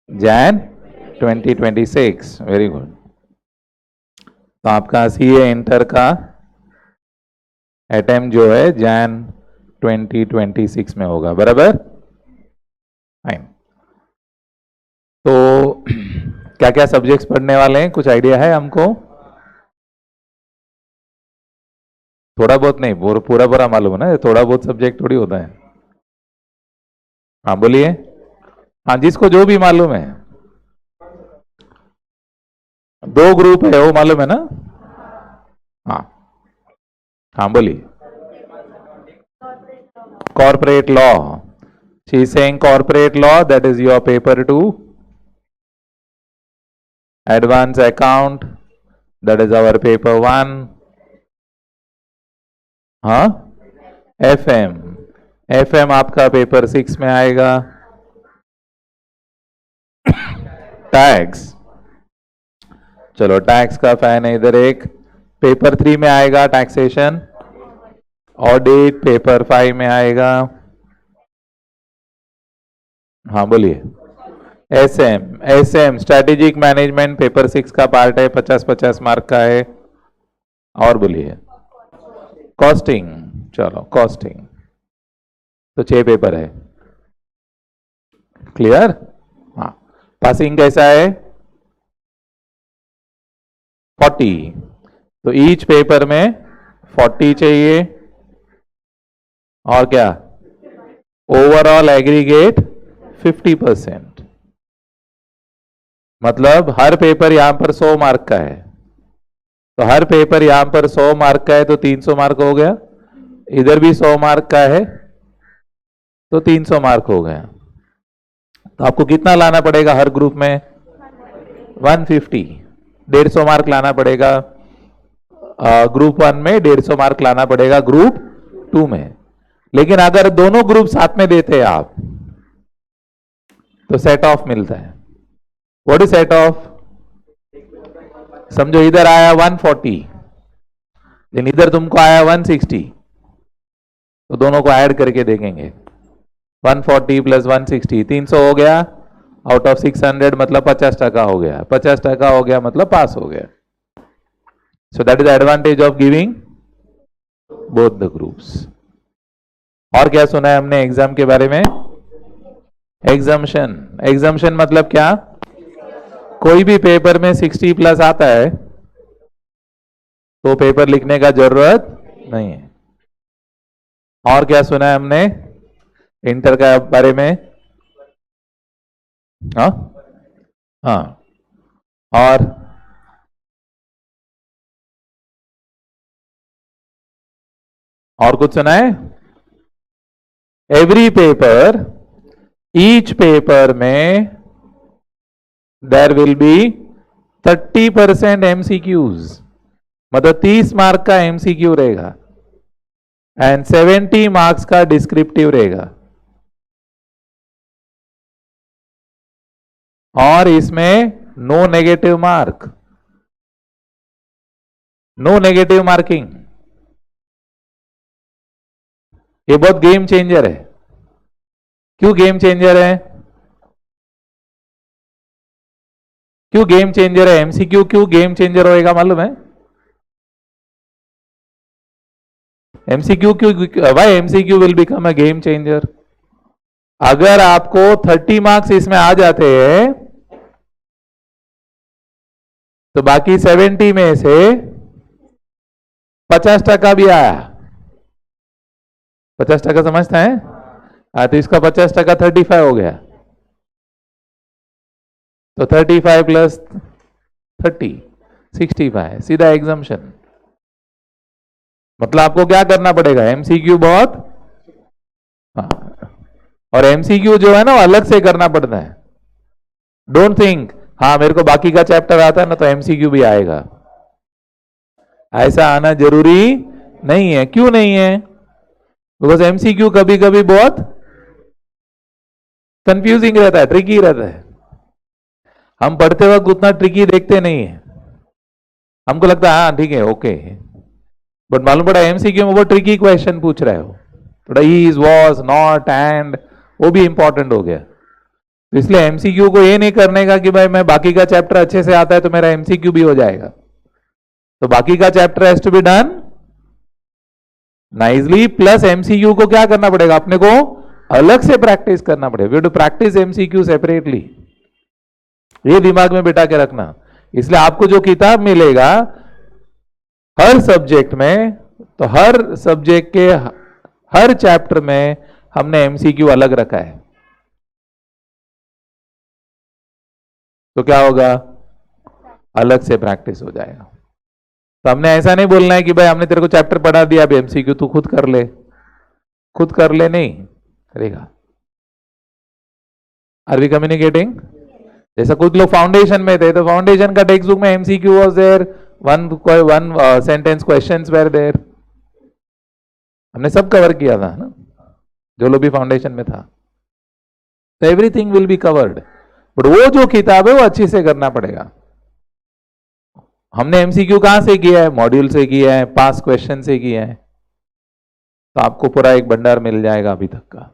Jain 2026। Very good. तो आपका CA inter का अटेम्प्ट जो है जैन 2026 में होगा, बराबर। फाइन। तो क्या क्या सब्जेक्ट्स पढ़ने वाले हैं, कुछ आइडिया है हमको? थोड़ा बहुत नहीं, पूरा पूरा मालूम है ना, थोड़ा बहुत सब्जेक्ट थोड़ी होता है। हाँ बोलिए। हाँ, जिसको जो भी मालूम है। 2 ग्रुप है वो मालूम है ना? हाँ हाँ बोलिए। Corporate law, she is saying corporate law, that is your paper 2। Advance account, that is our paper 1। हाँ, एफएम, एफएम आपका पेपर 6 में आएगा। टैक्स, चलो टैक्स का फैन है इधर एक, पेपर 3 में आएगा टैक्सेशन। ऑडिट पेपर 5 में आएगा। हाँ बोलिए। SM, SM strategic management paper 6 का पार्ट है, 50-50 मार्क का है। और बोलिए। कॉस्टिंग, चलो कॉस्टिंग, तो 6 पेपर है। क्लियर? हाँ। पासिंग कैसा है? 40। तो ईच पेपर में 40 चाहिए। और क्या? Overall aggregate 50%। मतलब हर पेपर यहां पर 100 मार्क का है, तो हर पेपर यहां पर 100 मार्क का है, तो 300 मार्क हो गया। इधर भी 100 मार्क का है, तो 300 मार्क हो गया। तो आपको कितना लाना पड़ेगा हर ग्रुप में? 150, 150 मार्क लाना पड़ेगा। ग्रुप 1 में 150 मार्क लाना पड़ेगा, ग्रुप 2 में। लेकिन अगर दोनों ग्रुप साथ में देते हैं आप, तो सेट ऑफ मिलता है। What is set of? समझो इधर आया 140, लेकिन इधर तुमको आया 160, तो दोनों को ऐड करके देखेंगे। 140 प्लस 160 300 हो गया, आउट ऑफ 600, मतलब 50% हो गया। 50% हो गया मतलब पास हो गया। So that is advantage of giving both the groups. और क्या सुना है हमने एग्जाम के बारे में? एग्जाम्शन, एग्जाम्शन मतलब क्या? कोई भी पेपर में 60 प्लस आता है तो पेपर लिखने का जरूरत नहीं है। और क्या सुना है हमने इंटर का बारे में? हाँ हाँ। और कुछ सुना है? एवरी पेपर, ईच पेपर में देयर विल बी 30% एमसीक्यूज, मतलब 30 मार्क का एमसीक्यू रहेगा एंड 70 मार्क्स का डिस्क्रिप्टिव रहेगा। और इसमें no negative mark, no negative marking. ये बहुत गेम चेंजर है। क्यों गेम चेंजर है? क्यों गेम चेंजर है? एमसीक्यू क्यों गेम चेंजर होएगा मालूम है? एमसीक्यू क्यों, why MCQ will become a game changer? अगर आपको 30 मार्क्स इसमें आ जाते हैं, तो बाकी 70 में से 50% भी आया। 50% समझता है? तो इसका 50% 35 हो गया, तो 35 प्लस 30 65, सीधा एग्जाम्शन। मतलब आपको क्या करना पड़ेगा? एमसीक्यू बहुत, हाँ, और एमसीक्यू जो है ना अलग से करना पड़ता है। डोंट थिंक हाँ मेरे को बाकी का चैप्टर आता है ना तो एमसीक्यू भी आएगा, ऐसा आना जरूरी नहीं है। क्यों नहीं है? बिकॉज एमसीक्यू कभी कभी बहुत कंफ्यूजिंग रहता है, ट्रिकी रहता है। हम पढ़ते वक्त उतना ट्रिकी देखते नहीं है, हमको लगता है हाँ ठीक है ओके, बट मालूम पड़ा एमसीक्यू में वो ट्रिकी क्वेश्चन पूछ रहे हो, थोड़ा इज, वॉज, नॉट, एंड, वो भी इंपॉर्टेंट हो गया। तो इसलिए एमसीक्यू को ये नहीं करने का कि भाई मैं बाकी का चैप्टर अच्छे से आता है तो मेरा एमसीक्यू भी हो जाएगा। तो बाकी का chapter has to be done nicely, plus MCQ को क्या करना पड़ेगा, अपने को अलग से प्रैक्टिस करना पड़ेगा। We to practice MCQ separately, ये दिमाग में बिठा के रखना। इसलिए आपको जो किताब मिलेगा हर सब्जेक्ट में, तो हर सब्जेक्ट के हर चैप्टर में हमने एमसीक्यू अलग रखा है। तो क्या होगा, अलग से प्रैक्टिस हो जाएगा। तो हमने ऐसा नहीं बोलना है कि भाई हमने तेरे को चैप्टर पढ़ा दिया, अब एमसीक्यू तू खुद कर ले, खुद कर ले नहीं करेगा। Are we communicating? जैसा कुछ लोग फाउंडेशन में थे, तो फाउंडेशन का टेक्स्ट बुक में MCQ was there, one sentence questions were there, हमने सब कवर किया था ना, जो लोग भी फाउंडेशन में था। तो everything will be covered, but वो जो किताब है वो अच्छे से करना पड़ेगा। हमने एमसीक्यू कहां से किया है, मॉड्यूल से किया है, पास क्वेश्चन से किया है, तो आपको पूरा एक भंडार मिल जाएगा अभी तक का।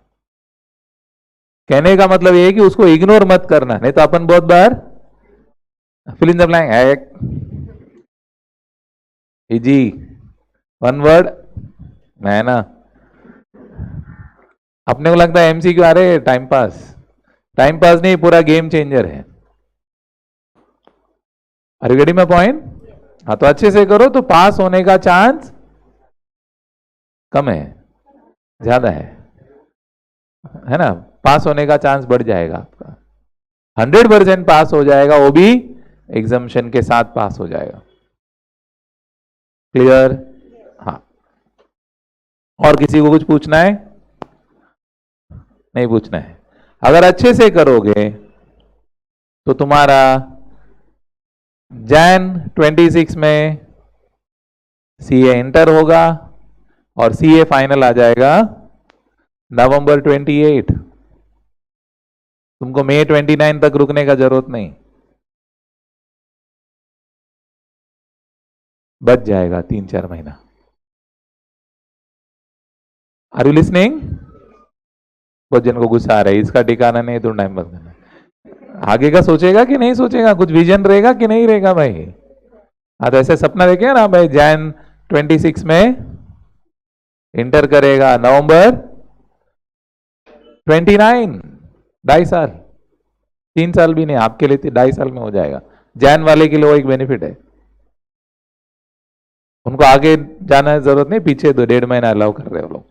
कहने का मतलब ये है कि उसको इग्नोर मत करना, नहीं तो अपन बहुत बार fill in the blank easy one word है ना, अपने को लगता है एमसीक्यू अरे टाइम पास, टाइम पास नहीं, पूरा गेम चेंजर है। Are you getting my point? हाँ, तो अच्छे से करो तो पास होने का चांस कम है, ज्यादा है ना, पास होने का चांस बढ़ जाएगा आपका, 100% पास हो जाएगा, वो भी एग्जामिशन के साथ पास हो जाएगा। क्लियर? हाँ, और किसी को कुछ पूछना है? नहीं पूछना है। अगर अच्छे से करोगे तो तुम्हारा जैन 26 में सीए इंटर होगा और सीए फाइनल आ जाएगा नवंबर 28। तुमको मई 29 तक रुकने का जरूरत नहीं, बच जाएगा 3-4 महीना। Are you listening? बहुत जन को गुस्सा आ रहा है, इसका ठिकाना नहीं तो टाइम बंद करना। आगे का सोचेगा कि नहीं सोचेगा, कुछ विजन रहेगा कि नहीं रहेगा भाई? हाँ, तो ऐसे सपना देखे ना भाई, जैन 26 में इंटर करेगा, नवंबर 29, 2.5 साल, 3 साल भी नहीं, आपके लिए 2.5 साल में हो जाएगा। जैन वाले के लिए वो एक बेनिफिट है, उनको आगे जाना जरूरत नहीं, पीछे 1.5 महीना अलाउ कर रहे हो लोग।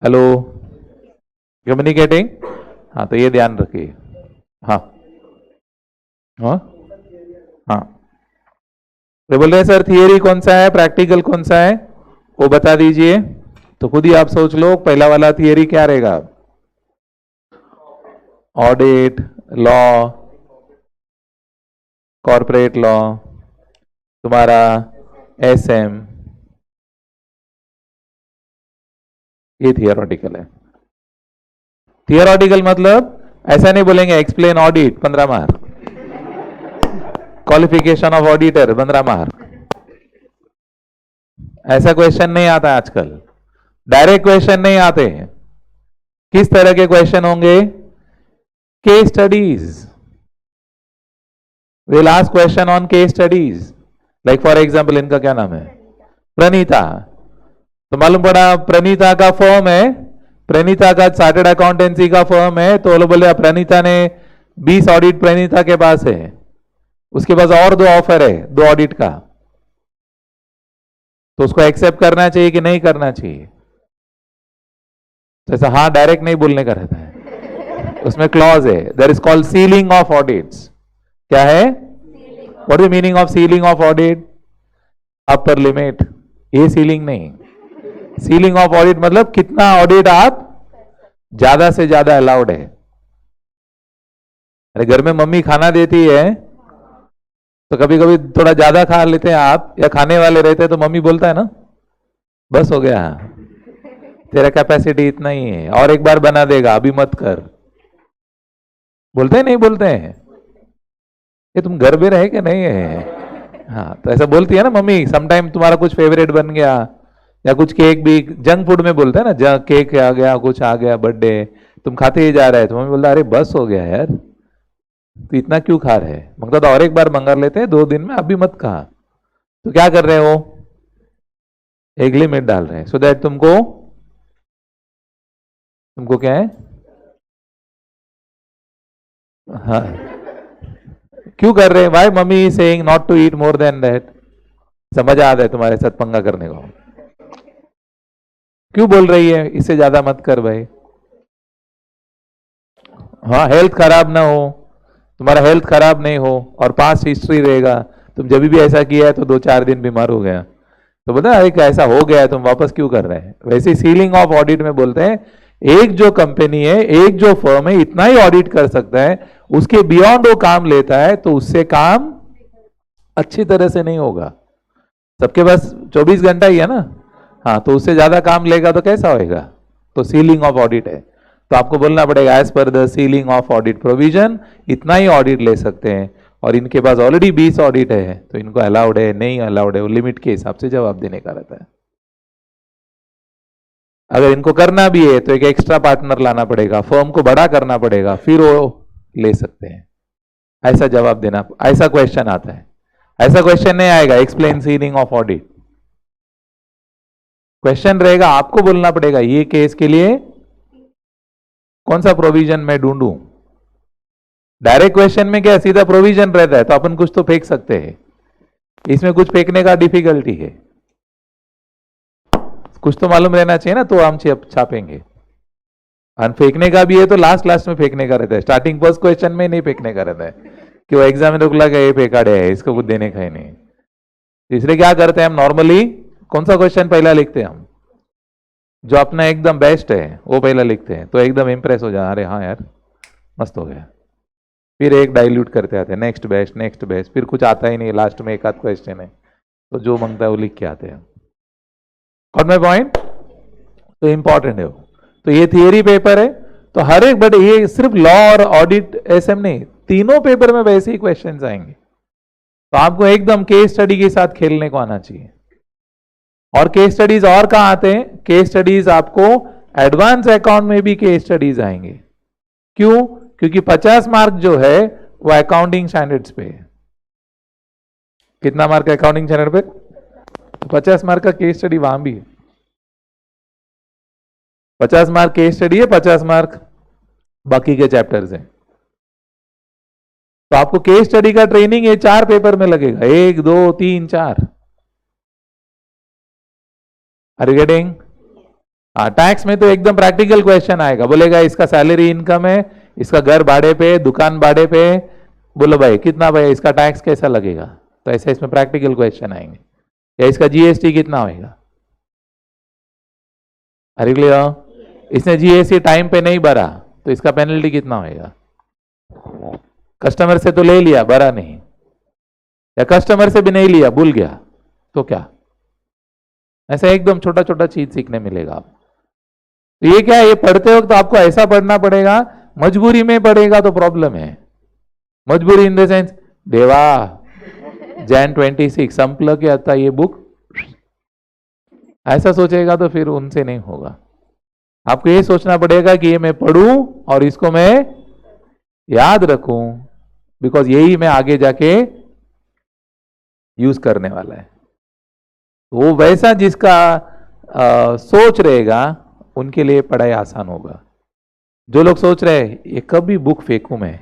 Hello, communicating? हाँ, तो ये ध्यान रखिए। हाँ हाँ हाँ, तो बोल रहे हैं सर थियरी कौन सा है, प्रैक्टिकल कौन सा है, वो बता दीजिए। तो खुद ही आप सोच लो, पहला वाला थियरी क्या रहेगा? ऑडिट, लॉ, कॉर्पोरेट लॉ, तुम्हारा एसएम, ये थियोरेटिकल है। थियोरेटिकल मतलब ऐसा नहीं बोलेंगे explain audit 15 mark, qualification of auditor 15 mark, ऐसा क्वेश्चन नहीं आता आजकल, डायरेक्ट क्वेश्चन नहीं आते। किस तरह के क्वेश्चन होंगे? Case studies, will ask question on case studies. Like for example, इनका क्या नाम है? प्रणीता। तो मालूम पड़ा प्रणीता का फर्म है, प्रणीता का चार्टर्ड अकाउंटेंसी का फर्म है, तो बोले प्रणीता ने 20 ऑडिट प्रणीता के पास है, उसके पास और 2 ऑफर है 2 ऑडिट का, तो उसको एक्सेप्ट करना चाहिए कि नहीं करना चाहिए? तो ऐसा हाँ डायरेक्ट नहीं बोलने का रहता है, उसमें क्लॉज है, there is called ceiling of audits. क्या है? What is meaning of ceiling of audit? Upper limit, ये सीलिंग नहीं। सीलिंग ऑफ ऑडिट मतलब कितना ऑडिट आप ज्यादा से ज्यादा अलाउड है। अरे घर में मम्मी खाना देती है तो कभी कभी थोड़ा ज्यादा खा लेते हैं आप, या खाने वाले रहते हैं तो मम्मी बोलता है ना बस हो गया, तेरा कैपेसिटी इतना ही है, और एक बार बना देगा, अभी मत कर। बोलते हैं नहीं बोलते हैं? ये तुम घर में रहे कि नहीं है? हाँ, तो ऐसा बोलती है ना मम्मी। समटाइम तुम्हारा कुछ फेवरेट बन गया, या कुछ केक भी जंक फूड में बोलते हैं ना, केक आ गया, कुछ आ गया बर्थडे, तुम खाते ही जा रहे हैं, तो मम्मी बोलता अरे बस हो गया यार, तो इतना क्यों खा रहे हैं, मंगता था और एक बार मंगा लेते हैं 2 दिन में, अभी मत खा। तो क्या कर रहे हो, एक लिमिट डाल रहे हैं, सो दैट तुमको क्या है, हाँ क्यों कर रहे हैं, why mummy saying not to eat more than that, समझ आ रहा है तुम्हारे साथ पंगा करने को, क्यों बोल रही है इससे ज्यादा मत कर भाई। हाँ हेल्थ खराब ना हो, तुम्हारा हेल्थ खराब नहीं हो और पास्ट हिस्ट्री रहेगा, तुम जब भी ऐसा किया है तो 2-4 दिन बीमार हो गया, तो बोलते हैं एक ऐसा हो गया है तुम वापस क्यों कर रहे हैं। वैसे सीलिंग ऑफ ऑडिट में बोलते हैं एक जो कंपनी है, एक जो फर्म है इतना ही ऑडिट कर सकता है, उसके बियॉन्ड वो काम लेता है तो उससे काम अच्छी तरह से नहीं होगा। सबके पास 24 घंटा ही है ना, हाँ तो उससे ज्यादा काम लेगा तो कैसा होएगा, तो सीलिंग ऑफ ऑडिट है। तो आपको बोलना पड़ेगा as per the ceiling of audit provision इतना ही ऑडिट ले सकते हैं, और इनके पास ऑलरेडी 20 ऑडिट है तो इनको अलाउड है नहीं अलाउड है, वो लिमिट के हिसाब से जवाब देने का रहता है। अगर इनको करना भी है तो एक एक्स्ट्रा पार्टनर लाना पड़ेगा, फर्म को बड़ा करना पड़ेगा, फिर वो ले सकते हैं। ऐसा जवाब देना, ऐसा क्वेश्चन आता है। ऐसा क्वेश्चन नहीं आएगा explain ceiling of audit, question रहेगा आपको बोलना पड़ेगा ये केस के लिए कौन सा प्रोविजन मैं ढूंढूं। डायरेक्ट क्वेश्चन में क्या सीधा प्रोविजन रहता है तो अपन कुछ तो फेंक सकते हैं, इसमें कुछ फेंकने का डिफिकल्टी है, कुछ तो मालूम रहना चाहिए ना, तो हम छापेंगे। और फेंकने का भी है तो लास्ट लास्ट में फेंकने का रहता है, स्टार्टिंग फर्स्ट क्वेश्चन में नहीं फेंकने का रहता है कि वो एग्जामिनर को लगा ये फेंकाड़े है इसको कुछ देने का ही नहीं। इसलिए क्या करते हैं हम नॉर्मली कौन सा क्वेश्चन पहला लिखते हैं, हम जो अपना एकदम बेस्ट है वो पहला लिखते हैं, तो एकदम इंप्रेस हो जाए, अरे हाँ यार मस्त हो गया, फिर एक डाइल्यूट करते आते हैं नेक्स्ट बेस्ट, फिर कुछ आता ही नहीं, लास्ट में एक आध क्वेश्चन है तो जो मांगता है वो लिख के आते हैं। और मैं पॉइंट तो इंपॉर्टेंट है वो। तो ये थियरी पेपर है, तो हर एक, बट ये सिर्फ लॉ और ऑडिट एसएम नहीं, तीनों पेपर में वैसे ही क्वेश्चंस आएंगे, तो आपको एकदम केस स्टडी के साथ खेलने को आना चाहिए। और केस स्टडीज और कहां आते हैं, केस स्टडीज आपको एडवांस अकाउंट में भी केस स्टडीज आएंगे। क्यों, क्योंकि 50 मार्क जो है वो अकाउंटिंग स्टैंडर्ड्स पे है। कितना मार्क अकाउंटिंग स्टैंडर्ड पे, 50 मार्क का केस स्टडी वहां भी है, 50 मार्क केस स्टडी है, 50 मार्क बाकी के चैप्टर्स हैं। तो आपको केस स्टडी का ट्रेनिंग ये 4 पेपर में लगेगा, 1 2 3 4। Are you getting? टैक्स में तो एकदम प्रैक्टिकल क्वेश्चन आएगा, बोलेगा इसका सैलरी इनकम है, इसका घर भाड़े पे, दुकान भाड़े पे, बोलो भाई कितना भाई इसका टैक्स कैसा लगेगा, तो ऐसा इसमें प्रैक्टिकल क्वेश्चन आएंगे। या इसका जीएसटी कितना होगा, अरे क्लियर, इसने जीएसटी टाइम पे नहीं भरा तो इसका पेनल्टी कितना होगा, कस्टमर से तो ले लिया भरा नहीं, या कस्टमर से भी नहीं लिया भूल गया तो क्या, ऐसा एकदम छोटा छोटा चीज सीखने मिलेगा आपको। तो ये क्या है, ये पढ़ते वक्त तो आपको ऐसा पढ़ना पड़ेगा, मजबूरी में पढ़ेगा तो प्रॉब्लम है। मजबूरी इन द सेंस देवा Jan 26 संपल के आता ये बुक, ऐसा सोचेगा तो फिर उनसे नहीं होगा। आपको ये सोचना पड़ेगा कि ये मैं पढ़ूं और इसको मैं याद रखूं, बिकॉज यही मैं आगे जाके यूज करने वाला है। वो वैसा जिसका सोच रहेगा उनके लिए पढ़ाई आसान होगा। जो लोग सोच रहे हैं ये कभी बुक फेंकूं मैं,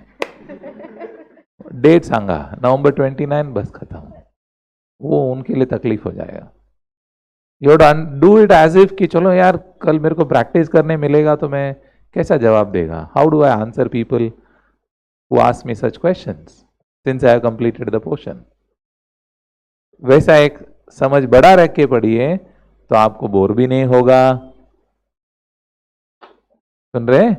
डेट सांगा November 29 बस खत्म, वो उनके लिए तकलीफ हो जाएगा। You do it as if कि चलो यार कल मेरे को प्रैक्टिस करने मिलेगा तो मैं कैसा जवाब देगा, how do I answer people who ask me such questions since I have completed the portion. वैसा एक समझ बड़ा रख के पढ़िए तो आपको बोर भी नहीं होगा, सुन रहे,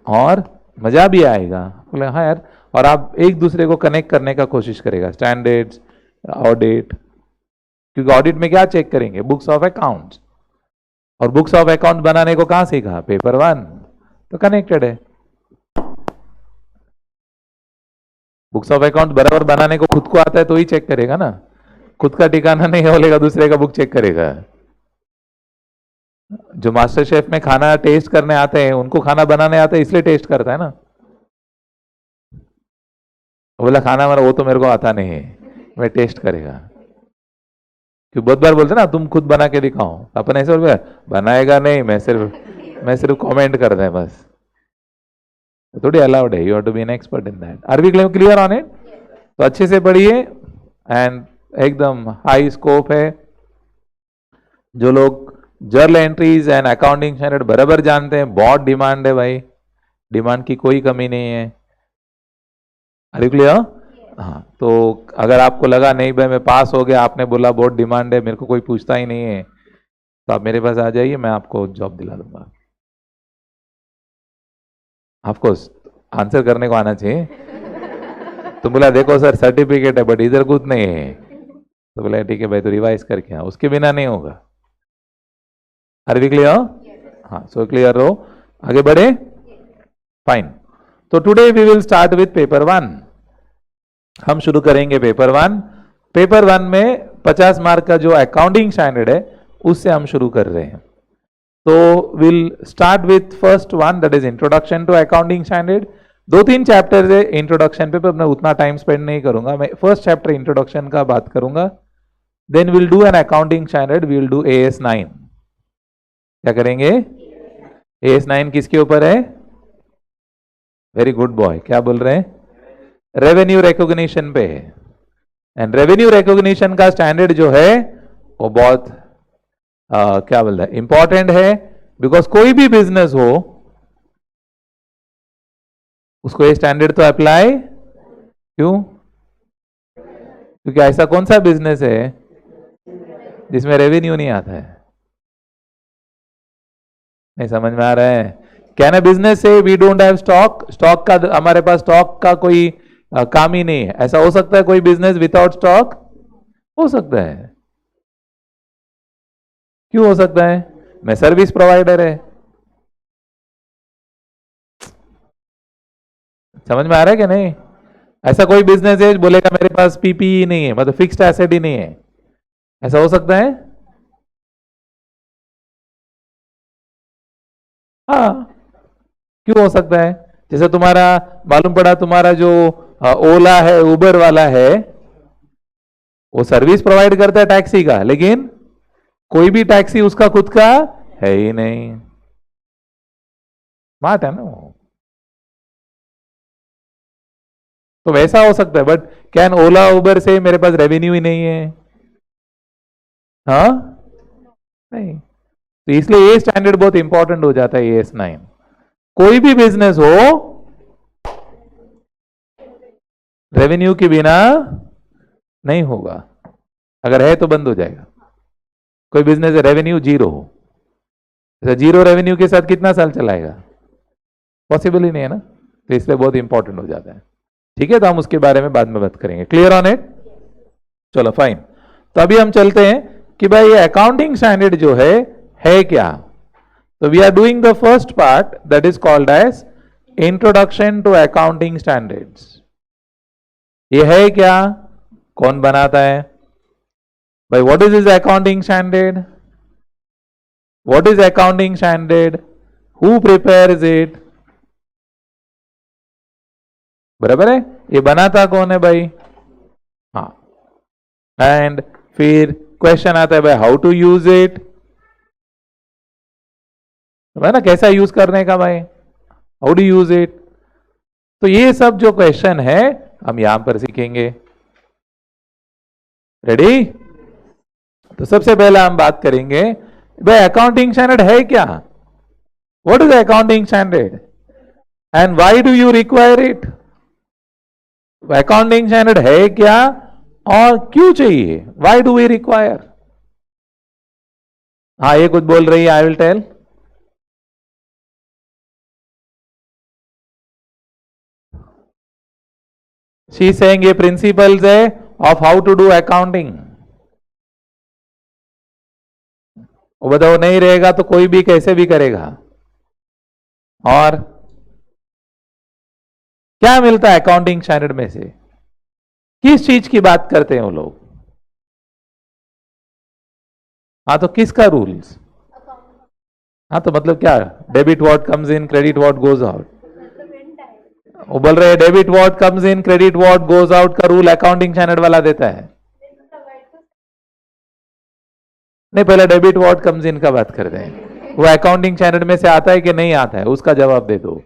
और मजा भी आएगा। बोले हाँ यार, और आप एक दूसरे को कनेक्ट करने का कोशिश करेगा, स्टैंडर्ड्स, ऑडिट, क्योंकि ऑडिट में क्या चेक करेंगे, बुक्स ऑफ अकाउंट्स, और बुक्स ऑफ अकाउंट बनाने को कहां सीखा, पेपर 1, तो कनेक्टेड है। बुक्स ऑफ अकाउंट बराबर बनाने को खुद को आता है तो ही चेक करेगा ना, खुद का ठिकाना नहीं बोलेगा दूसरे का बुक चेक करेगा। जो मास्टर शेफ में खाना टेस्ट करने आते हैं उनको खाना बनाने आता है इसलिए टेस्ट करता है ना। बोला खाना मेरा वो तो मेरे को आता नहीं है, मैं टेस्ट करेगा। क्यों बहुत बार बोलते ना तुम खुद बना के दिखाओ, अपन ऐसे बोल बनाएगा नहीं, मैं सिर्फ कमेंट करता है बस, थोड़ी अलाउड है। You have to be an expert in that. Are we clear on it? तो अच्छे से पढ़िए एंड एकदम हाई स्कोप है। जो लोग journal entries and accounting standard बराबर जानते हैं, बहुत डिमांड है भाई, डिमांड की कोई कमी नहीं है। Are you clear? हाँ, तो अगर आपको लगा नहीं भाई मैं पास हो गया, आपने बोला बहुत डिमांड है, मेरे को कोई पूछता ही नहीं है, तो आप मेरे पास आ जाइए, मैं आपको जॉब दिला दूंगा। ऑफकोर्स आंसर करने को आना चाहिए। तो बोला देखो सर सर्टिफिकेट है बट इधर कुछ नहीं है, तो बोला ठीक है भाई तो रिवाइज करके आओ, उसके बिना नहीं होगा। Are we clear? हाँ, सो क्लियर हो, आगे बढ़े। फाइन। तो today we will start with paper 1। हम शुरू करेंगे पेपर 1। पेपर 1 में 50 मार्क का जो अकाउंटिंग स्टैंडर्ड है उससे हम शुरू कर रहे हैं। तो will start with first one, that is introduction to accounting standard. 2-3 chapter है इंट्रोडक्शन पे, मैं उतना टाइम स्पेंड नहीं करूंगा। मैं फर्स्ट चैप्टर इंट्रोडक्शन का बात करूंगा, then will do an accounting standard, will do AS9। क्या करेंगे? AS9 किसके ऊपर है? वेरी गुड बॉय, क्या बोल रहे हैं? रेवेन्यू रिकॉग्निशन पे है। एंड रेवेन्यू रिकॉग्निशन का स्टैंडर्ड जो है वो बहुत क्या बोलते हैं इंपॉर्टेंट है, बिकॉज कोई भी बिजनेस हो उसको ये स्टैंडर्ड तो अप्लाई, क्यों? क्योंकि ऐसा कौन सा बिजनेस है जिसमें रेवेन्यू नहीं आता है? नहीं समझ में आ रहा है? क्या ना बिजनेस से we don't have stock, stock का हमारे पास स्टॉक का कोई काम ही नहीं है। ऐसा हो सकता है कोई बिजनेस विदाउट स्टॉक? हो सकता है। क्यों हो सकता है? मैं सर्विस प्रोवाइडर है। समझ में आ रहा है कि नहीं? ऐसा कोई बिजनेस है बोलेगा मेरे पास पीपीई नहीं है, मतलब फिक्स्ड एसेट ही नहीं है, ऐसा हो सकता है? हाँ, क्यों हो सकता है? जैसे तुम्हारा मालूम पड़ा तुम्हारा जो ओला है, उबर वाला है, वो सर्विस प्रोवाइड करता है टैक्सी का, लेकिन कोई भी टैक्सी उसका खुद का है ही नहीं। बात है ना वो। तो वैसा हो सकता है, बट कैन ओला उबर से मेरे पास रेवेन्यू ही नहीं है? हाँ, नहीं। तो इसलिए ये स्टैंडर्ड बहुत इंपॉर्टेंट हो जाता है AS9। कोई भी बिजनेस हो रेवेन्यू के बिना नहीं होगा, अगर है तो बंद हो जाएगा। कोई बिजनेस है रेवेन्यू जीरो हो, जीरो रेवेन्यू के साथ कितना साल चलाएगा? पॉसिबल ही नहीं है ना। तो इसलिए बहुत इंपॉर्टेंट हो जाता है। ठीक है, तो हम उसके बारे में बाद में बात करेंगे। Clear on it? चलो फाइन। तो अभी हम चलते हैं कि भाई ये अकाउंटिंग स्टैंडर्ड जो है क्या। तो we are doing the first part, that is called as introduction to accounting standards. ये है क्या? कौन बनाता है भाई? What is accounting standard? What is accounting standard? Who prepares it? बराबर है? ये बनाता कौन है भाई? हाँ। एंड फिर क्वेश्चन आता है भाई हाउ टू यूज इट, है ना, कैसा यूज करने का भाई, हाउ डू यूज इट। तो ये सब जो क्वेश्चन है हम यहां पर सीखेंगे। रेडी? तो सबसे पहले हम बात करेंगे भाई अकाउंटिंग स्टैंडर्ड है क्या? What is accounting standard and why do you require it? Accounting standard है क्या और क्यों चाहिए? Why do we require? हाँ, ये कुछ बोल रही है, I will tell. She saying ये प्रिंसिपल्स है of how to do accounting. वो बताओ नहीं रहेगा तो कोई भी कैसे भी करेगा। और क्या मिलता है अकाउंटिंग स्टैंडर्ड में से? किस चीज की बात करते हैं वो लोग? हाँ, तो किसका रूल्स? हाँ तो मतलब क्या, debit what comes in, credit what goes out. वो बोल रहे हैं debit what comes in, credit what goes out का रूल अकाउंटिंग स्टैंडर्ड वाला देता है। नहीं, पहले डेबिट व्हाट कम्स इन का बात करते हैं। वो अकाउंटिंग स्टैंडर्ड में से आता है कि नहीं आता है, उसका जवाब दे दो।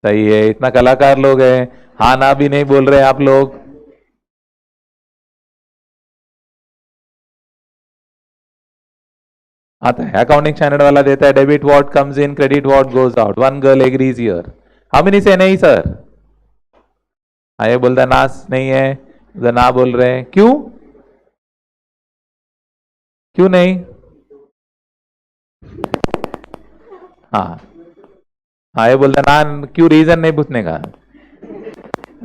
सही है, इतना कलाकार लोग हैं, हाँ ना भी नहीं बोल रहे आप लोग। आता है, अकाउंटिंग स्टैंडर्ड वाला देता है debit what comes in, credit what goes out. One girl agrees here. How many से नहीं सर? हाँ, ये बोलता ना नहीं है, ना बोल रहे हैं, क्यों? क्यों नहीं? हाँ हाँ, ये बोलता ना, क्यों, रीजन नहीं पूछने का।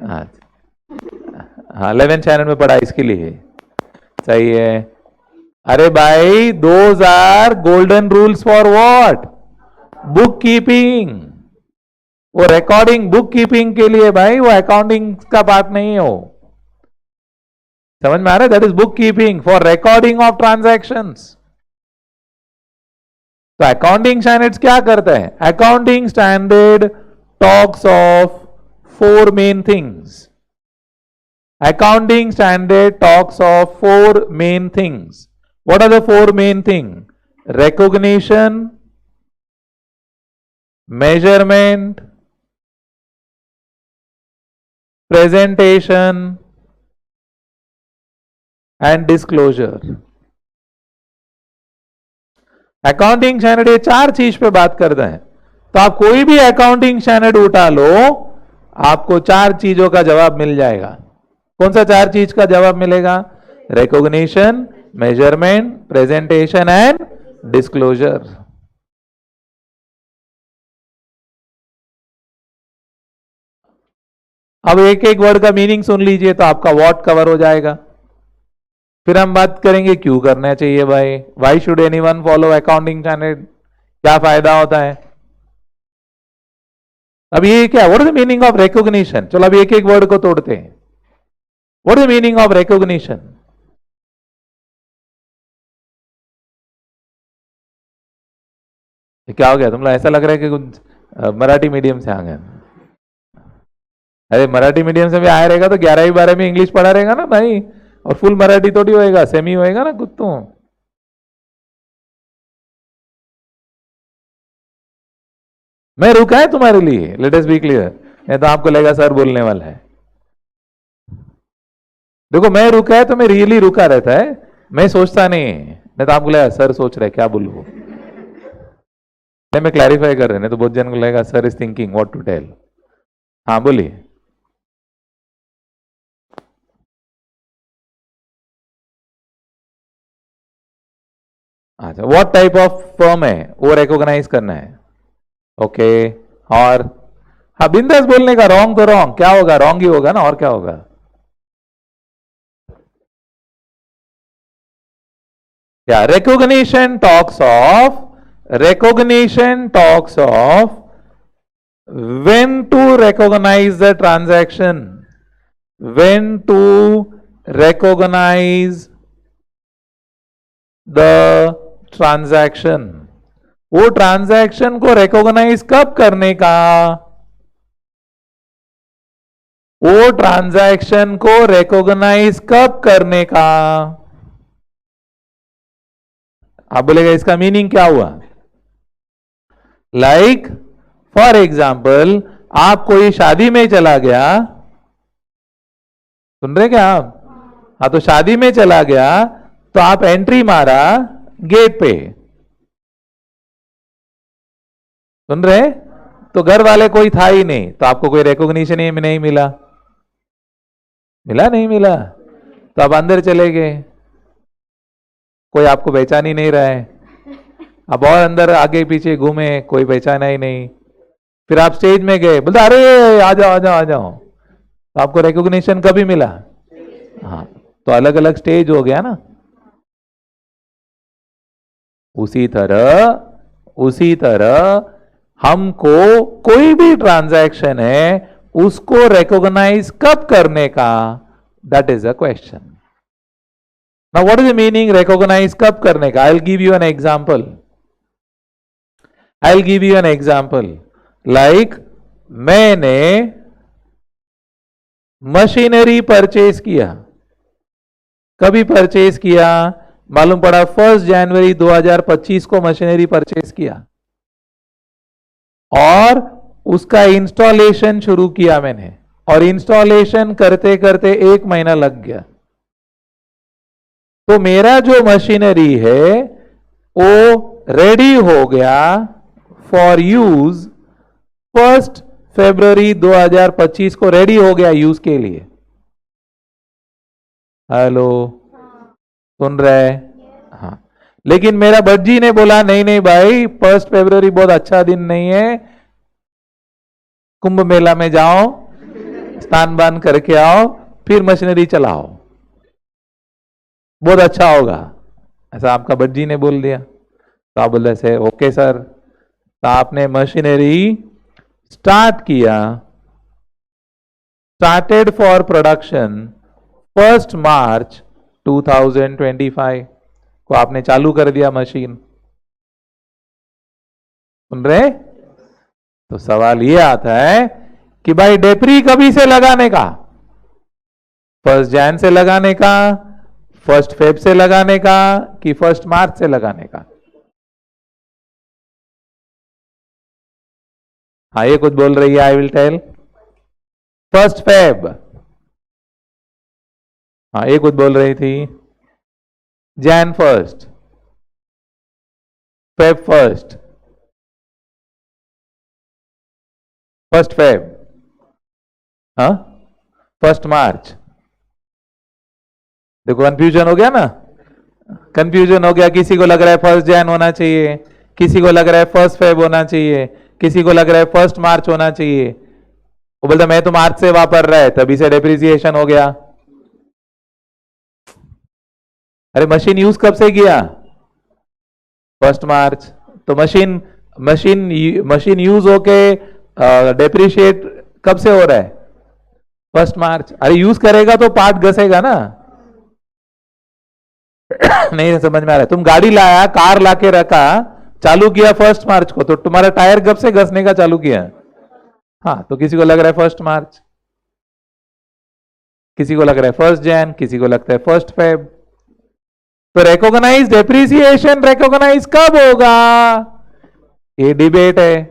हाँ हाँ, 11 चैनल में पढ़ा इसके लिए। सही है। अरे भाई, those are golden rules for what? Book keeping. वो रिकॉर्डिंग बुक कीपिंग के लिए भाई, वो अकाउंटिंग का पार्ट नहीं है। वो समझ में आ रहा है? That is book keeping for recording of transactions. तो अकाउंटिंग स्टैंडर्ड्स क्या करता है? Accounting standard talks of four main things. Accounting standard talks of four main things. What are the four main things? Recognition, measurement, presentation and disclosure. Accounting standard ये चार चीज पे बात करते हैं। तो आप कोई भी अकाउंटिंग स्टैंडर्ड उठा लो, आपको चार चीजों का जवाब मिल जाएगा। कौन सा चार चीज का जवाब मिलेगा? Recognition, measurement, presentation and disclosure. अब एक एक वर्ड का मीनिंग सुन लीजिए तो आपका व्हाट कवर हो जाएगा। फिर हम बात करेंगे क्यों करना चाहिए भाई, why should anyone follow accounting standard, क्या फायदा होता है। अब ये क्या, what is the meaning of recognition? चलो अब एक एक वर्ड को तोड़ते हैं। What is the meaning of recognition? क्या हो गया, तुम लोग ऐसा लग रहा है कि कुछ मराठी मीडियम से आ गए। अरे मराठी मीडियम से भी आया रहेगा तो 11वीं 12वीं में इंग्लिश पढ़ा रहेगा ना भाई, और फुल मराठी थोड़ी होएगा, सेमी होएगा ना कुछ तो। मैं रुका है तुम्हारे लिए, लेट अस बी क्लियर। नहीं तो आपको लगेगा सर बोलने वाला है। देखो मैं रुका है तो मैं रियली रुका रहता है, मैं सोचता नहीं तो आपको लगेगा सर सोच रहे क्या बोलूं। नहीं, मैं क्लैरिफाई कर रहे, नहीं तो बहुत जन को लगेगा sir is thinking what to tell. हाँ बोलिए। अच्छा, व्हाट टाइप ऑफ फर्म है वो रिकॉग्नाइज करना है। ओके, और हाँ बिंदास बोलने का, रॉन्ग तो रॉन्ग, क्या होगा, रॉन्ग ही होगा ना, और क्या होगा। Yeah, recognition talks of when to recognize the transaction, when to recognize the transaction। वो ट्रांजैक्शन को रिकॉग्नाइज कब करने का, वो ट्रांजैक्शन को रिकॉग्नाइज कब करने का। आप बोलेगा इसका मीनिंग क्या हुआ? लाइक फॉर एग्जाम्पल, आप कोई शादी में चला गया, सुन रहे क्या आप? हाँ, तो शादी में चला गया तो आप एंट्री मारा गेट पे, सुन रहे? तो घर वाले कोई था ही नहीं, तो आपको कोई रिकॉग्निशन ही नहीं मिला, मिला नहीं मिला, तो आप अंदर चले गए, कोई आपको पहचान ही नहीं रहा है। अब और अंदर आगे पीछे घूमे, कोई पहचाना ही नहीं। फिर आप स्टेज में गए, बोलते अरे आ जाओ आ जाओ आ जाओ, तो आपको रिकॉग्निशन कभी मिला? हाँ, तो अलग अलग स्टेज हो गया ना। उसी तरह हमको कोई भी ट्रांजैक्शन है उसको रिकॉग्नाइज कब करने का, that is a question. Now what is the meaning recognise कब करने का? I will give you an example. I will give you an example. Like मैंने मशीनरी परचेज किया. कभी परचेज किया? मालूम पड़ा 1 जनवरी 2025 को मशीनरी परचेज किया और उसका इंस्टॉलेशन शुरू किया मैंने, और इंस्टॉलेशन करते करते 1 महीना लग गया. तो मेरा जो मशीनरी है वो रेडी हो गया फॉर यूज 1 फरवरी 2025 को रेडी हो गया यूज के लिए. हेलो, सुन रहे? हाँ. लेकिन मेरा भट्टी ने बोला नहीं नहीं भाई, 1 फरवरी बहुत अच्छा दिन नहीं है, कुंभ मेला में जाओ, स्नान बान करके आओ, फिर मशीनरी चलाओ, बहुत अच्छा होगा. ऐसा आपका भट्टी ने बोल दिया. तो आप बोल रहे ओके सर. तो आपने मशीनरी स्टार्ट किया, स्टार्टेड फॉर प्रोडक्शन 1 मार्च 2025 को आपने चालू कर दिया मशीन. सुन रहे? तो सवाल ये आता है कि भाई डेप्री कभी से लगाने का? 1 जैन से लगाने का, 1 फेब से लगाने का, कि 1 मार्च से लगाने का? हाँ, ये कुछ बोल रही है. I will tell 1 Feb. हाँ, ये कुछ बोल रही थी जैन 1, फेब 1, 1 फेब, हाँ 1 मार्च. देखो कंफ्यूजन हो गया ना, कंफ्यूजन हो गया. किसी को लग रहा है 1 जैन होना चाहिए, किसी को लग रहा है 1 फेब होना चाहिए, किसी को लग रहा है 1 मार्च होना चाहिए. वो बोलता मैं तो मार्च से वापर रहा है, तभी से डेप्रिसिएशन हो गया. अरे मशीन यूज कब से किया? 1 मार्च. तो मशीन यूज होके डेप्रिशिएट कब से हो रहा है? 1 मार्च. अरे यूज करेगा तो पार्ट घसेगा ना. नहीं समझ में आ रहा है? तुम गाड़ी लाया, कार लाके रखा, चालू किया 1 मार्च को, तो तुम्हारा टायर कब से घसने का चालू किया? हाँ, तो किसी को लग रहा है 1 मार्च, किसी को लग रहा है 1 जैन, किसी को लगता है 1 फेब. तो रिकॉग्नाइज डेप्रिसिएशन रिकॉग्नाइज कब होगा? ये डिबेट है.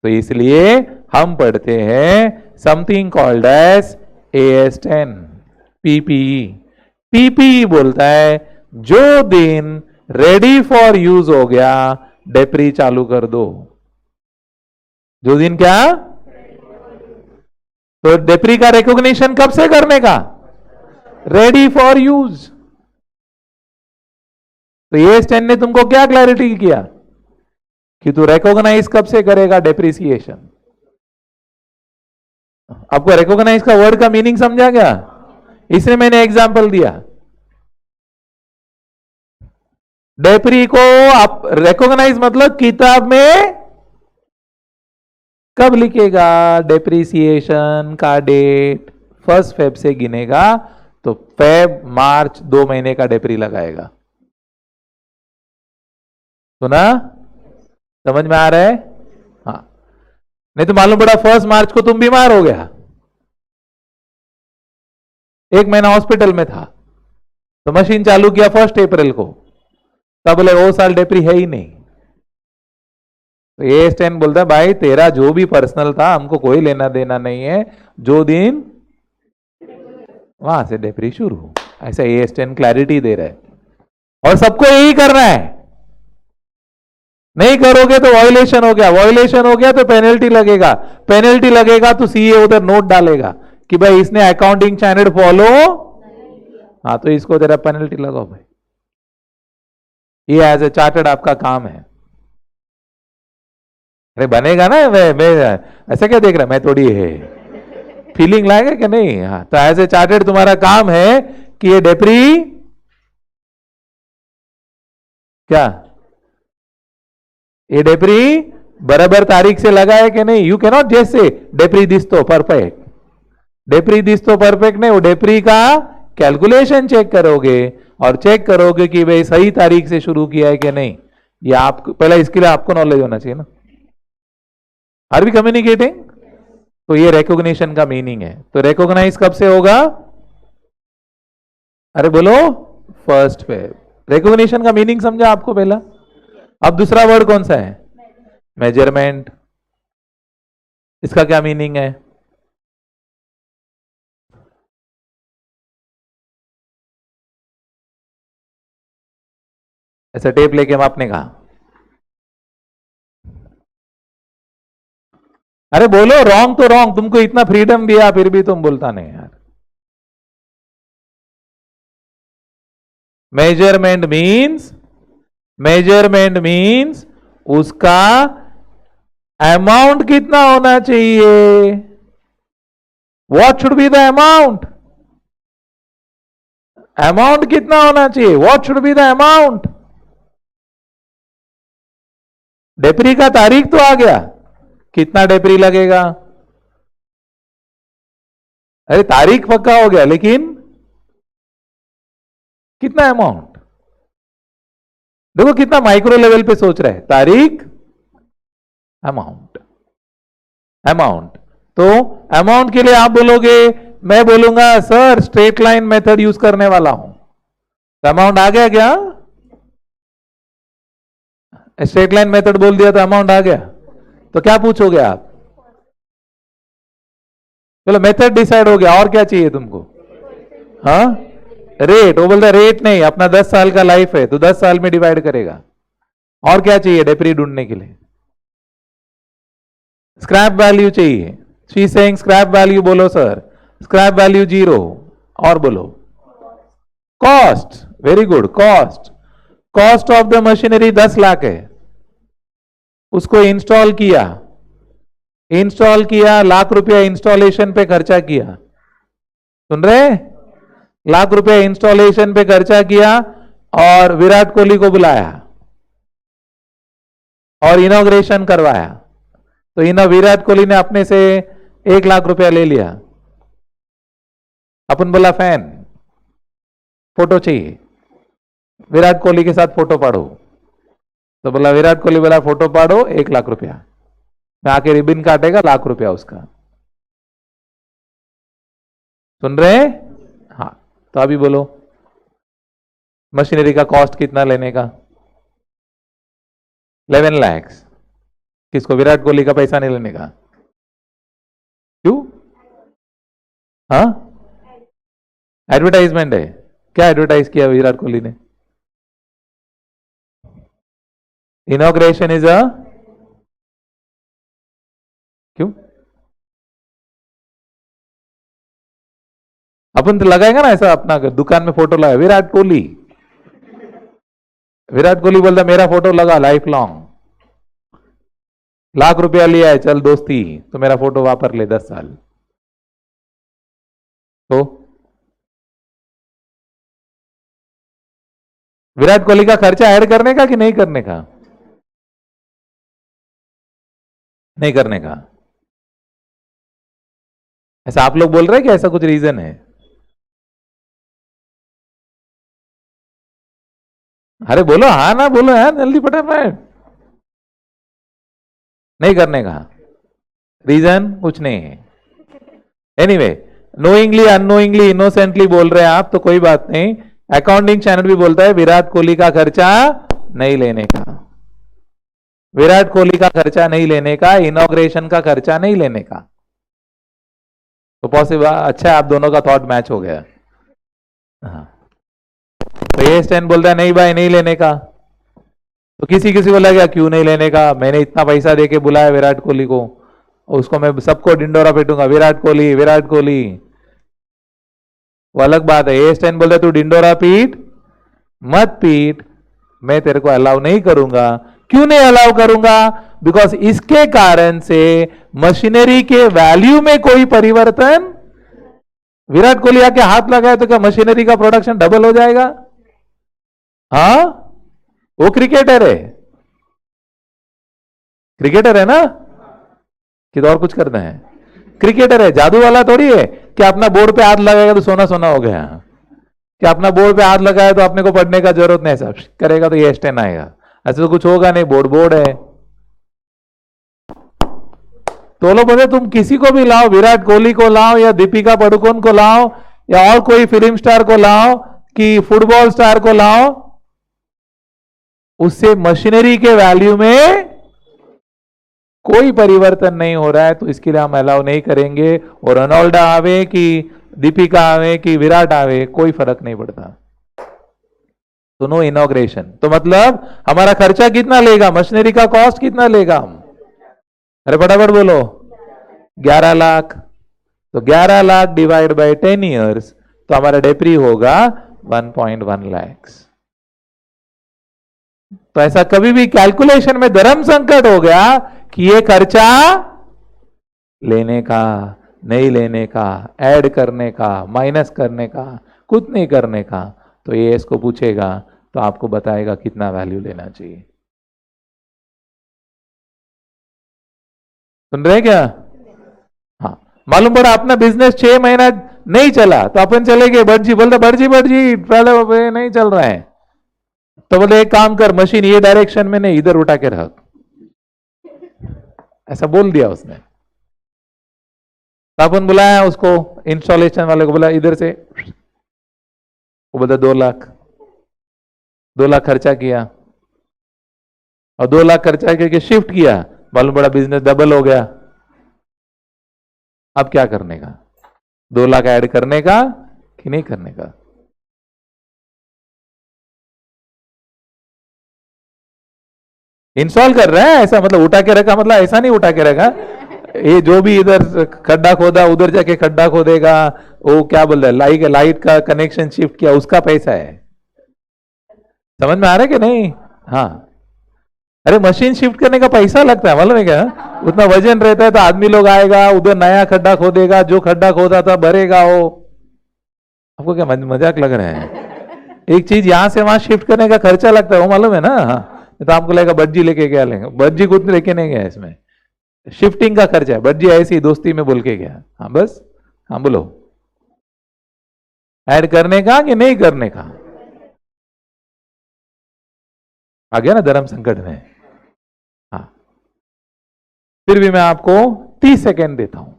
तो इसलिए हम पढ़ते हैं something called as AS10 PPE. PPE बोलता है जो दिन रेडी फॉर यूज हो गया डेप्री चालू कर दो. जो दिन क्या? तो डेप्री का रिकॉग्निशन कब से करने का? Ready for use. तो AS10 ने तुमको क्या क्लैरिटी किया कि तू रिकॉग्नाइज कब से करेगा डेप्रिसिएशन? आपको रिकॉग्नाइज का वर्ड का मीनिंग समझा क्या? इसलिए मैंने एग्जांपल दिया. डेप्री को आप रिकॉग्नाइज मतलब किताब में कब लिखेगा? डेप्रिसिएशन का डेट 1 फेब से गिनेगा, तो फेब मार्च 2 महीने का डेप्री लगाएगा. सुना? समझ में आ रहा है? हाँ. नहीं तो मालूम पड़ा 1 मार्च को तुम बीमार हो गया, 1 महीना हॉस्पिटल में था, तो मशीन चालू किया 1 अप्रैल को, तब बोले वो साल डेप्री है ही नहीं. तो AS10 बोलता है भाई तेरा जो भी पर्सनल था हमको कोई लेना देना नहीं है, जो दिन वहां से डेप्री शुरू हो. ऐसा AS10 क्लैरिटी दे रहा है, और सबको यही करना है. नहीं करोगे तो वायोलेशन हो गया, वायोलेशन हो गया तो पेनल्टी लगेगा, पेनल्टी लगेगा तो CA उधर नोट डालेगा कि भाई इसने अकाउंटिंग स्टैंडर्ड फॉलो. हाँ, तो इसको तेरा पेनल्टी लगाओ भाई. ये एज ए चार्टर्ड आपका काम है. अरे बनेगा ना. मैं ऐसा क्या देख रहा, मैं थोड़ी है फीलिंग लाएगा कि नहीं? हाँ, तो एज ए चार्टर्ड तुम्हारा काम है कि ये डेप्री क्या, ये डेप्री बराबर तारीख से लगा है कि नहीं. You can not just say डेप्री दिस तो परफेक्ट, डेप्री दिस तो परफेक्ट नहीं, वो डेप्री का कैलकुलेशन चेक करोगे और चेक करोगे कि भाई सही तारीख से शुरू किया है कि नहीं। ये आपको पहले इसके लिए आपको नॉलेज होना चाहिए ना। Are we communicating? तो ये रिकॉग्निशन का मीनिंग है। तो रिकॉग्नाइज कब से होगा? अरे बोलो, फर्स्ट पे। रिकॉग्निशन का मीनिंग समझा आपको पहला? अब दूसरा वर्ड कौन सा है? मेजरमेंट। इसका क्या मीनिंग है? ऐसा टेप लेके मापने का। अरे बोलो, रॉन्ग तो रॉन्ग, तुमको इतना फ्रीडम दिया फिर भी तुम बोलता नहीं यार। मेजरमेंट मीन्स उसका अमाउंट कितना होना चाहिए? What should be the amount? Amount कितना होना चाहिए? What should be the amount? डेप्री का तारीख तो आ गया, कितना डेप्री लगेगा? अरे तारीख पक्का हो गया, लेकिन कितना अमाउंट? देखो कितना माइक्रो लेवल पे सोच रहा है। तारीख, अमाउंट। अमाउंट तो अमाउंट के लिए आप बोलोगे, मैं बोलूंगा sir straight line method use करने वाला हूं, तो अमाउंट आ गया क्या? स्ट्रेट लाइन मेथड बोल दिया तो अमाउंट आ गया। तो क्या पूछोगे आप? चलो मेथड डिसाइड हो गया, और क्या चाहिए तुमको? हाँ, रेट। वो बोलता रेट नहीं, अपना 10 साल का लाइफ है तो 10 साल में डिवाइड करेगा। और क्या चाहिए डेप्री ढूंढने के लिए? स्क्रैप वैल्यू चाहिए। She saying scrap value. बोलो सर, स्क्रैप वैल्यू 0। और बोलो cost. Very good, cost. Cost of the machinery 10 lakh है। उसको इंस्टॉल किया, लाख रुपया इंस्टॉलेशन पे खर्चा किया। सुन रहे? लाख रुपया इंस्टॉलेशन पे खर्चा किया और विराट कोहली को बुलाया और इनॉग्रेशन करवाया। तो विराट कोहली ने अपने से 1 लाख रुपया ले लिया। अपन बोला फैन, फोटो चाहिए, विराट कोहली के साथ फोटो पाड़ो। तो बोला विराट कोहली बोला फोटो पाड़ो 1 लाख रुपया, मैं आके रिबिन काटेगा, लाख रुपया उसका। सुन रहे? हाँ। तो अभी बोलो मशीनरी का कॉस्ट कितना लेने का? 11 लाख। किसको? विराट कोहली का पैसा नहीं लेने का। क्यों? हाँ, एडवर्टाइजमेंट है। क्या एडवर्टाइज किया विराट कोहली ने? इनॉग्रेशन इज अ, क्यों? अपन तो लगाएगा ना ऐसा, अपना दुकान में फोटो लगा विराट कोहली। विराट कोहली बोलता मेरा फोटो लगा लाइफ लॉन्ग, लाख रुपया लिया है, चल दोस्ती, तो मेरा फोटो वापर ले 10 साल। तो विराट कोहली का खर्चा ऐड करने का कि नहीं करने का? नहीं करने का। ऐसा आप लोग बोल रहे हैं कि ऐसा कुछ रीजन है? अरे बोलो हाँ ना, बोलो यार जल्दी फटाफट। नहीं करने का रीजन कुछ नहीं है। एनीवे, नोइंगली अननोइंगली इनोसेंटली बोल रहे हैं आप तो कोई बात नहीं। अकाउंटिंग चैनल भी बोलता है विराट कोहली का खर्चा नहीं लेने का, विराट कोहली का खर्चा नहीं लेने का, इनॉग्रेशन का खर्चा नहीं लेने का। तो पॉसिबल, अच्छा है आप दोनों का थॉट मैच हो गया। हाँ। तो ये स्टैंड बोलता है नहीं भाई नहीं लेने का। तो किसी को लगा क्यों नहीं लेने का, मैंने इतना पैसा देके बुलाया विराट कोहली को, उसको मैं सबको डिंडोरा पीटूंगा, विराट कोहली विराट कोहली। वो अलग बात है। ये स्टैंड बोलता है तू डिंडोरा पीट मत पीट, मैं तेरे को अलाउ नहीं करूंगा। क्यों नहीं अलाउ करूंगा? बिकॉज इसके कारण से मशीनरी के वैल्यू में कोई परिवर्तन, विराट कोहली आके हाथ लगाए तो क्या मशीनरी का प्रोडक्शन डबल हो जाएगा? हाँ, वो क्रिकेटर है, क्रिकेटर है ना, कि तो और कुछ करना है? क्रिकेटर है, जादू वाला थोड़ी है कि अपना बोर्ड पे हाथ लगाएगा तो सोना सोना हो गया। कि अपना बोर्ड पे हाथ लगाया तो अपने को पढ़ने का जरूरत नहीं, सब करेगा तो ये S10 आएगा, ऐसे तो कुछ होगा नहीं, बोर्ड बोर्ड है। तो लोग बोले तुम किसी को भी लाओ, विराट कोहली को लाओ या दीपिका पादुकोण को लाओ या और कोई फिल्म स्टार को लाओ कि फुटबॉल स्टार को लाओ, उससे मशीनरी के वैल्यू में कोई परिवर्तन नहीं हो रहा है, तो इसके लिए हम अलाउ नहीं करेंगे। और रोनाल्डो आवे कि दीपिका आवे कि विराट आवे, कोई फर्क नहीं पड़ता, तो नो इनॉग्रेशन। तो मतलब हमारा खर्चा कितना लेगा, मशीनरी का कॉस्ट कितना लेगा हम, अरे फटाफट बोलो, 11 लाख। तो 11 लाख डिवाइड बाय 10 ईयर्स, तो हमारा डेप्री होगा 1.1 लाख। तो ऐसा कभी भी कैलकुलेशन में धर्म संकट हो गया कि ये खर्चा लेने का, नहीं लेने का, ऐड करने का, माइनस करने का, कुछ नहीं करने का, तो ये इसको पूछेगा तो आपको बताएगा कितना वैल्यू लेना चाहिए। सुन रहे क्या? हाँ, मालूम पड़ा अपना बिजनेस 6 महीना नहीं चला तो अपन चले गए बर्जी, बोलते बर्जी पहले नहीं चल रहा है, तो बोले एक काम कर, मशीन ये डायरेक्शन में नहीं, इधर उठा के रख, ऐसा बोल दिया उसने। तो अपन बुलाया उसको, इंस्टॉलेशन वाले को बोला इधर से, वो बोला 2 लाख। 2 लाख खर्चा किया और 2 लाख खर्चा करके शिफ्ट किया, मालूम पड़ा बिजनेस डबल हो गया। अब क्या करने का, 2 लाख ऐड करने का कि नहीं करने का? इंस्टॉल कर रहा है, ऐसा मतलब उठा के रखा, मतलब ऐसा नहीं उठा के रखा, ये जो भी इधर खड्डा खोदा उधर जाके खड्डा खोदेगा, वो क्या बोल रहा है, लाइट का कनेक्शन शिफ्ट किया, उसका पैसा है। समझ में आ रहा है कि नहीं? हाँ, अरे मशीन शिफ्ट करने का पैसा लगता है, मालूम है क्या? उतना वजन रहता है, तो आदमी लोग आएगा, उधर नया खड्डा खोदेगा, जो खड्डा खोदा था भरेगा वो। आपको क्या मजाक लग रहा है? एक चीज यहां से वहां शिफ्ट करने का खर्चा लगता है, वो मालूम है ना? हाँ, तो आपको लगेगा बज्जी लेके क्या लेंगे, बज्जी कुछ लेके नहीं गया, इसमें शिफ्टिंग का खर्चा है, बज्जी ऐसी दोस्ती में बोल के गया। हाँ बस, हाँ बोलो, ऐड करने का कि नहीं करने का? आ गया ना धर्म संकट में? हाँ, फिर भी मैं आपको 30 सेकेंड देता हूं।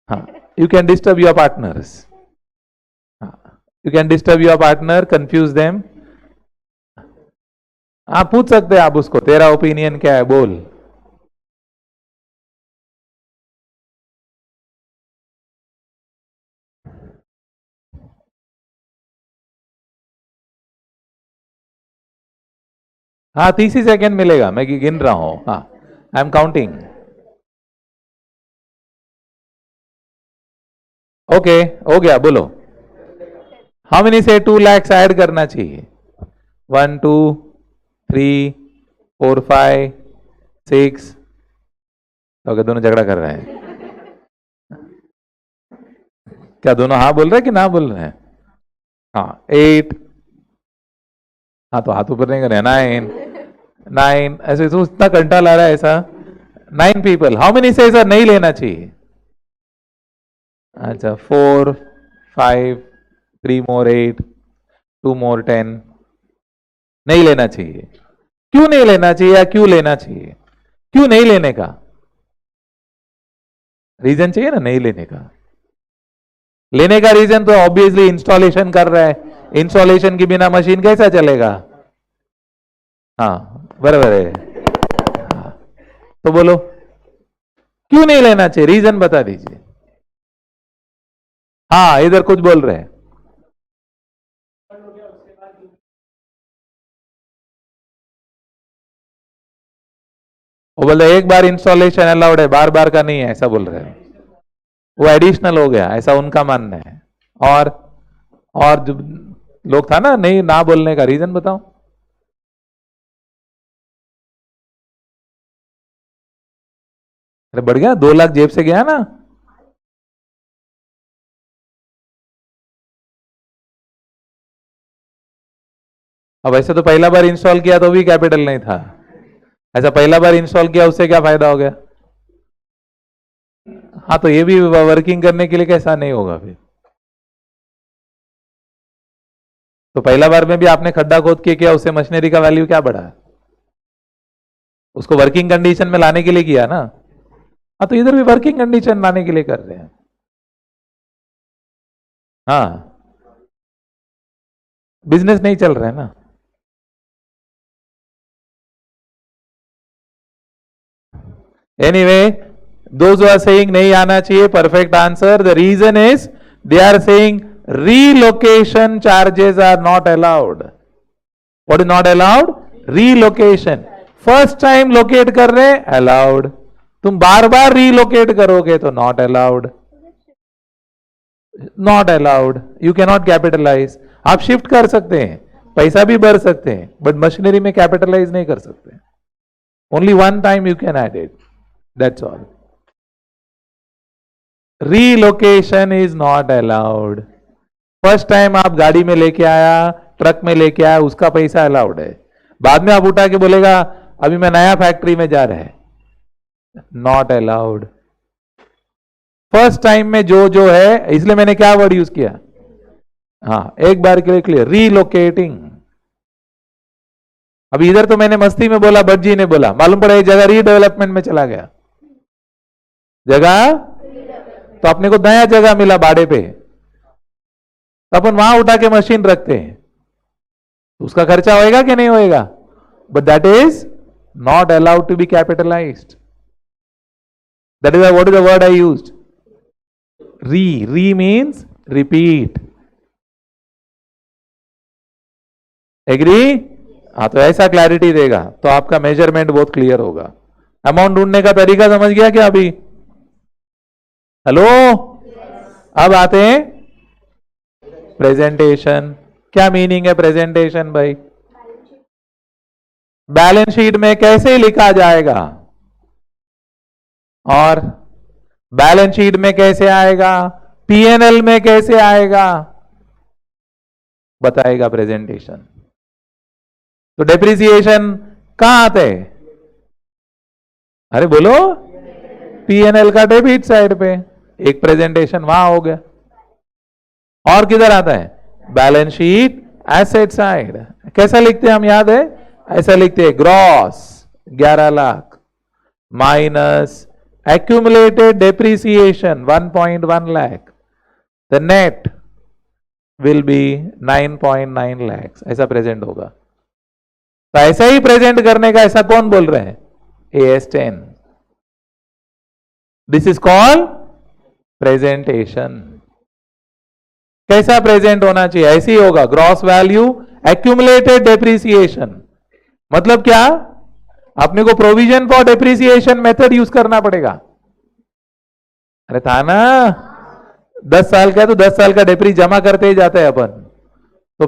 हाँ, you can disturb your partners, you can disturb your partner, confuse them. आप पूछ सकते हैं आप उसको, तेरा ओपिनियन क्या है, बोल। हाँ, 30 ही सेकेंड मिलेगा, मैं गिन रहा हूं। हाँ, आई एम काउंटिंग। ओके, हो गया, बोलो। हाउ मेनी से 2 लाख ऐड करना चाहिए? 1 2 3 4 5 6। ओके, दोनों झगड़ा कर रहे हैं क्या? दोनों हाँ बोल रहे हैं कि ना बोल रहे हैं? हाँ, 8। हाँ, तो हाथ ऊपर नहीं कर रहे। 9 ऐसे तो इतना कंटा ला रहा है ऐसा। 9 पीपल, हाउ मेनी से सर नहीं लेना चाहिए? अच्छा, 4 5 3 more 8 2 more 10। नहीं लेना चाहिए। क्यों नहीं लेना चाहिए या क्यों लेना चाहिए? क्यों नहीं लेने का रीजन चाहिए ना, नहीं लेने का। लेने का रीजन तो ऑब्वियसली इंस्टॉलेशन कर रहा है, इंस्टॉलेशन के बिना मशीन कैसा चलेगा? हाँ, बराबर है। हाँ, तो बोलो क्यों नहीं लेना चाहिए, रीजन बता दीजिए। हाँ, इधर कुछ बोल रहे हैं। वो बोल रहे एक बार इंस्टॉलेशन अलाउड है, बार बार का नहीं है, ऐसा बोल रहे हैं। वो एडिशनल हो गया, ऐसा उनका मानना है। और जो लोग था ना नहीं ना बोलने का, रीजन बताओ। अरे बढ़ गया, 2 लाख जेब से गया ना। अब ऐसे तो पहला बार इंस्टॉल किया तो भी कैपिटल नहीं था, ऐसा पहला बार इंस्टॉल किया उससे क्या फायदा हो गया? हाँ, तो ये भी वर्किंग करने के लिए कैसा नहीं होगा फिर? तो पहला बार में भी आपने खड्डा खोद के किया, उससे मशीनरी का वैल्यू क्या बढ़ा? उसको वर्किंग कंडीशन में लाने के लिए किया ना। हाँ, तो इधर भी वर्किंग कंडीशन लाने के लिए कर रहे हैं। हाँ, बिजनेस नहीं चल रहा है ना। Anyway, those who are saying नहीं आना चाहिए, perfect answer. The reason is they are saying relocation charges are not allowed. What is not allowed? Relocation. First time locate कर रहे हैं अलाउड, तुम बार बार रीलोकेट करोगे तो not allowed. Not allowed, you can not capitalise. आप shift कर सकते हैं, पैसा भी भर सकते हैं, बट मशीनरी में कैपिटलाइज नहीं कर सकते। Only one time you can add it, that's all. Relocation is not allowed. First time आप गाड़ी में लेके आया, ट्रक में लेके आया, उसका पैसा अलाउड है। बाद में आप उठा के बोलेगा अभी मैं नया फैक्ट्री में जा रहा है, नॉट अलाउड। फर्स्ट टाइम में जो है, इसलिए मैंने क्या वर्ड यूज किया, हाँ, एक बार के लिए क्लियर, रीलोकेटिंग। अभी इधर तो मैंने मस्ती में बोला, भट्ट जी ने बोला, मालूम पड़ा एक जगह रीडेवलपमेंट में चला गया, जगह तो अपने को नया जगह मिला भाड़े पे, तो अपन वहां उठा के मशीन रखते हैं, उसका खर्चा होएगा कि नहीं होएगा? But that is not allowed to be capitalised. That is what is the word I used, re means repeat. Agree? हाँ, तो ऐसा क्लैरिटी देगा तो आपका मेजरमेंट बहुत क्लियर होगा। अमाउंट ढूंढने का तरीका समझ गया क्या अभी? हेलो, अब आते हैं प्रेजेंटेशन। क्या मीनिंग है प्रेजेंटेशन भाई? बैलेंस शीट में कैसे लिखा जाएगा और बैलेंस शीट में कैसे आएगा, पीएनएल में कैसे आएगा, बताएगा प्रेजेंटेशन। तो डेप्रिसिएशन कहां आते हैं? अरे बोलो, पीएनएल का डेबिट साइड पे, एक प्रेजेंटेशन वहां हो गया। और किधर आता है? Balance sheet asset side. कैसा लिखते हैं हम, याद है? ऐसा लिखते हैं, gross 11 lakh minus accumulated depreciation 1.1 lakh, the net will be 9.9 lakhs। ऐसा प्रेजेंट होगा। तो ऐसा ही प्रेजेंट करने का ऐसा कौन बोल रहे हैं? AS10। This is called presentation. कैसा प्रेजेंट होना चाहिए? ऐसे ही होगा, ग्रॉस वैल्यू एक्यूमुलेटेड डेप्रिसिएशन। मतलब क्या? अपने को provision for depreciation method use करना पड़ेगा। अरे था ना, 10 साल का है तो 10 साल का डेप्री जमा करते ही जाते हैं अपन, तो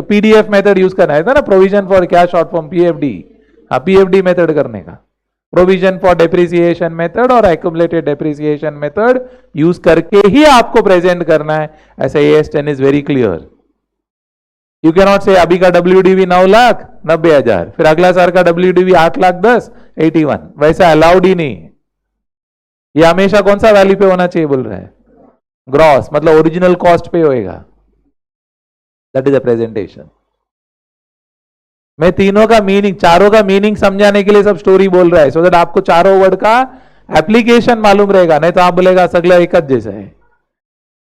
पीडीएफ मेथड यूज करना है ना, प्रोविजन फॉर क्या शॉर्ट फॉर्म, पीएफडी। हाँ, पीएफडी मेथड करने का, प्रोविजन फॉर डेप्रिसिएशन मेथड और एक्यूमुलेटेड डेप्रिसिएशन मेथड यूज करके ही आपको प्रेजेंट करना है। ऐसा AS10 is very clear. You can not से अभी का WDV 9,90,000, फिर अगला साल का WDV 8,10,000, 81, वैसा अलाउड ही नहीं। ये हमेशा कौन सा वैल्यू पे होना चाहिए बोल रहे हैं? ग्रॉस, मतलब ओरिजिनल कॉस्ट पे होएगा। That is a presentation. मैं तीनों का मीनिंग, चारों का मीनिंग समझाने के लिए सब स्टोरी बोल रहा है, सो दैट आपको चारों वर्ड का एप्लीकेशन मालूम रहेगा। नहीं तो आप बोलेगा सगला एक जैसा है,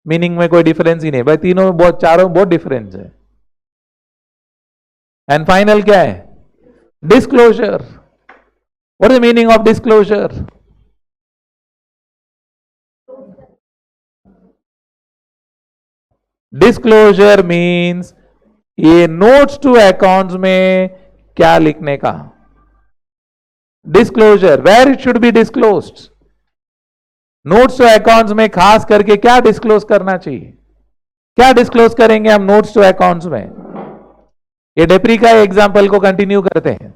मीनिंग में कोई डिफरेंस ही नहीं। भाई तीनों में बहुत, चारों बहुत डिफरेंस है। एंड फाइनल क्या है? Disclosure. What is the meaning of disclosure? Disclosure means ये नोट्स टू अकाउंट्स में क्या लिखने का। Disclosure, where it should be disclosed. Notes to accounts में खास करके क्या डिस्क्लोज करना चाहिए? क्या डिस्क्लोज करेंगे हम नोट्स टू अकाउंट्स में? ये डेप्री का एग्जांपल को कंटिन्यू करते हैं।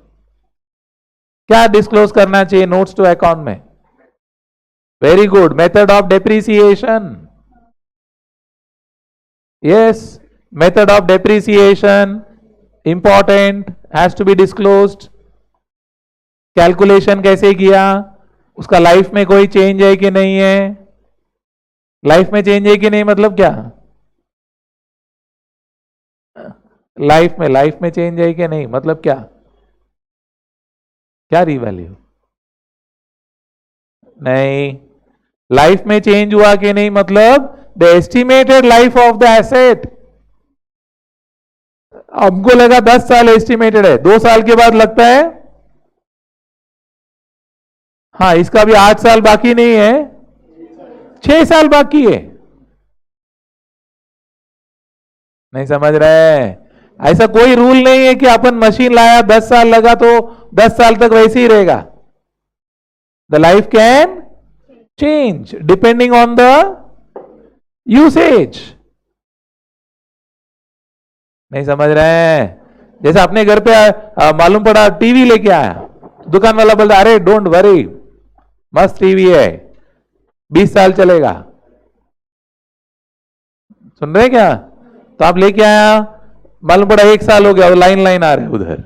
क्या डिस्क्लोज करना चाहिए नोट्स टू अकाउंट में? Very good, method of depreciation. Yes, method of depreciation important, has to be disclosed. Calculation कैसे किया, उसका लाइफ में कोई चेंज है कि नहीं है? लाइफ में चेंज है कि नहीं मतलब क्या? लाइफ में चेंज है कि नहीं, मतलब क्या क्या रीवैल्यू? नहीं, लाइफ में चेंज हुआ कि नहीं, मतलब the estimated life of the asset. हमको लगा 10 साल एस्टिमेटेड है, 2 साल के बाद लगता है हाँ इसका भी 8 साल बाकी नहीं है, 6 साल बाकी है। नहीं समझ रहे? ऐसा कोई रूल नहीं है कि अपन मशीन लाया 10 साल लगा तो 10 साल तक वैसे ही रहेगा। The life can change depending on the usage. नहीं समझ रहे हैं? जैसे अपने घर पे मालूम पड़ा टीवी लेके आया, दुकान वाला बोलता अरे डोंट वरी मस्त टीवी है, 20 साल चलेगा। सुन रहे क्या? तो आप लेके आया, मालूम पड़ा 1 साल हो गया, वो लाइन लाइन आ रहे उधर।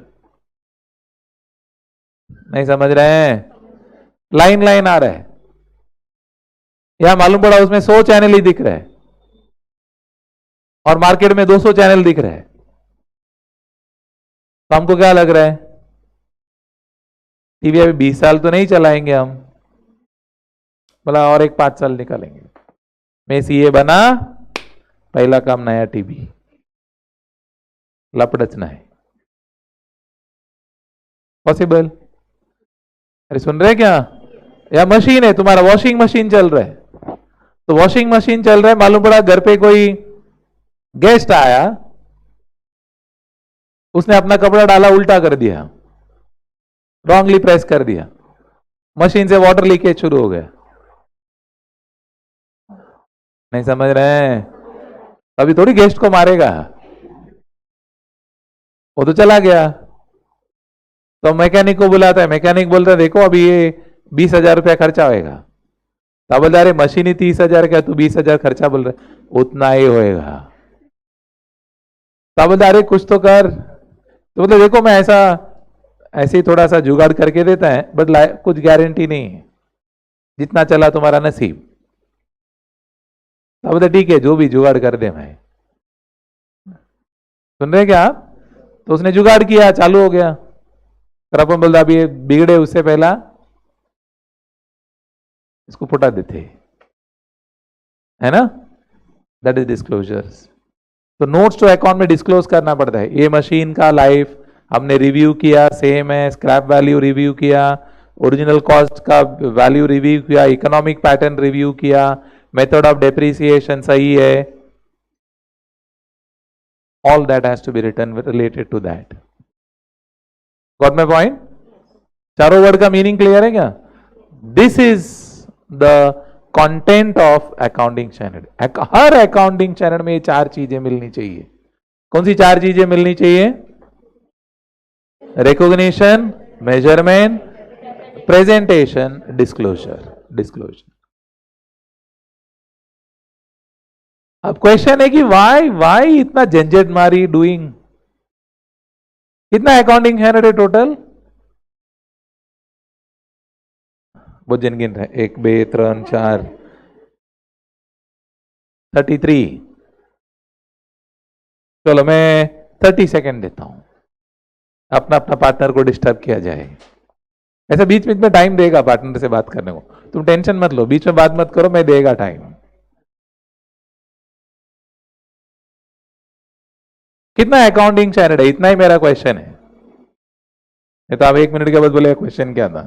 नहीं समझ रहे हैं? लाइन लाइन आ रहा है, यहां मालूम पड़ा उसमें 100 चैनल ही दिख रहा है और मार्केट में 200 चैनल दिख रहा है। तो हमको क्या लग रहा है, टीवी अभी 20 साल तो नहीं चलाएंगे हम। बोला और एक 5 साल निकालेंगे। में सीए बना, पहला काम नया टीवी, लपड़चना है। पॉसिबल? अरे सुन रहे क्या? या मशीन है तुम्हारा, वॉशिंग मशीन चल रहा है, तो वॉशिंग मशीन चल रहा है, मालूम पड़ा घर पे कोई गेस्ट आया, उसने अपना कपड़ा डाला उल्टा कर दिया, रॉन्गली प्रेस कर दिया, मशीन से वाटर लीकेज शुरू हो गया। नहीं समझ रहे हैं? अभी थोड़ी गेस्ट को मारेगा, वो तो चला गया। तो मैकेनिक को बुलाता है, मैकेनिक बोलता है देखो अभी ये 20,000 रुपया खर्चा होएगा। तब बोलता अरे मशीन ही 30,000 का, तू 20,000 खर्चा बोल रहा, उतना ही होएगा। तब बोलता अरे कुछ तो कर, तो बोलते देखो मैं ऐसे ही थोड़ा सा जुगाड़ करके देता है, बट कुछ गारंटी नहीं है, जितना चला तुम्हारा नसीब। तब बोलते ठीक है जो भी जुगाड़ कर दे मैं। सुन रहे क्या आप? तो उसने जुगाड़ किया, चालू हो गया। फिर अपन बोलता अभी बिगड़े उससे पहला इसको फुटा देते, है ना? That is disclosures. तो नोट्स टू अकाउंट में डिस्क्लोज करना पड़ता है। ये मशीन का लाइफ हमने रिव्यू किया, सेम है, स्क्रैप वैल्यू रिव्यू किया, ओरिजिनल कॉस्ट का वैल्यू रिव्यू किया, इकोनॉमिक पैटर्न रिव्यू किया, मेथड ऑफ डेप्रिसिएशन सही है, all that has to be written related to that. Got my point? चारों वर्ड का मीनिंग क्लियर है क्या? This is the content of accounting standard. Her accounting standard में ये 4 चीजें मिलनी चाहिए। कौन सी 4 चीजें मिलनी चाहिए? Recognition, measurement, presentation, disclosure. अब क्वेश्चन है कि वाई इतना झंझट मारी डूइंग? कितना अकाउंटिंग स्टैंडर्ड है टोटल? वो जिन गिन रहे 1 2 3 4 33। चलो मैं 30 सेकेंड देता हूं, अपना अपना पार्टनर को डिस्टर्ब किया जाए। ऐसा बीच बीच में टाइम देगा पार्टनर से बात करने को, तुम टेंशन मत लो, बीच में बात मत करो, मैं देगा टाइम। कितना अकाउंटिंग स्टैंडर्ड है, इतना ही मेरा क्वेश्चन है। ये तो आप 1 मिनट के बाद बोले क्वेश्चन क्या था।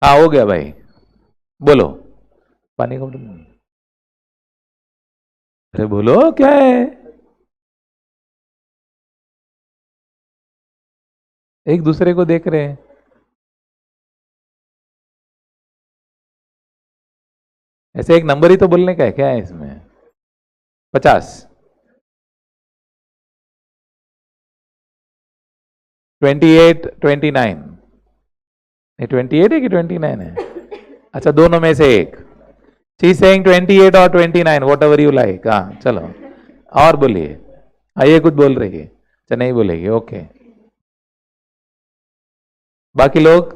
हाँ हो गया भाई, बोलो। पानी का बोतल? अरे बोलो क्या है? एक दूसरे को देख रहे हैं। ऐसे एक नंबर ही तो बोलने का है, क्या है इसमें? 50, 28, 29। 28 है कि 29 है? अच्छा दोनों में से एक। शी इज सेइंग 28 और 29, वॉट एवर यू लाइक। हाँ चलो और बोलिए। हाँ ये कुछ बोल रही है? अच्छा नहीं बोलेगी, ओके। बाकी लोग,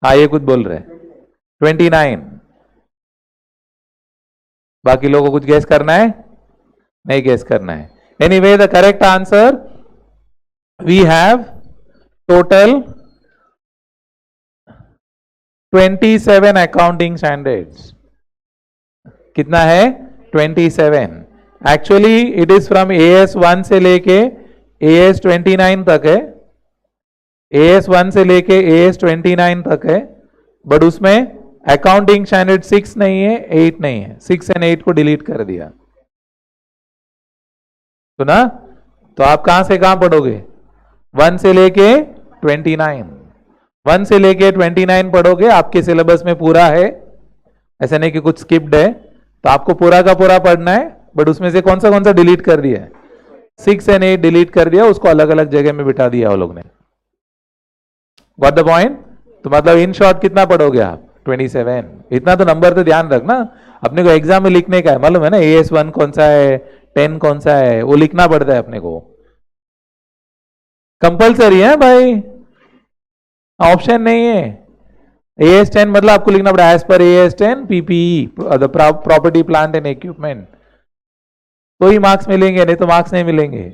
हाँ ये कुछ बोल रहे हैं 29। बाकी लोगों को कुछ गेस करना है? नहीं गेस करना है। Anyway the correct answer, we have total 27 accounting standards. कितना है? 27। Actually it is from AS1 से लेके AS29 तक है। AS1 से लेके AS29 तक है, बट उसमें अकाउंटिंग स्टैंडर्ड 6 नहीं है, 8 नहीं है। 6 एंड 8 को डिलीट कर दिया। सुना? तो आप कहां से कहां पढ़ोगे? 1 से लेके 29। 1 से लेके 29 पढ़ोगे, आपके सिलेबस में पूरा है, ऐसा नहीं कि कुछ स्किप्ड है। तो आपको पूरा का पूरा पढ़ना है, बट उसमें से कौन सा डिलीट कर दिया है? 6 एंड 8 डिलीट कर दिया, उसको अलग अलग जगह में बिठा दिया वो लोग ने। Got the point? तो मतलब इन शॉर्ट कितना पढ़ोगे आप? 27। इतना तो नंबर तो ध्यान रखना, अपने को एग्जाम में लिखने का है, मालूम है ना? AS1 कौन सा है, 10 कौन सा है, वो लिखना पड़ता है अपने को, कंपल्सरी है भाई, ऑप्शन नहीं है। AS10 मतलब आपको लिखना पड़ा as per AS10 PPE, the property plant and equipment, तो ही मार्क्स मिलेंगे, नहीं तो मार्क्स नहीं मिलेंगे।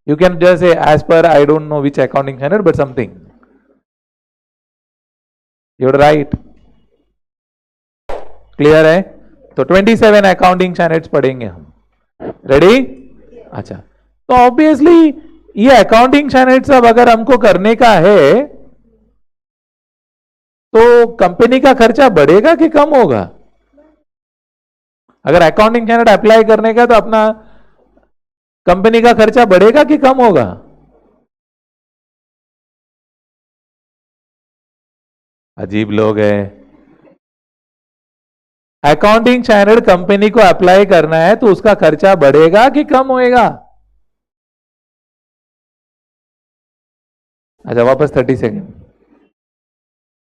You can just say as per I don't know which accounting standard but something, your right. Clear है? तो 27 अकाउंटिंग स्टैंडर्ड्स पढ़ेंगे हम। रेडी? अच्छा, तो ऑब्वियसली ये अकाउंटिंग स्टैंडर्ड्स अब अगर हमको करने का है तो कंपनी का खर्चा बढ़ेगा कि कम होगा? अगर अकाउंटिंग स्टैंडर्ड अप्लाई करने का तो अपना कंपनी का खर्चा बढ़ेगा कि कम होगा? अजीब लोग हैं। अकाउंटिंग स्टैंडर्ड कंपनी को अप्लाई करना है तो उसका खर्चा बढ़ेगा कि कम होएगा? अच्छा वापस 30 सेकेंड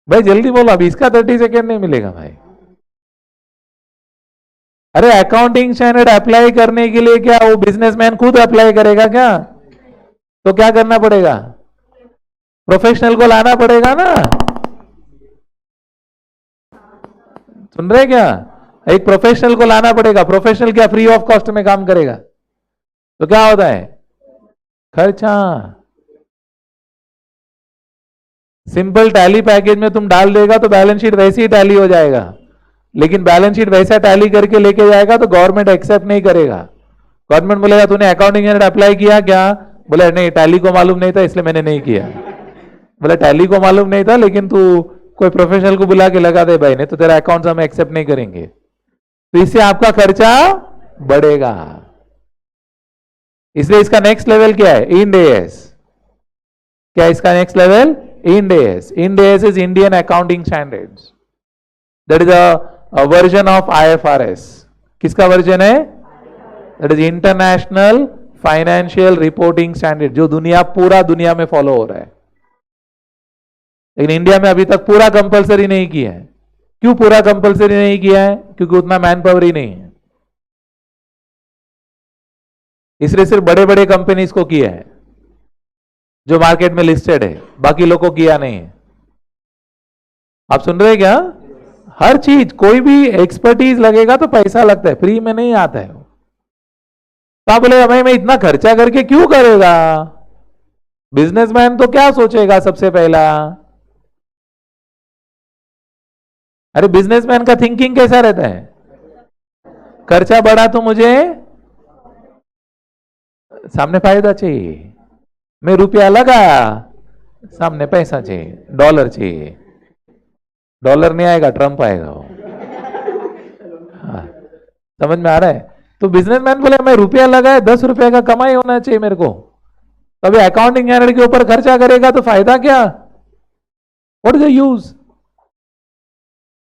भाई, जल्दी बोलो, अभी इसका 30 सेकेंड नहीं मिलेगा भाई। अरे अकाउंटिंग स्टैंडर्ड अप्लाई करने के लिए क्या वो बिजनेसमैन खुद अप्लाई करेगा क्या? तो क्या करना पड़ेगा? प्रोफेशनल को लाना पड़ेगा ना। सुन रहे क्या? एक प्रोफेशनल को लाना पड़ेगा। प्रोफेशनल क्या फ्री ऑफ कॉस्ट में काम करेगा? तो क्या होता है? खर्चा। सिंपल टैली पैकेज में तुम डाल देगा तो बैलेंस शीट वैसे ही टैली हो जाएगा, लेकिन बैलेंस शीट वैसा टैली करके लेके जाएगा तो गवर्नमेंट एक्सेप्ट नहीं करेगा। गवर्नमेंट बोलेगा तूने अकाउंटिंग स्टैंडर्ड अप्लाई किया क्या? बोले नहीं टैली को मालूम नहीं था इसलिए मैंने नहीं किया। बोले टैली को मालूम नहीं था लेकिन तू कोई प्रोफेशनल को बुला के लगा दे भाई, नहीं तो तेरा अकाउंट हम एक्सेप्ट नहीं करेंगे। तो इससे आपका खर्चा बढ़ेगा। इसलिए इसका नेक्स्ट लेवल क्या है? Ind AS। क्या इसका next level? Ind AS। Ind AS is Indian accounting standards, that is a version of IFRS। किसका वर्जन है? That is international financial reporting standard, जो पूरा दुनिया में फॉलो हो रहा है, लेकिन इंडिया में अभी तक पूरा कंपलसरी नहीं किया है। क्यों पूरा कंपलसरी नहीं किया है? क्योंकि उतना मैन पावर ही नहीं है, इसलिए सिर्फ बड़े बड़े कंपनीज को किया है जो मार्केट में लिस्टेड है, बाकी लोग को किया नहीं है। आप सुन रहे क्या? हर चीज कोई भी एक्सपर्टीज लगेगा तो पैसा लगता है, फ्री में नहीं आता है। तो आप बोले भाई मैं इतना खर्चा करके क्यों करेगा? बिजनेसमैन तो क्या सोचेगा सबसे पहला? अरे बिजनेसमैन का थिंकिंग कैसा रहता है? खर्चा बढ़ा तो मुझे सामने फायदा चाहिए, मैं रुपया लगाया सामने पैसा चाहिए, डॉलर चाहिए। डॉलर नहीं आएगा, ट्रंप आएगा वो। हाँ, समझ में आ रहा है? तो बिजनेसमैन बोले मैं रुपया लगाया, 10 रुपए का कमाई होना चाहिए मेरे को। तभी अकाउंटिंग स्टैंडर्ड के ऊपर खर्चा करेगा तो फायदा क्या? What is the use?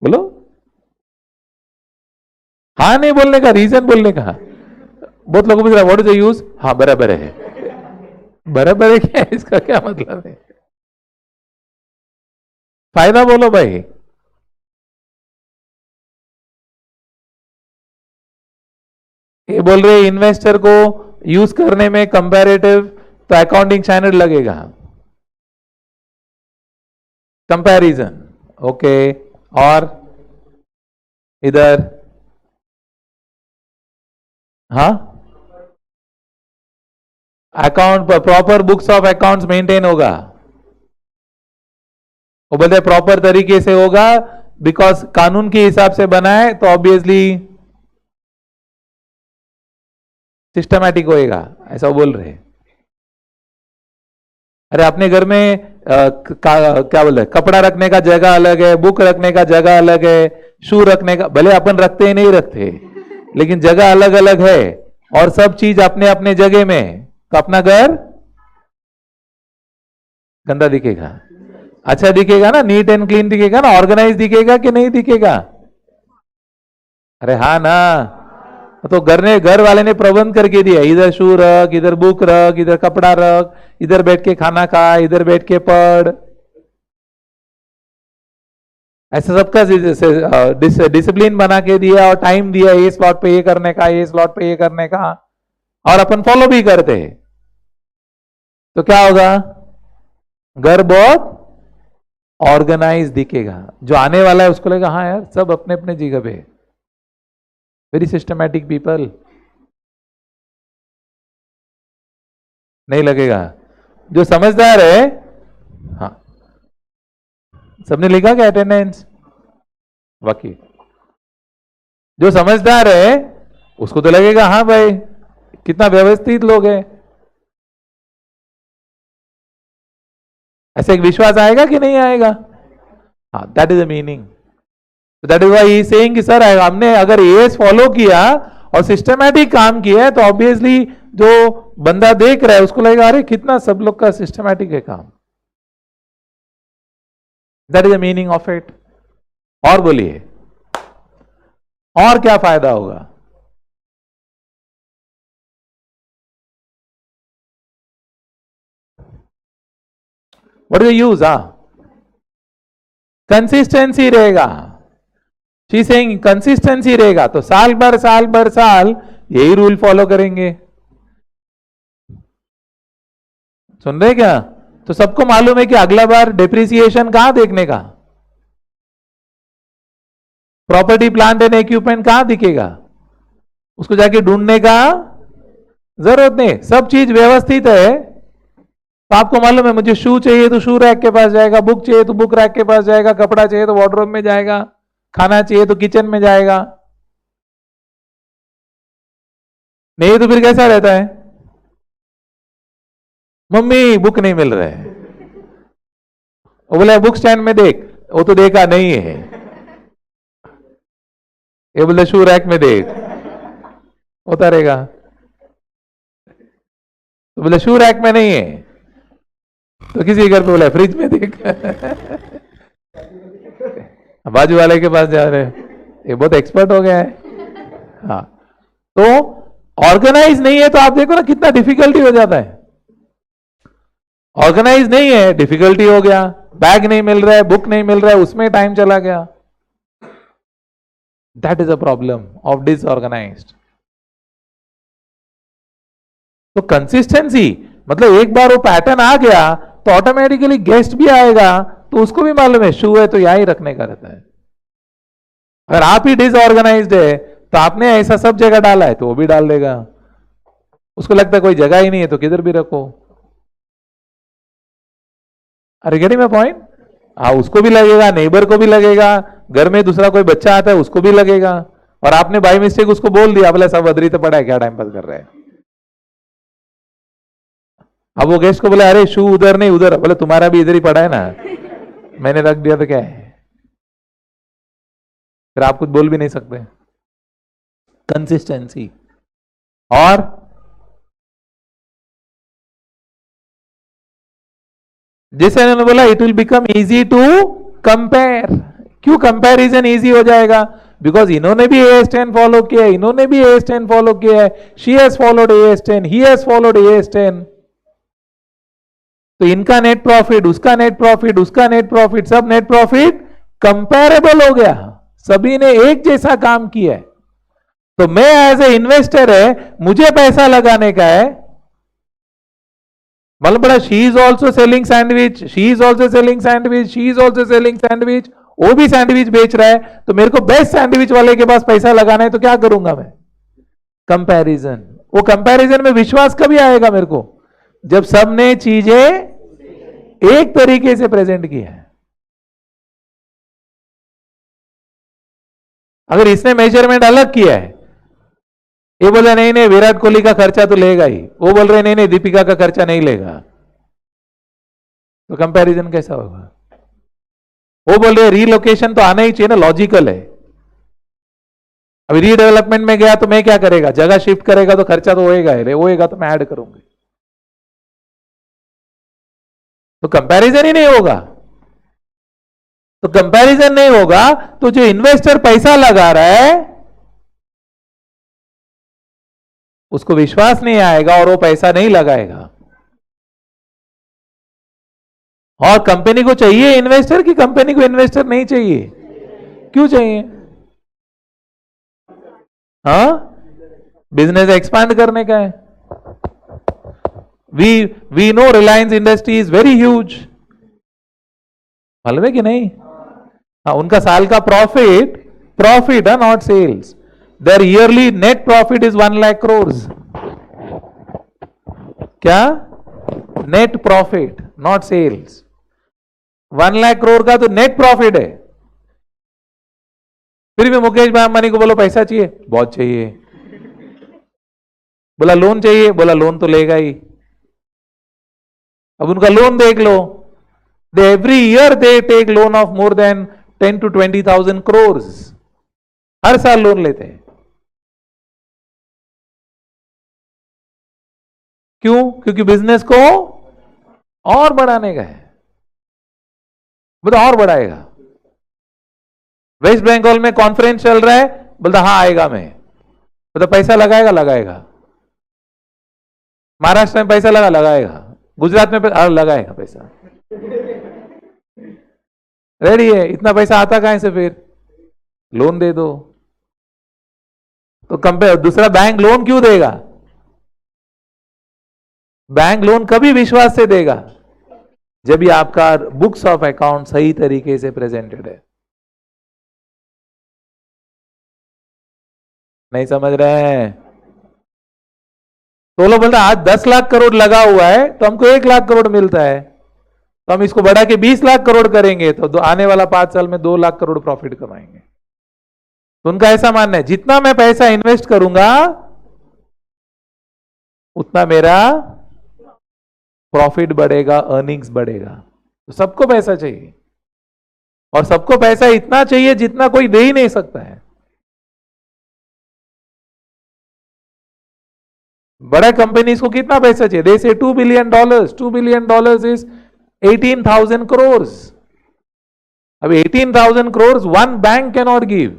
बोलो। हाँ नहीं बोलने का, रीजन बोलने का। बहुत लोगों को पूछ रहा व्हाट इज द यूज? हाँ बराबर है। बराबर है क्या? इसका क्या मतलब है? फायदा बोलो भाई। ये बोल रहे इन्वेस्टर को यूज करने में कंपैरेटिव तो अकाउंटिंग स्टैंडर्ड लगेगा। Comparison, okay. और इधर, हाँ, account, proper books of accounts maintain होगा। वो बोलते प्रॉपर तरीके से होगा बिकॉज कानून के हिसाब से बना है, तो ऑब्वियसली सिस्टमैटिक होएगा, ऐसा बोल रहे हैं। अरे अपने घर में क्या बोल रहे, कपड़ा रखने का जगह अलग है, बुक रखने का जगह अलग है, शू रखने का, भले अपन रखते ही नहीं रखते, लेकिन जगह अलग अलग है और सब चीज अपने अपने जगह में, तो अपना घर गंदा दिखेगा? अच्छा दिखेगा ना, नीट एंड क्लीन दिखेगा ना, ऑर्गेनाइज दिखेगा कि नहीं दिखेगा? अरे हाँ ना, तो घर वाले ने प्रबंध करके दिया, इधर शू रख, इधर बुक रख, इधर कपड़ा रख, इधर बैठ के खाना खा, इधर बैठ के पढ़, ऐसा सबका डिसिप्लिन बना के दिया और टाइम दिया, ये स्लॉट पे ये करने का, ये स्लॉट पे ये करने का, और अपन फॉलो भी करते हैं, तो क्या होगा? घर बहुत ऑर्गेनाइज दिखेगा। जो आने वाला है उसको लगेगा हाँ यार सब अपने अपने जगह पे, वेरी सिस्टमैटिक पीपल। नहीं लगेगा? जो समझदार है, हाँ, सबने लिखा क्या अटेंडेंस? बाकी जो समझदार है उसको तो लगेगा हाँ भाई कितना व्यवस्थित लोग हैं, ऐसे एक विश्वास आएगा कि नहीं आएगा? हाँ, that is the meaning. That is why he saying कि सर हमने अगर एएस फॉलो किया और सिस्टमैटिक काम किया है तो ऑब्वियसली जो बंदा देख रहा है उसको लगेगा अरे कितना सब लोग का सिस्टमैटिक है काम। That is the meaning of it. और बोलिए और क्या फायदा होगा? What do you use? Consistency रहेगा। शी सेइंग कंसिस्टेंसी रहेगा, तो साल भर साल यही रूल फॉलो करेंगे। सुन रहे क्या? तो सबको मालूम है कि अगला बार डिप्रिसिएशन कहां देखने का, प्रॉपर्टी प्लांट एंड इक्विपमेंट कहां दिखेगा, उसको जाके ढूंढने का जरूरत नहीं, सब चीज व्यवस्थित है। तो आपको मालूम है मुझे शू चाहिए तो शू रैक के पास जाएगा, बुक चाहिए तो बुक रैक के पास जाएगा, कपड़ा चाहिए तो वार्डरोब में जाएगा, खाना चाहिए तो किचन में जाएगा। नहीं तो फिर कैसा रहता है? मम्मी बुक नहीं मिल रहा है, वो बोले बुक स्टैंड में देख, वो तो देखा नहीं है, ये बोले शू रैक में देख, होता रहेगा। तो बोले शू रैक में नहीं है, तो किसी घर पे बोला फ्रिज में देख बाजू वाले के पास जा रहे, ये बहुत एक्सपर्ट हो गया है। हाँ, तो ऑर्गेनाइज नहीं है तो आप देखो ना कितना डिफिकल्टी हो जाता है। ऑर्गेनाइज नहीं है, डिफिकल्टी हो गया, बैग नहीं मिल रहा है, बुक नहीं मिल रहा है, उसमें टाइम चला गया। That is a problem of disorganised. तो कंसिस्टेंसी मतलब एक बार वो पैटर्न आ गया तो ऑटोमेटिकली गेस्ट भी आएगा, तो उसको भी मालूम है शू है तो यहां ही रखने का रहता है। अगर आप ही डिसऑर्गेनाइज्ड है तो आपने ऐसा सब जगह डाला है तो वो भी डाल देगा, उसको लगता है कोई जगह ही नहीं है तो किधर भी रखो। अरे गेटिंग माय पॉइंट? हाँ, उसको भी लगेगा, नेबर को भी लगेगा, घर में दूसरा कोई बच्चा आता है उसको भी लगेगा, और आपने बाई मिस्टेक उसको बोल दिया बोले सब अदरी तो पड़ा है क्या टाइम पास कर रहे हैं। अब वो गेस्ट को बोले अरे शू उधर नहीं उधर, बोले तुम्हारा भी इधर ही पड़ा है ना, मैंने रख दिया तो क्या है, फिर आप कुछ बोल भी नहीं सकते। कंसिस्टेंसी। और जैसे उन्होंने बोला it will become easy to compare. क्यों कंपैरिजन इजी हो जाएगा? बिकॉज इन्होंने भी AS10 फॉलो किया है, इन्होंने भी AS10 फॉलो किया है, she has followed AS10, he has followed AS10, तो इनका नेट प्रॉफिट, उसका नेट प्रॉफिट, उसका नेट प्रॉफिट, सब नेट प्रॉफिट कंपैरेबल हो गया, सभी ने एक जैसा काम किया है। तो मैं एज ए इन्वेस्टर है, मुझे पैसा लगाने का है, मतलब बड़ा, she is also selling sandwich, she is also selling sandwich, she is also selling sandwich, वो भी सैंडविच बेच रहा है, तो मेरे को बेस्ट सैंडविच वाले के पास पैसा लगाना है, तो क्या करूंगा मैं? कंपैरिजन। वो कंपैरिजन में विश्वास कभी आएगा मेरे को? जब सबने चीजें एक तरीके से प्रेजेंट की है। अगर इसने मेजरमेंट अलग किया है, ये बोल रहे नहीं नहीं विराट कोहली का खर्चा तो लेगा ही, वो बोल रहे नहीं नहीं दीपिका का खर्चा नहीं लेगा, तो कंपैरिजन कैसा होगा? वो बोल रहे रीलोकेशन तो आना ही चाहिए ना, लॉजिकल है। अभी रीडेवलपमेंट में गया तो मैं क्या करेगा, जगह शिफ्ट करेगा तो खर्चा तो होएगा ही, होएगा तो मैं ऐड करूंगी, तो कंपैरिजन ही नहीं होगा। तो कंपैरिजन नहीं होगा तो जो इन्वेस्टर पैसा लगा रहा है उसको विश्वास नहीं आएगा और वो पैसा नहीं लगाएगा। और कंपनी को चाहिए इन्वेस्टर कि कंपनी को इन्वेस्टर नहीं चाहिए? क्यों चाहिए? हाँ, बिजनेस एक्सपांड करने का है। We know Reliance industry is very huge, मालूम है कि नहीं? हाँ, उनका साल का प्रॉफिट है, not sales. There yearly net profit is 1 lakh crore. क्या? Net profit, not sales. 1 lakh crore का तो नेट प्रॉफिट है। फिर भी मुकेश भाई अंबानी को बोलो पैसा चाहिए, बहुत चाहिए। बोला लोन चाहिए, बोला लोन तो लेगा ही। अब उनका लोन देख लो, they every year they take loan of more than 10 to 20,000 crores, हर साल लोन लेते हैं। क्यों? क्योंकि बिजनेस को और बढ़ाने का है, बोलता और बढ़ाएगा। वेस्ट बंगाल में कॉन्फ्रेंस चल रहा है, बोलता हाँ आएगा मैं, बोलता पैसा लगाएगा। महाराष्ट्र में पैसा लगाएगा, गुजरात में लगाएगा पैसा, रेडी है। इतना पैसा आता कहां से? फिर लोन दे दो। तो कंपेयर, दूसरा बैंक लोन क्यों देगा? बैंक लोन कभी विश्वास से देगा जब भी आपका बुक्स ऑफ अकाउंट सही तरीके से प्रेजेंटेड है। नहीं समझ रहे हैं? तो लोग बोलते आज 10 लाख करोड़ लगा हुआ है तो हमको 1 लाख करोड़ मिलता है, तो हम इसको बढ़ा के 20 लाख करोड़ करेंगे तो आने वाला 5 साल में 2 लाख करोड़ प्रॉफिट कमाएंगे। तो उनका ऐसा मानना है जितना मैं पैसा इन्वेस्ट करूंगा उतना मेरा प्रॉफिट बढ़ेगा, अर्निंग्स बढ़ेगा। तो सबको पैसा चाहिए, और सबको पैसा इतना चाहिए जितना कोई दे ही नहीं सकता है। बड़ा कंपनीज को कितना पैसा चाहिए? दे से $2 बिलियन। $2 billion is 18,000 crore. अब 18,000 crore one bank can not give.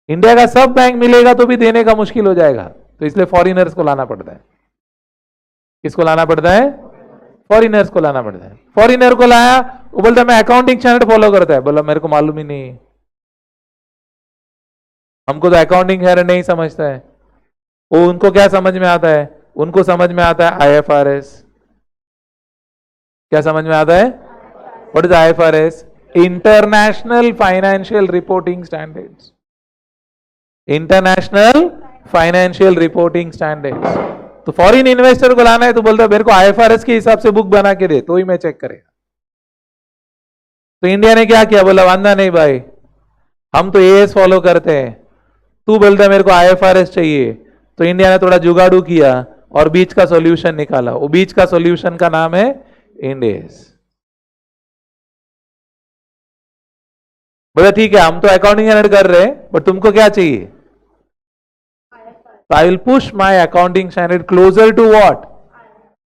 India का सब बैंक मिलेगा तो भी देने का मुश्किल हो जाएगा, तो इसलिए फॉरिनर्स को लाना पड़ता है। किसको लाना पड़ता है? फॉरिनर्स को लाना पड़ता है। फॉरिनर को लाया, वो बोलता है मैं अकाउंटिंग स्टैंडर्ड फॉलो करता है, बोला मेरे को मालूम ही नहीं, हमको तो अकाउंटिंग स्टैंडर्ड नहीं समझता है। वो उनको क्या समझ में आता है? उनको समझ में आता है IFRS। क्या समझ में आता है? What is IFRS? International financial reporting standards. International financial reporting standards. तो फॉरेन इन्वेस्टर को लाना है तो बोलता है मेरे को IFRS के हिसाब से बुक बना के दे तो ही मैं चेक करेगा। तो इंडिया ने क्या किया? बोला वांदा नहीं भाई, हम तो AS फॉलो करते हैं, तू बोलता है मेरे को IFRS चाहिए। तो इंडिया ने थोड़ा जुगाड़ू किया और बीच का सॉल्यूशन निकाला। वो बीच का सॉल्यूशन का नाम है इंड AS। बोला ठीक है हम तो अकाउंटिंग स्टैंडर्ड कर रहे हैं, बट तुमको क्या चाहिए? So I will push my accounting standard closer to what?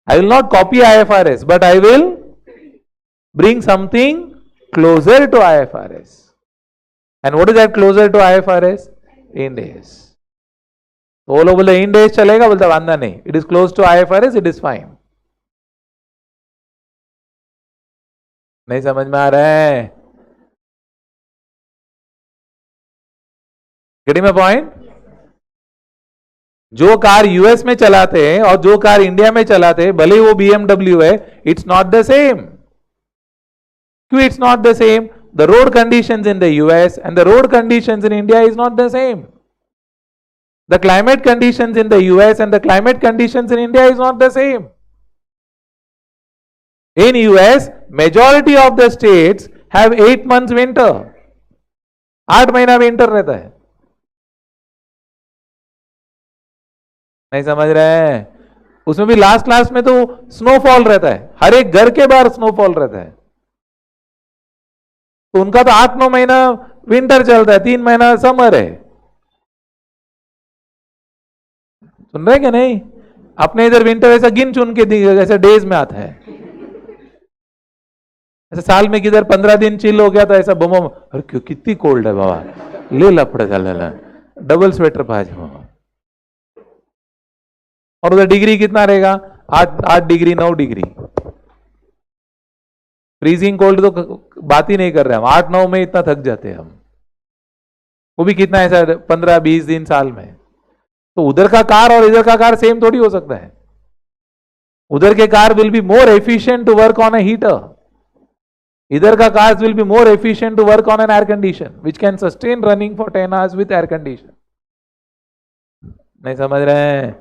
I will not copy IFRS, but I will bring something closer to IFRS. And what is that closer to IFRS? Ind AS. वो लोग बोले Ind AS चलेगा, बोलता वांदा नहीं, it is close to IFRS, it is fine. नहीं समझ में आ रहा है? Getting my point? जो कार यूएस में चलाते हैं और जो कार इंडिया में चलाते हैं, भले वो बीएमडब्ल्यू है, इट्स नॉट द सेम. क्यों it's not the same? The road conditions in the US and the road conditions in India is not the same. The climate conditions in the US and the climate conditions in India is not the same. In US, majority of the states have 8 months winter. 8 महीना winter रहता है. नहीं समझ रहे हैं? उसमें भी last में तो स्नोफॉल रहता है. हर एक घर के बाहर स्नोफॉल रहता है. तो उनका तो 8-9 महीना विंटर चलता है, 3 महीना समर है. सुन रहे कि नहीं? अपने इधर विंटर ऐसा गिन चुन के ऐसे डेज में आता है. ऐसे साल में किधर 15 दिन चिल हो गया था, ऐसा बम. अरे क्यों, कितनी कोल्ड है बाबा, ले लपड़े चल डबल स्वेटर पाज. और उधर डिग्री कितना रहेगा? 8 डिग्री 9 डिग्री. फ्रीजिंग कोल्ड तो बात ही नहीं कर रहे हम. 8-9 में इतना थक जाते हैं हम. वो भी कितना ऐसा 15-20 दिन साल में. तो उधर का कार और इधर का कार सेम थोड़ी हो सकता है. उधर के car will be more efficient to work on a heater. इधर का cars will be more efficient to work on an air condition which can sustain running for 10 hours with air condition. नहीं समझ रहे हैं?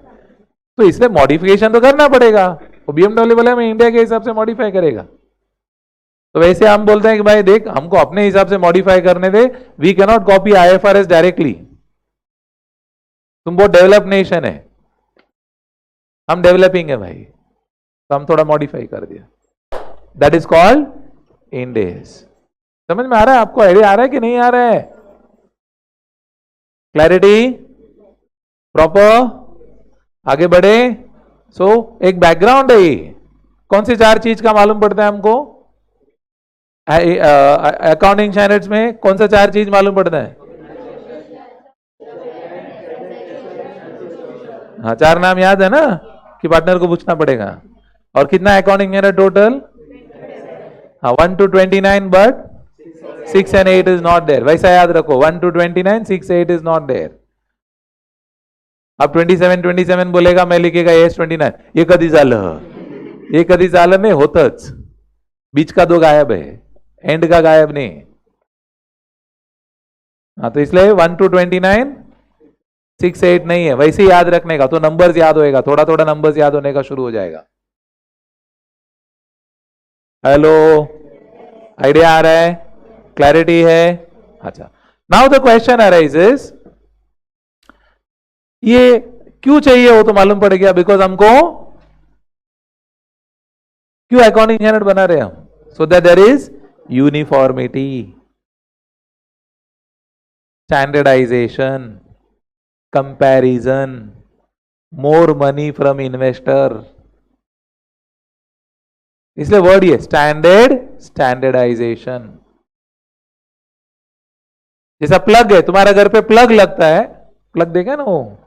तो इसलिए मॉडिफिकेशन तो करना पड़ेगा. वो बीएमडब्ल्यू वाले में इंडिया के हिसाब से मॉडिफाई करेगा. तो वैसे हम बोलते हैं कि भाई देख, हमको अपने हिसाब से मॉडिफाई करने दे. We can not copy IFRS directly. तुम बहुत डेवलप नेशन है, हम डेवलपिंग है भाई, तो हम थोड़ा मॉडिफाई कर दिया. That is called Ind AS. समझ में आ रहा है आपको? आइडिया आ रहा है कि नहीं आ रहा है? Clarity proper? आगे बढ़े. सो एक बैकग्राउंड है ये. कौन सी 4 चीज का मालूम पड़ता है हमको? अकाउंटिंग स्टैंडर्ड्स में कौन सा 4 चीज मालूम पड़ता है? हाँ, 4 नाम याद है ना कि पार्टनर को पूछना पड़ेगा. और कितना अकाउंटिंग स्टैंडर्ड टोटल? हाँ, 1 to 29, but 6 and 8 is not there. वैसा याद रखो. 1 to 29, 6, 8 इज नॉट देयर. अब 27 बोलेगा, मैं लिखेगा S29. ये कधी झालं? ये कधी झालं नाही, होतच. बीच का 2 गायब है, एंड का गायब नहीं. हाँ, तो इसलिए 1 to 29, 6, 8 नहीं है. वैसे ही याद रखने का, तो नंबर्स याद होएगा. थोड़ा थोड़ा नंबर्स याद होने का शुरू हो जाएगा. हेलो, आइडिया आ रहा है? क्लैरिटी है? अच्छा. नाउ द क्वेश्चन अराइजेस, ये क्यों चाहिए वो तो मालूम पड़ गया. बिकॉज हमको क्यों अकाउंटिंग स्टैंडर्ड बना रहे हम? So that there is uniformity, standardisation, comparison, more money from investor. इसलिए वर्ड ये स्टैंडर्ड, स्टैंडर्डाइजेशन. जैसा प्लग है, तुम्हारे घर पे प्लग लगता है. प्लग देखा ना, वो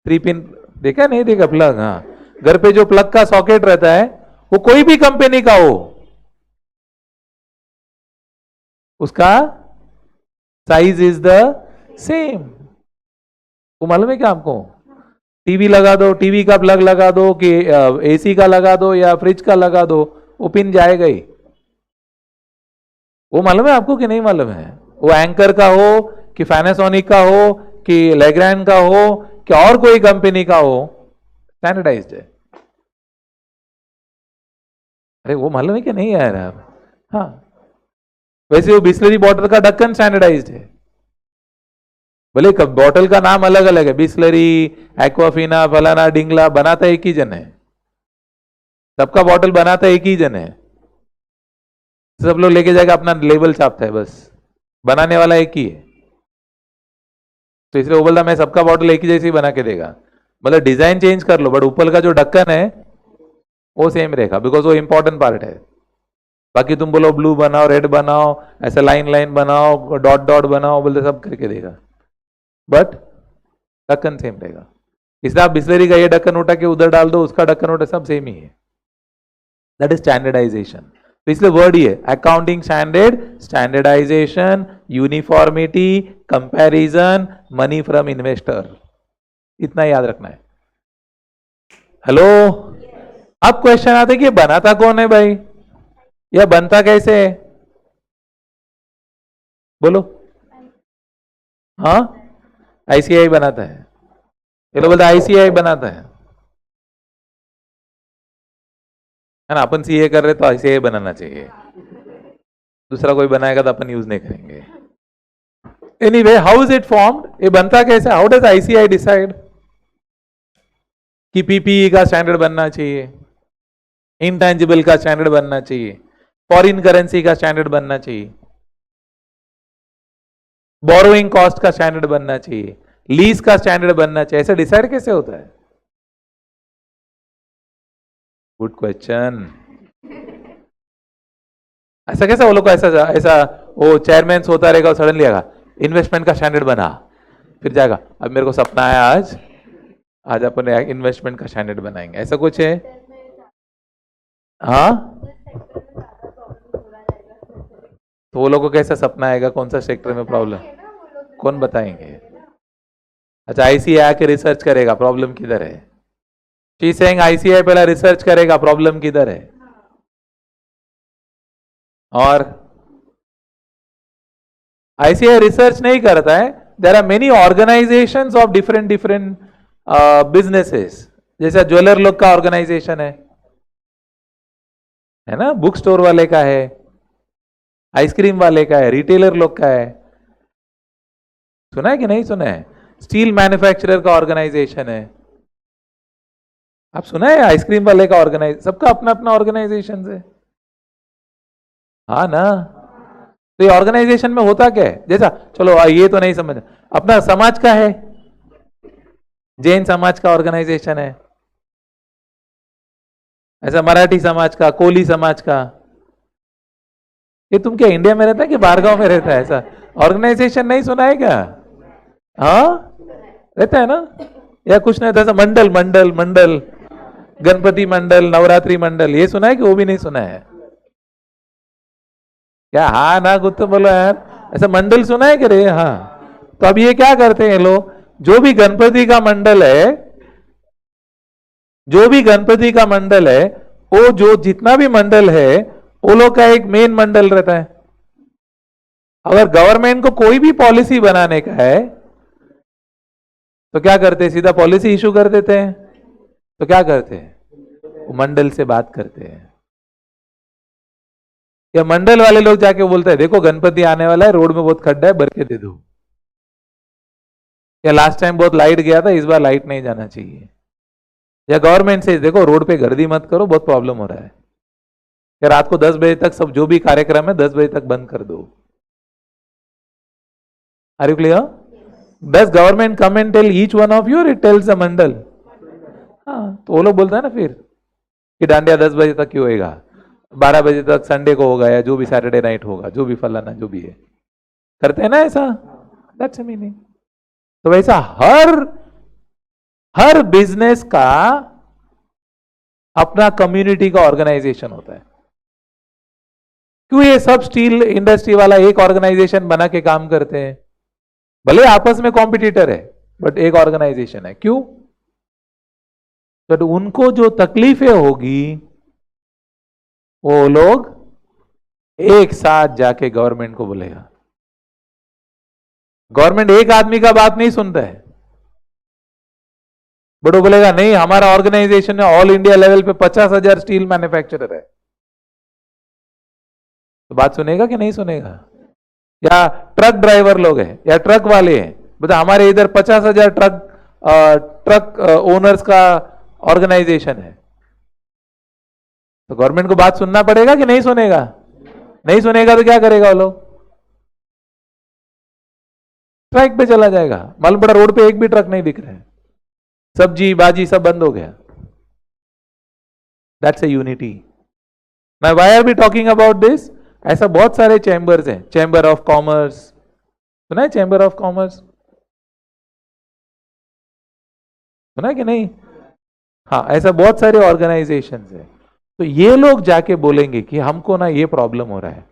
3 पिन देखा नहीं देखा प्लग? हाँ, घर पे जो प्लग का सॉकेट रहता है, वो कोई भी कंपनी का हो, उसका साइज इज द सेम. वो मालूम है क्या आपको? टीवी लगा दो, टीवी का प्लग लगा दो, कि एसी का लगा दो या फ्रिज का लगा दो, वो पिन जाएगा ही. वो मालूम है आपको कि नहीं मालूम है? वो एंकर का हो कि पैनासोनिक का हो कि लेग्रैंड का हो कि और कोई कंपनी का हो, स्टैंडर्डाइज्ड है. अरे वो मालूम है कि नहीं यार आप? हाँ, वैसे वो बिस्लरी बॉटल का ढक्कन स्टैंडर्डाइज्ड है. भले बॉटल का नाम अलग अलग है, बिस्लरी, एक्वाफिना, फलाना, डिंगला, बनाता एक ही जन है. सबका बॉटल बनाता एक ही जन है. सब लोग लेके जाकर अपना लेबल छापता है, बस बनाने वाला एक ही है. तो इसलिए वो बोलता मैं सबका बॉटल एक ही जैसे ही बना के देगा. मतलब डिजाइन चेंज कर लो, बट ऊपर का जो ढक्कन है वो सेम रहेगा, बिकॉज वो इंपॉर्टेंट पार्ट है. बाकी तुम बोलो ब्लू बनाओ, रेड बनाओ, ऐसा लाइन लाइन बनाओ, डॉट डॉट बनाओ, बोलते सब करके देगा, बट ढक्कन सेम रहेगा. इसलिए आप बिस्लरी का ये ढक्कन उठा के उधर डाल दो, उसका ढक्कन उठा, सब सेम ही है. That is standardisation. तो इसलिए वर्ड ही है accounting standard, standardisation, uniformity, comparison, money from investor. इतना याद रखना है। हेलो, अब क्वेश्चन आता है कि बनाता कौन है भाई, या बनता कैसे है? बोलो। हाँ, आईसीआई बनाता है। ये लोग बोलते आईसीआई बनाता है ना। अपन सीए कर रहे तो आईसीआई बनाना चाहिए, दूसरा कोई बनाएगा तो अपन यूज नहीं करेंगे। Anyway, how is it formed, ये बनता कैसे? हाउ डज आईसीआई डिसाइड कि पीपीई का स्टैंडर्ड बनना चाहिए, इंटेंजिबल का स्टैंडर्ड बनना चाहिए, फॉरिन करेंसी का स्टैंडर्ड बनना चाहिए, बोरोइंग कॉस्ट का स्टैंडर्ड बनना चाहिए, लीज का स्टैंडर्ड बनना चाहिए, ऐसे डिसाइड कैसे होता है? Good question. ऐसा कैसा वो लोग को ऐसा ऐसा वो चेयरमैन होता रहेगा और सडनली आएगा इन्वेस्टमेंट का स्टैंडर्ड बना, फिर जाएगा अब मेरे को सपना आया आज आज अपन इन्वेस्टमेंट का स्टैंडर्ड बनाएंगे, ऐसा कुछ है? हाँ, तो वो लोग को कैसा सपना आएगा, कौन सा सेक्टर में प्रॉब्लम, कौन बताएंगे? अच्छा, आईसीआई आके रिसर्च करेगा प्रॉब्लम किधर है? शी सेइंग आईसीआई पहला रिसर्च करेगा प्रॉब्लम किधर है, और आईसीआई रिसर्च नहीं करता है। There are many organisations of different different businesses, जैसे ज्वेलर लोग का ऑर्गेनाइजेशन है ना, बुक स्टोर वाले का है, आइसक्रीम वाले का है, रिटेलर लोग का है, सुना है कि नहीं सुना है? स्टील मैन्युफैक्चरर का ऑर्गेनाइजेशन है, आप सुना है? आइसक्रीम वाले का ऑर्गेनाइज, सबका अपना अपना ऑर्गेनाइजेशन है। हाँ ना, तो ये ऑर्गेनाइजेशन में होता क्या है? जैसा चलो ये तो नहीं समझ, अपना समाज का है, जैन समाज का ऑर्गेनाइजेशन है, ऐसा मराठी समाज का, कोली समाज का। ये तुम क्या इंडिया में रहता है कि बाहर गांव में रहता है? ऐसा ऑर्गेनाइजेशन नहीं सुना है क्या? हाँ, रहता है ना, या कुछ नहीं रहता? मंडल मंडल मंडल, गणपति मंडल, नवरात्रि मंडल, ये सुना है कि वो भी नहीं सुना है क्या? हाँ ना, कुछ तो बोलो यार, ऐसा मंडल सुना है कि रे? हाँ, तो अब ये क्या करते हैं लोग, जो भी गणपति का मंडल है, जो भी गणपति का मंडल है, वो जो जितना भी मंडल है वो लोग का एक मेन मंडल रहता है। अगर गवर्नमेंट को कोई भी पॉलिसी बनाने का है तो क्या करते हैं? सीधा पॉलिसी इशू कर देते हैं। तो क्या करते हैं? वो मंडल से बात करते हैं, या मंडल वाले लोग जाके बोलते हैं देखो गणपति आने वाला है, रोड में बहुत खड्डा है, भर के दे दो, या लास्ट टाइम बहुत लाइट गया था, इस बार लाइट नहीं जाना चाहिए, या गवर्नमेंट से देखो रोड पे गर्दी मत करो, बहुत प्रॉब्लम हो रहा है, या रात को 10 बजे तक सब जो भी कार्यक्रम है 10 बजे तक बंद कर दो। Are you clear? Does government come and tell each one of you, और इट टेल्स द मंडल? हाँ, तो वो लोग बोलता है ना फिर कि डांडिया 10 बजे तक क्यों होएगा, 12 बजे तक संडे को होगा, या जो भी सैटरडे नाइट होगा, जो भी फलाना जो भी है, करते हैं ना ऐसा। That's a meaning. तो वैसा हर बिजनेस का अपना कम्युनिटी का ऑर्गेनाइजेशन होता है। क्यों ये सब स्टील इंडस्ट्री वाला एक ऑर्गेनाइजेशन बना के काम करते हैं? भले आपस में कॉम्पिटिटर है बट एक ऑर्गेनाइजेशन है। क्यों? तो उनको जो तकलीफें होगी वो लोग एक साथ जाके गवर्नमेंट को बोलेगा। गवर्नमेंट एक आदमी का बात नहीं सुनता है, बट वो बोलेगा नहीं, हमारा ऑर्गेनाइजेशन है ऑल इंडिया लेवल पे 50,000 स्टील मैन्युफैक्चरर है, तो बात सुनेगा कि नहीं सुनेगा? या ट्रक ड्राइवर लोग हैं या ट्रक वाले हैं, बता हमारे इधर 50,000 ट्रक ओनर्स का ऑर्गेनाइजेशन है, तो गवर्नमेंट को बात सुनना पड़ेगा कि नहीं सुनेगा? नहीं सुनेगा तो क्या करेगा वो लोग? स्ट्राइक पे चला जाएगा। मालूम पड़ा रोड पे एक भी ट्रक नहीं दिख रहा है, सब्जी बाजी सब बंद हो गया। That's a unity. Now why are we talking about this? ऐसा बहुत सारे चैम्बर्स हैं, चैम्बर ऑफ कॉमर्स, सुना है चैम्बर ऑफ कॉमर्स? सुना है कि नहीं? हाँ, ऐसा बहुत सारे ऑर्गेनाइजेशंस हैं। तो ये लोग जाके बोलेंगे कि हमको ना ये प्रॉब्लम हो रहा है,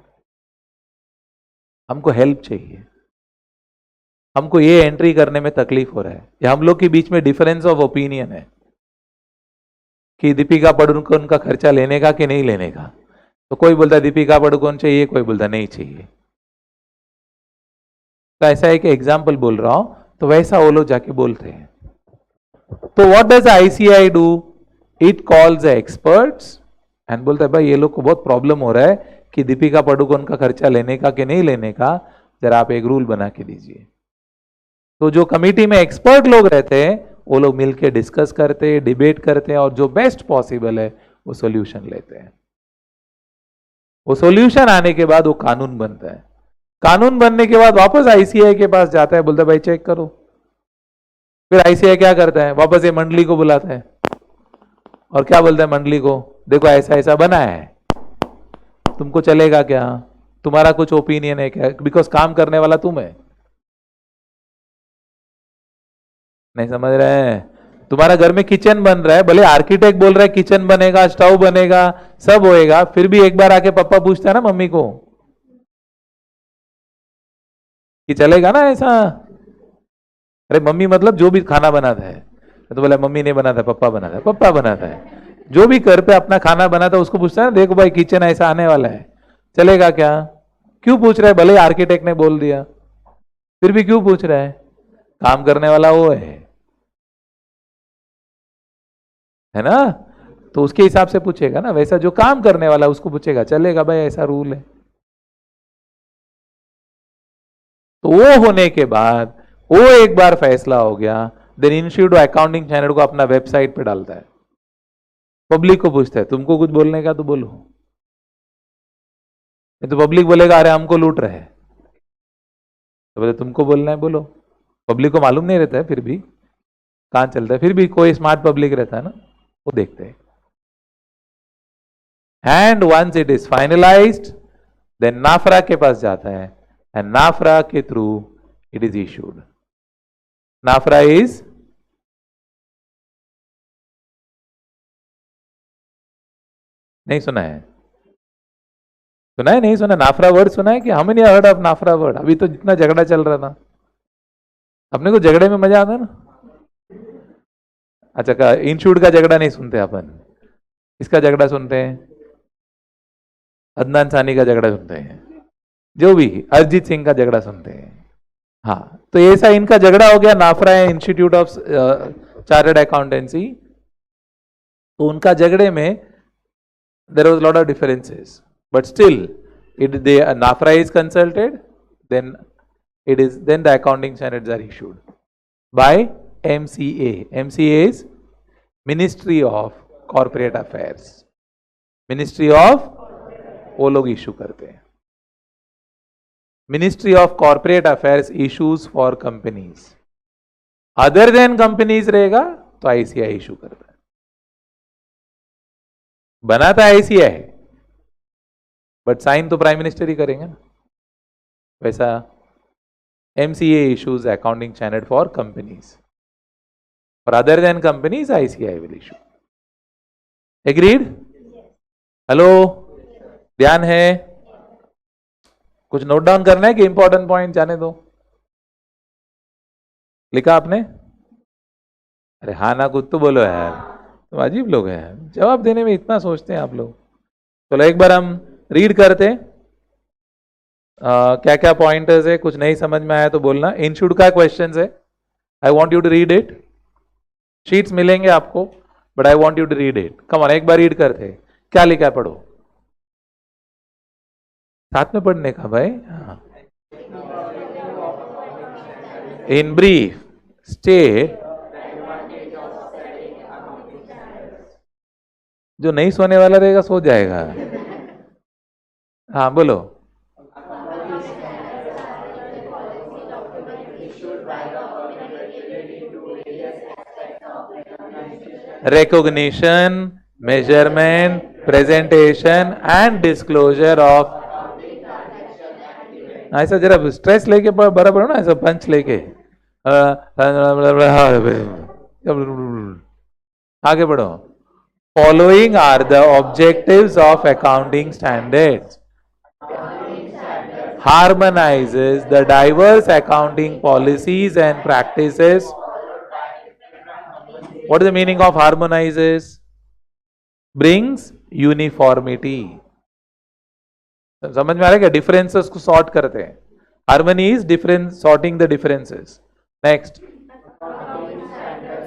हमको हेल्प चाहिए, हमको ये एंट्री करने में तकलीफ हो रहा है, या हम लोग के बीच में डिफरेंस ऑफ ओपिनियन है कि दीपिका पादुकोण का खर्चा लेने का कि नहीं लेने का। तो कोई बोलता है दीपिका पादुकोण चाहिए, कोई बोलता नहीं चाहिए। तो ऐसा एक एग्जाम्पल बोल रहा हूं, तो वैसा वो लोग जाके बोलते हैं। तो what does ICI do? It calls experts and बोलता है भाई ये लोग को बहुत प्रॉब्लम हो रहा है कि दीपिका पादुकोण का खर्चा लेने का कि नहीं लेने का, जरा आप एक रूल बना के दीजिए। तो जो कमिटी में एक्सपर्ट लोग रहते हैं वो लोग मिलकर डिस्कस करते हैं, डिबेट करते हैं, और जो बेस्ट पॉसिबल है वो सॉल्यूशन लेते हैं। वो सॉल्यूशन आने के बाद वो कानून बनता है। कानून बनने के बाद वापस आईसीआई के पास जाता है, बोलता है भाई चेक करो। फिर आईसीआई क्या करता है, वापस ये मंडली को बुलाता है और क्या बोलता है मंडली को, देखो ऐसा ऐसा बना है, तुमको चलेगा क्या, तुम्हारा कुछ ओपिनियन है क्या, बिकॉज काम करने वाला तुम है। नहीं समझ रहे हैं? तुम्हारा घर में किचन बन रहा है, भले आर्किटेक्ट बोल रहा है किचन बनेगा, स्टोव बनेगा, सब होएगा, फिर भी एक बार आके पापा पूछता है ना मम्मी को कि चलेगा ना ऐसा। अरे मम्मी मतलब जो भी खाना बनाता है, तो बोला मम्मी नहीं बनाता, पप्पा बनाता है, पप्पा बनाता है। जो भी घर पे अपना खाना बनाता है उसको पूछता है ना, देखो भाई किचन ऐसा आने वाला है, चलेगा क्या? क्यों पूछ रहा है? भले आर्किटेक्ट ने बोल दिया, फिर भी क्यों पूछ रहा है? काम करने वाला वो है ना? तो उसके हिसाब से पूछेगा ना, वैसा जो काम करने वाला उसको पूछेगा, चलेगा भाई ऐसा रूल है। तो वो होने के बाद वो एक बार फैसला हो गया, देन इंस्टीट्यूट अकाउंटिंग स्टैंडर्ड को अपना वेबसाइट पे डालता है, पब्लिक को पूछता है तुमको कुछ बोलने का तो बोलो। तो पब्लिक बोलेगा अरे हमको लूट रहे हैं, तो बोले तुमको बोलना है बोलो। पब्लिक को मालूम नहीं रहता है, फिर भी कहां चलता है, फिर भी कोई स्मार्ट पब्लिक रहता है ना, वो देखते हैं। And once it is finalized, then NFRA के पास जाता है, एंड नाफरा के through it is issued. NFRA इज नहीं सुना है? सुना है नहीं सुना? नाफरा वर्ड सुना है कि हम नहीं हर्ड ऑफ नाफरा वर्ड? अभी तो जितना झगड़ा चल रहा था, अपने को झगड़े में मजा आता है ना। अच्छा का इंस्टीट्यूट का झगड़ा नहीं सुनते अपन, इसका झगड़ा सुनते हैं, अदनान सानी का झगड़ा सुनते हैं, जो भी अरिजीत सिंह का झगड़ा सुनते हैं। हाँ, तो ऐसा इनका झगड़ा हो गया, नाफरा है इंस्टीट्यूट ऑफ चार्टर्ड अकाउंटेंसी। तो उनका झगड़े में there was lot of differences, but still NAFRA is consulted, then the accounting standards are issued by MCA. MCA is Ministry of Corporate Affairs. Ministry of वो लोग इशू करते हैं। Ministry of Corporate Affairs issues for companies. Other than companies रहेगा तो ICI issue करता है। बनाता है ICI, बट साइन तो प्राइम मिनिस्टर ही करेंगे ना। वैसा MCA issues accounting standard for companies, और other than companies ICI will issue. Agreed? Hello, ध्यान है? कुछ नोट डाउन करना है कि इंपॉर्टेंट पॉइंट जाने दो? लिखा आपने? अरे हाँ ना, कुछ तो बोलो यार, तुम अजीब लोग हैं, जवाब देने में इतना सोचते हैं आप लोग। चलो एक बार हम रीड करते हैं, क्या क्या पॉइंटर्स है, कुछ नहीं समझ में आया तो बोलना। इंस्टीट्यूट का क्वेश्चन है, I want you to read it. Sheets मिलेंगे आपको, but I want you to read it. Come on, एक बार रीड करते हैं, क्या लिखा है पढ़ो, साथ में पढ़ने का भाई। इन ब्रीफ स्टेट, जो नहीं सोने वाला रहेगा सो जाएगा। हाँ बोलो। Recognition, measurement, presentation and disclosure of, ऐसा जरा स्ट्रेस लेके बराबर ना, ऐसा पंच लेके आगे बढ़ो। Following are the objectives of accounting standards. harmonizes the diverse accounting policies and practices. What is the meaning of harmonizes? Brings uniformity. समझ में आ रहा है क्या? डिफरेंसेस को सॉर्ट करते हैं. Harmony is difference, sorting the differences. Next,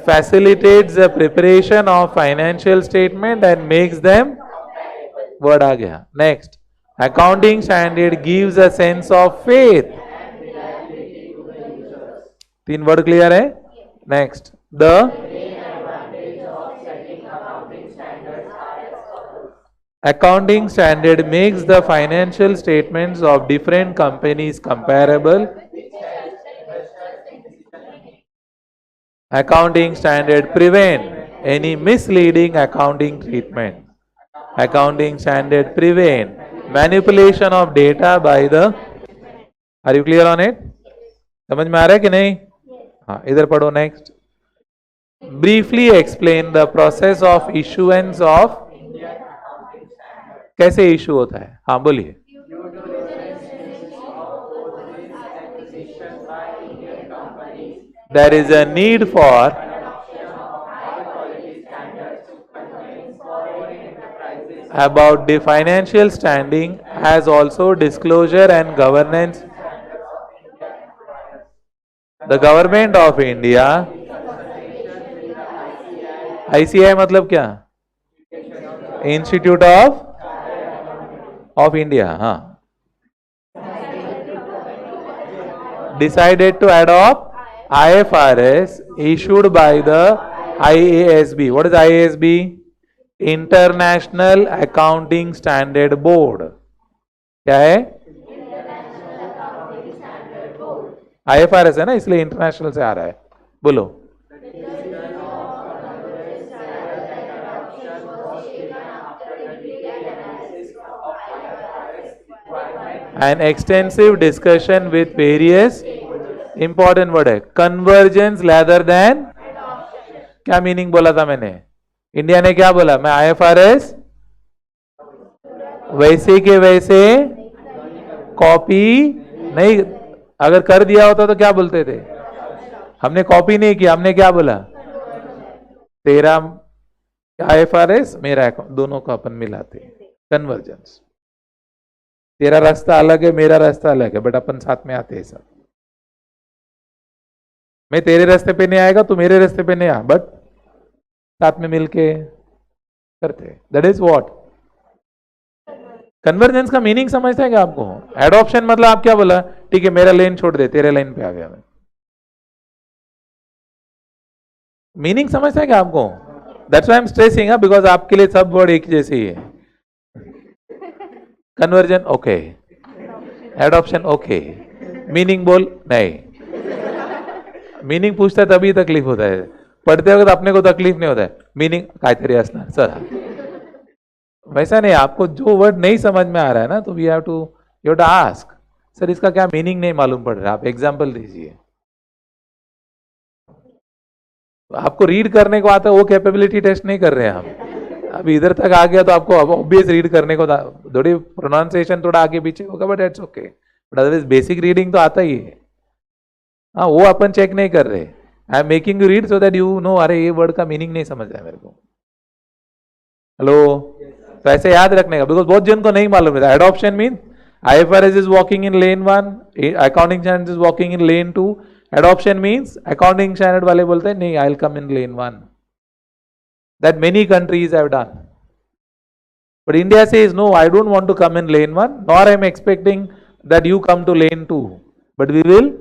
facilitates the preparation of financial statement and makes them, word आ गया. Next, accounting standard gives a sense of faith. तीन वर्ड क्लियर है. Next, the accounting standard makes the financial statements of different companies comparable. Accounting standard prevent any misleading accounting treatment. Accounting standard prevent manipulation of data by the. Are you clear on it? समझ में आ रहा है कि नहीं? हाँ, इधर पढ़ो. Next, briefly explain the process of issuance of. कैसे इशू होता है? हाँ बोलिए. There is a need for about the financial standing as also disclosure and governance. The government of India, ICAI मतलब क्या? Institute of India. हाँ, decided to adopt IFRS issued by the IASB. What is IASB? International Accounting Standard Board. क्या है? IFRS है ना, इसलिए international से आ रहा है. बोलो. An extensive discussion with various important word है. Convergence rather than. क्या मीनिंग बोला था मैंने? इंडिया ने क्या बोला? मैं IFRS वैसे के वैसे कॉपी नहीं. अगर कर दिया होता तो क्या बोलते थे? हमने कॉपी नहीं किया, हमने क्या बोला? तेरा IFRS मेरा दोनों को अपन मिलाते. कन्वर्जेंस. तेरा रास्ता अलग है, मेरा रास्ता अलग है, बट अपन साथ में आते हैं सब. मैं तेरे रास्ते पे नहीं आएगा, तू मेरे रास्ते पे नहीं आ, बट साथ में मिलके करते. दैट इज व्हाट कन्वर्जेंस का मीनिंग समझते हैं क्या आपको? एडॉप्शन मतलब आप क्या बोला? ठीक है, मेरा लेन छोड़ दे, तेरे लाइन पे आ गया मैं. मीनिंग समझते हैं क्या आपको? That's why I am stressing, because आपके लिए सब वर्ड एक जैसे ही है. Conversion okay, adoption okay, meaning बोल नहीं. मीनिंग पूछता है तभी तकलीफ होता है. पढ़ते वक्त अपने को तकलीफ नहीं होता है. मीनिंग काहीतरी असणार सर. वैसा नहीं, आपको जो वर्ड नहीं समझ में आ रहा है ना, तो we have to ask sir इसका क्या मीनिंग नहीं मालूम पड़ रहा है, आप एग्जाम्पल दीजिए. आपको रीड करने को आता है, वो कैपेबिलिटी टेस्ट नहीं कर रहे हैं हम. अभी इधर तक आ गया तो आपको ऑब्वियस रीड करने को, थोड़ी प्रोनाउंसिएशन थोड़ा आगे पीछे होगा, but it's okay. But otherwise basic reading तो आता ही है. हाँ, वो अपन चेक नहीं कर रहे. I am making you read so that you know. अरे ये वर्ड का मीनिंग नहीं समझ रहा है मेरे को. हेलो, तो ऐसे याद रखने का, बिकॉज बहुत जन को नहीं मालूम है. Adoption mean IFRS is walking in lane 1, accounting standards is walking in lane 2. Adoption means accounting standard वाले बोलते हैं नहीं, I'll come in lane 1. That many countries have done. But India says no, I don't want to come in lane 1, nor I am expecting that you come to lane 2. But we will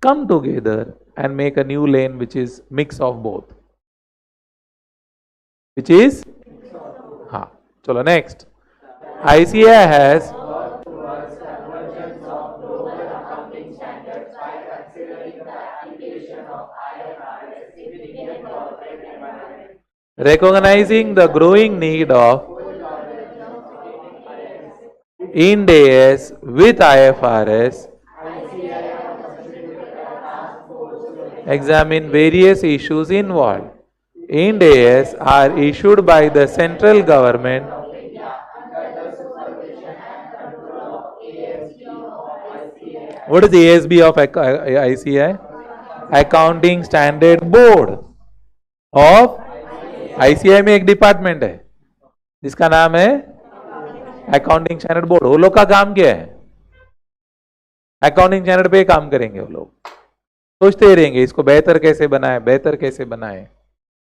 come together and make a new lane which is mix of both. Which is? हाँ, चलो next. ICAI has recognizing the growing need of Ind AS with IFRS, examine various issues involved. Ind AS are issued by the central government What is the ASB of ICI? Accounting Standard Board of ICI में एक department है जिसका नाम है accounting standard board. वो लोग का काम क्या है? अकाउंटिंग स्टैंडर्ड पे काम करेंगे. वो लोग सोचते रहेंगे इसको बेहतर कैसे बनाए, बेहतर कैसे बनाए,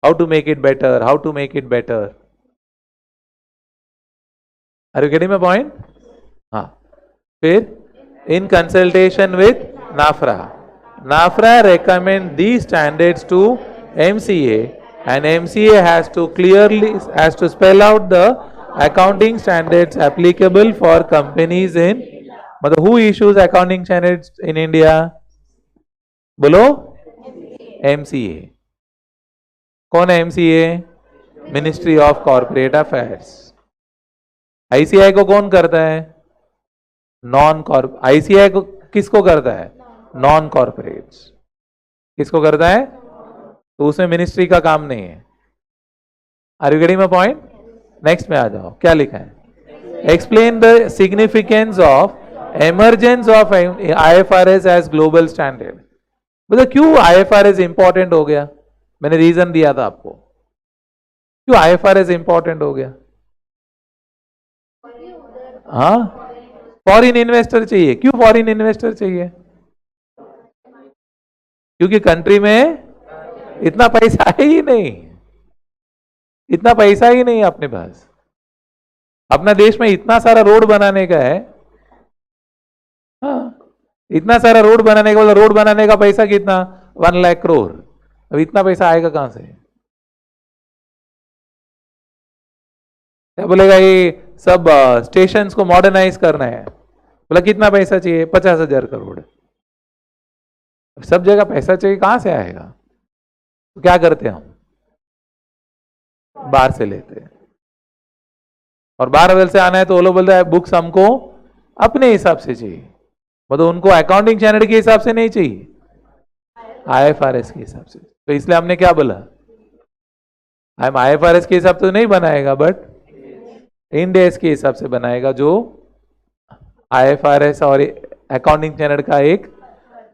how to make it better, how to make it better. Are you getting my point? हाँ. फिर in consultation with NFRA, NFRA recommend these standards to MCA and MCA has to spell out the accounting standards applicable for companies in, मतलब who issues accounting standards in India? बोलो. MCA. कौन है MCA? Ministry of corporate affairs. ICI को कौन करता है? ICI को किसको करता है? Non corporates. किसको करता है? तो उसमें मिनिस्ट्री का काम नहीं है. Are you getting my point? Next में आ जाओ. क्या लिखा है? Explain the significance of emergence of IFRS as global standard. मतलब क्यों IFRS इंपॉर्टेंट हो गया? मैंने रीजन दिया था आपको. क्यों IFRS इंपॉर्टेंट हो गया? हाँ, फॉरेन इन्वेस्टर चाहिए. क्यों फॉरेन इन्वेस्टर चाहिए? क्योंकि कंट्री में इतना पैसा है ही नहीं. इतना पैसा ही नहीं अपने पास. अपना देश में इतना सारा रोड बनाने का है. हाँ, इतना सारा रोड बनाने का, मतलब रोड बनाने का पैसा कितना? 1 लाख करोड़. अब इतना पैसा आएगा कहां से? क्या बोलेगा? ये सब स्टेशंस को मॉडर्नाइज करना है. बोला कितना पैसा चाहिए? 50,000 करोड़. सब जगह पैसा चाहिए, कहां से आएगा? तो क्या करते हैं हम? बाहर से लेते हैं. और बाहर से आना है तो वो लोग बोलते हैं बुक्स हमको अपने हिसाब से चाहिए. मतलब उनको अकाउंटिंग स्टैंडर्ड के हिसाब से नहीं चाहिए, IFRS के हिसाब से. तो इसलिए हमने क्या बोला? हम IFRS के हिसाब से तो नहीं बनाएगा, बट इंड AS के हिसाब से बनाएगा, जो IFRS और अकाउंटिंग स्टैंडर्ड का एक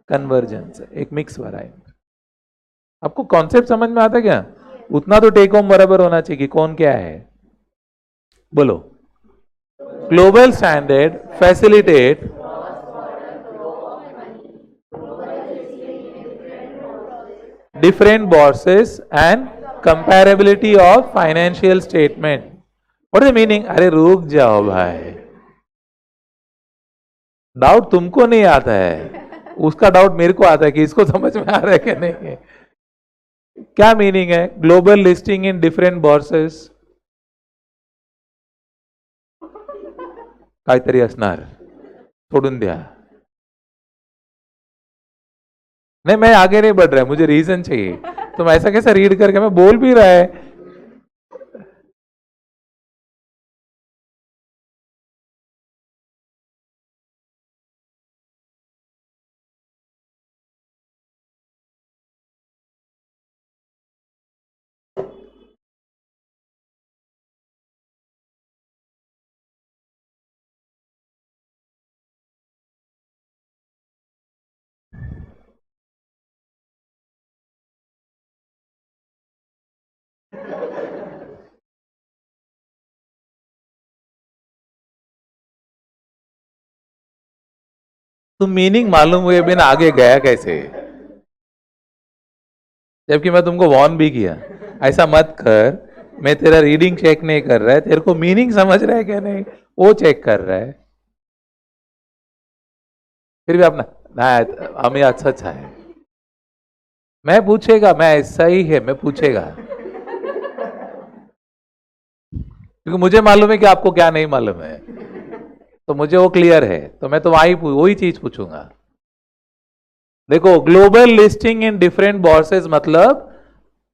कन्वर्जेंस है, एक मिक्स वैरायंट. आपको कॉन्सेप्ट समझ में आता है क्या? उतना तो टेक होम बराबर होना चाहिए कि कौन क्या है. बोलो. Global standard facilitate different bosses and comparability of financial statement. What is the meaning? अरे रुक जाओ भाई, डाउट तुमको नहीं आता है, उसका डाउट मेरे को आता है कि इसको समझ में आ रहा है कि नहीं. क्या मीनिंग है ग्लोबल लिस्टिंग इन डिफरेंट बॉर्सेस? काहीतरी असणार, सोडून द्या. नहीं, मैं आगे नहीं बढ़ रहा है, मुझे रीजन चाहिए. तुम ऐसा कैसा रीड करके, मैं बोल भी रहा है. तुम मीनिंग मालूम हुए बिना आगे गया कैसे? जबकि मैं तुमको वॉर्न भी किया, ऐसा मत कर. मैं तेरा रीडिंग चेक नहीं कर रहा है, तेरे को मीनिंग समझ रहा है क्या नहीं वो चेक कर रहा है. फिर भी अपना हमें अच्छा है. मैं पूछेगा, मैं ऐसा ही है, मैं पूछेगा, क्योंकि मुझे मालूम है कि आपको क्या नहीं मालूम है. तो मुझे वो क्लियर है, तो मैं तो वही चीज पूछूंगा. देखो, ग्लोबल लिस्टिंग इन डिफरेंट बॉर्सेस मतलब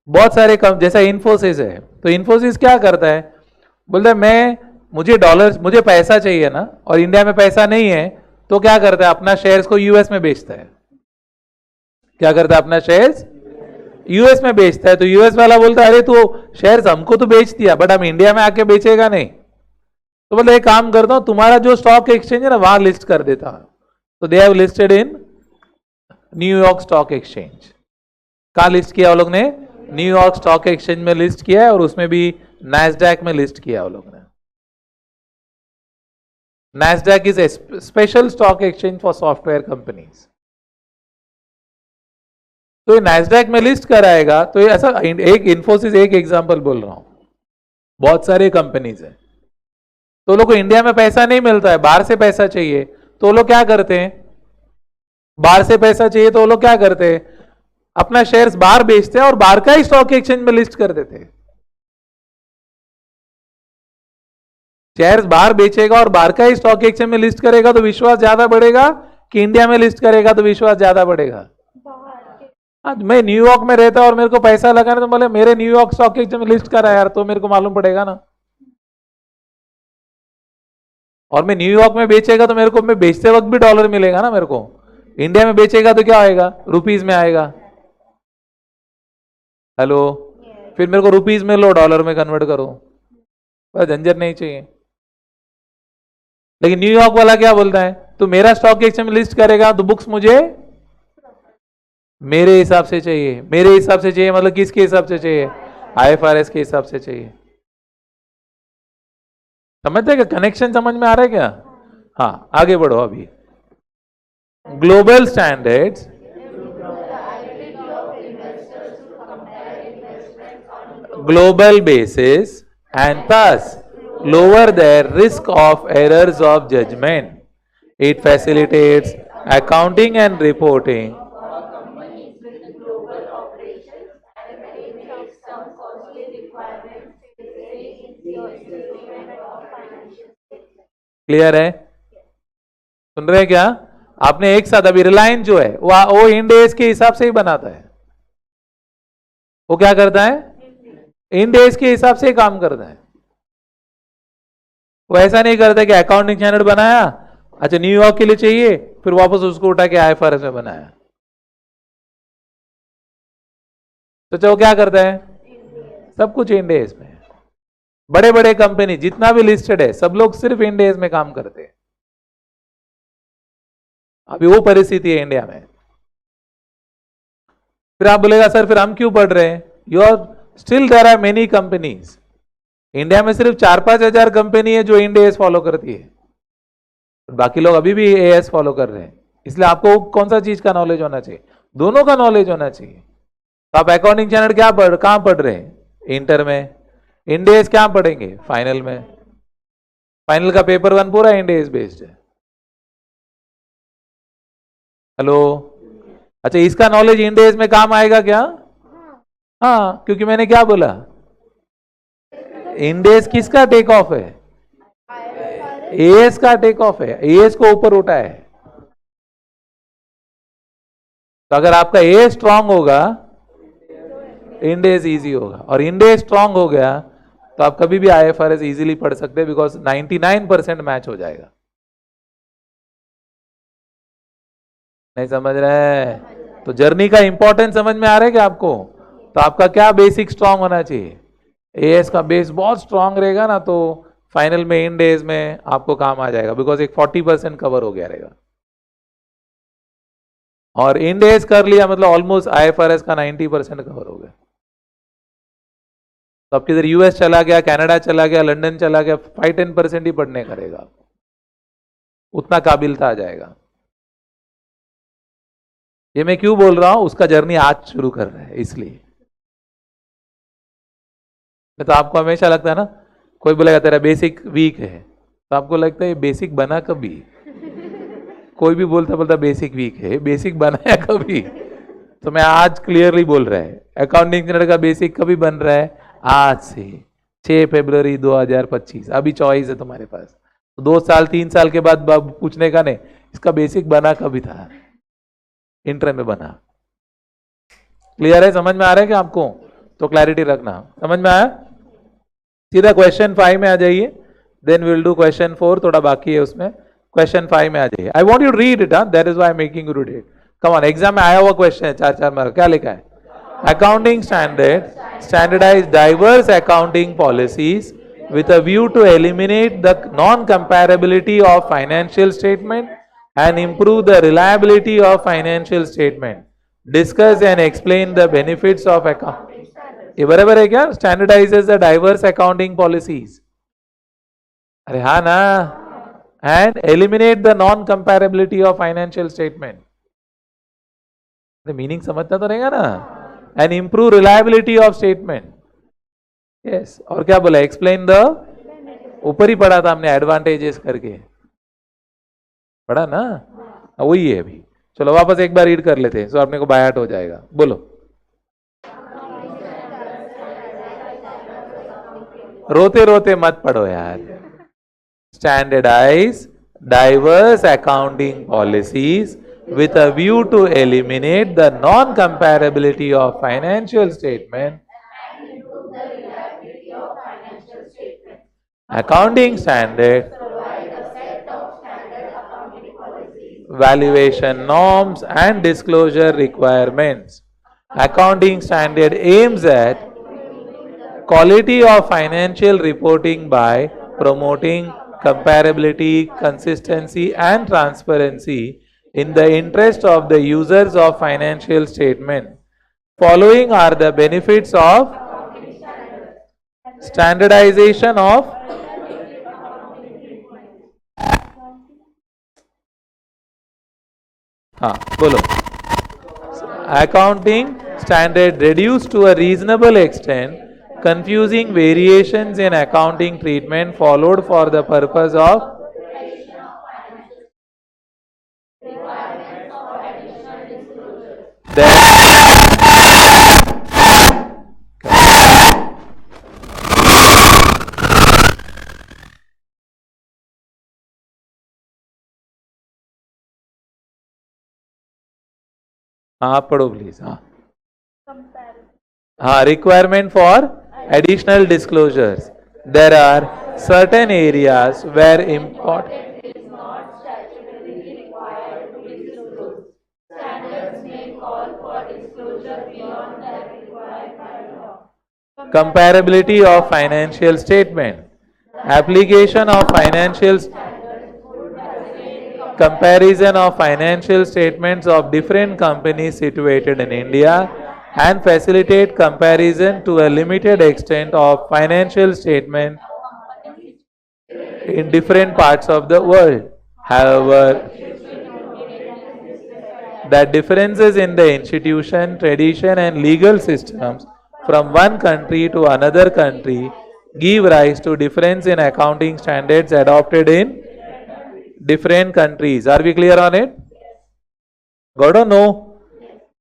बहुत सारे जैसा इन्फोसिस है, तो इन्फोसिस क्या करता है? बोलता है मुझे पैसा चाहिए ना, और इंडिया में पैसा नहीं है, तो क्या करता है? अपना शेयर्स को यूएस में बेचता है. क्या करता है? अपना शेयर्स यूएस में बेचता है. तो यूएस वाला बोलता है अरे तो शेयर्स हमको तो बेच दिया, बट हम इंडिया में आके बेचेगा नहीं. तो बोले एक काम करता हूं, तुम्हारा जो स्टॉक एक्सचेंज है ना, वहां लिस्ट कर देता हूं. तो they have listed in New York stock exchange. कहाँ लिस्ट किया वो लोग ने? न्यूयॉर्क स्टॉक एक्सचेंज में लिस्ट किया है, और उसमें भी नैस्डैक में लिस्ट किया वो लोग ने। Nasdaq is a special stock exchange for software companies. तो ये नैस्डैक में लिस्ट कराएगा, तो ये ऐसा एक इन्फोसिस एक एग्जांपल बोल रहा हूं, बहुत सारे कंपनीज है। तो लोग को इंडिया में पैसा नहीं मिलता है, बाहर से पैसा चाहिए, तो लोग क्या करते हैं? बाहर से पैसा चाहिए तो वो लोग क्या करते हैं? अपना शेयर्स बाहर बेचते हैं और बाहर का ही स्टॉक एक्सचेंज में लिस्ट कर देते हैं। शेयर्स बाहर बेचेगा और बाहर का ही स्टॉक एक्सचेंज में लिस्ट करेगा तो विश्वास ज्यादा बढ़ेगा, कि इंडिया में लिस्ट करेगा तो विश्वास ज्यादा बढ़ेगा? आज मैं न्यूयॉर्क में रहता और मेरे को पैसा लगाना, तो बोले मेरे न्यूयॉर्क स्टॉक एक्सचेंज में लिस्ट करा यार, तो मेरे को मालूम पड़ेगा ना। और मैं न्यूयॉर्क में बेचेगा तो मेरे को, मैं बेचते वक्त भी डॉलर मिलेगा ना मेरे को। इंडिया में बेचेगा तो क्या आएगा? रुपीज में आएगा। हेलो, फिर मेरे को रुपीज में लो, डॉलर में कन्वर्ट करो, बस झंझट नहीं चाहिए। लेकिन न्यूयॉर्क वाला क्या बोलता है? तो मेरा स्टॉक एक्सचेंज में लिस्ट करेगा तो बुक्स मुझे मेरे हिसाब से चाहिए। मेरे हिसाब से चाहिए मतलब किसके हिसाब से चाहिए? IFRS के हिसाब से चाहिए। समझते हैं क्या? कनेक्शन समझ में आ रहा है क्या? हाँ, आगे बढ़ो। अभी global standards global basis and thus lower their risk of errors of judgment. It facilitates accounting and reporting. Clear है? सुन रहे हैं क्या? आपने एक साथ अभी रिलायंस जो है वो इंड एज के हिसाब से ही बनाता है। वो क्या करता है? इंड एज के हिसाब से ही काम करता है। वो ऐसा नहीं करता कि अकाउंटिंग स्टैंडर्ड बनाया, अच्छा न्यूयॉर्क के लिए चाहिए, फिर वापस उसको उठा के IFRS में बनाया। तो चलो क्या करता है? सब कुछ इंड एज में। बड़े बड़े कंपनी जितना भी लिस्टेड है सब लोग सिर्फ इंड एज में काम करते हैं। अभी वो परिस्थिति है इंडिया में। फिर आप बोलेगा सर फिर हम क्यों पढ़ रहे हैं? Still there are many companies. India में सिर्फ 4-5 हजार कंपनी है जो इंड एज फॉलो करती है, बाकी लोग अभी भी AS फॉलो कर रहे हैं। इसलिए आपको कौन सा चीज का नॉलेज होना चाहिए? दोनों का नॉलेज होना चाहिए। तो आप अकाउंटिंग स्टैंडर्ड कहां पढ़ रहे हैं? इंटर में। इंड एज क्या पढ़ेंगे? फाइनल में। फाइनल का पेपर 1 पूरा इंड एज बेस्ड है। हेलो, अच्छा इसका नॉलेज इंड एज में काम आएगा क्या? हाँ, क्योंकि मैंने क्या बोला? इंड एज किसका टेक ऑफ है? AS का टेक ऑफ है, AS को ऊपर उठा है। तो अगर आपका AS स्ट्रांग होगा इंड एज इजी होगा, और इंड एज स्ट्रांग हो गया तो आप कभी भी IFRS इजीली पढ़ सकते हैं, बिकॉज 99% मैच हो जाएगा। नहीं समझ रहे? तो जर्नी का इंपॉर्टेंस समझ में आ रहा है क्या आपको? तो आपका क्या बेसिक स्ट्रांग होना चाहिए? AS का बेस बहुत स्ट्रांग रहेगा ना, तो फाइनल में इंड एज में आपको काम आ जाएगा, बिकॉज एक 40% कवर हो गया रहेगा। और इंड एज कर लिया मतलब ऑलमोस्ट IFRS का 90% कवर हो गया। तो अब किधर US चला गया, कनाडा चला गया, लंदन चला गया, 5-10% ही पढ़ने करेगा, उतना काबिलता आ जाएगा। ये मैं क्यों बोल रहा हूं? उसका जर्नी आज शुरू कर रहा है इसलिए। तो आपको हमेशा लगता है ना, कोई बोलेगा तेरा बेसिक वीक है, तो आपको लगता है ये बेसिक बना कभी? कोई भी बोलता बेसिक वीक है, बेसिक बनाया कभी? तो मैं आज क्लियरली बोल रहा है, अकाउंटिंग स्टैंडर्ड का बेसिक कभी बन रहा है? आज से 6 फरवरी 2025। अभी चॉइस है तुम्हारे पास, तो 2 साल 3 साल के बाद पूछने का नहीं, इसका बेसिक बना कभी था? इंटर में बना। क्लियर है? समझ में आ रहा है क्या आपको? तो क्लैरिटी रखना। समझ में आया? सीधा क्वेश्चन 5 में आ जाइए, देन विल डू क्वेश्चन 4, थोड़ा बाकी है उसमें। क्वेश्चन 5 में आ जाइए। आई want you read it, that is why I am making you read it. Come on, exam में आया हुआ क्वेश्चन है, 4-4 मार्क। क्या लिखा है? Accounting standard standardise diverse accounting policies with a view to eliminate the non-comparability of financial statement and improve the reliability of financial statement. Discuss and explain the benefits of account. ये बराबर है क्या? Standardizes the diverse accounting policies. अरे हाँ ना. And eliminate the non-comparability of financial statement. Meaning समझता तो रहेगा ना. And improve reliability of statement. Yes. और क्या बोला? Explain the. ऊपर ही पढ़ा था हमने एडवांटेजेस करके. पढ़ा ना. वही है अभी. चलो वापस एक बार रीड कर लेते हैं, सो आपने को बाय हार्ट हो जाएगा. बोलो. रोते रोते मत पढ़ो यार. Standardise diverse accounting policies with a view to eliminate the non-comparability of financial statement. Accounting standard, valuation norms and disclosure requirements. Accounting standard aims at quality of financial reporting by promoting comparability, consistency and transparency in the interest of the users of financial statement. Following are the benefits of standardization of बोलो. Accounting standard reduced to a reasonable extent confusing variations in accounting treatment followed for the purpose of आप पढ़ो please. Requirement for additional disclosures. There are certain areas where important is not statutorily required to disclose. Standards may call for disclosure beyond that required by law. Comparability of financial statement. Application of financial comparison of financial statements of different companies situated in India and facilitate comparison to a limited extent of financial statement in different parts of the world. However, that differences in the institution, tradition and legal systems from one country to another country give rise to difference in accounting standards adopted in different countries. Are we clear on it? Got or no?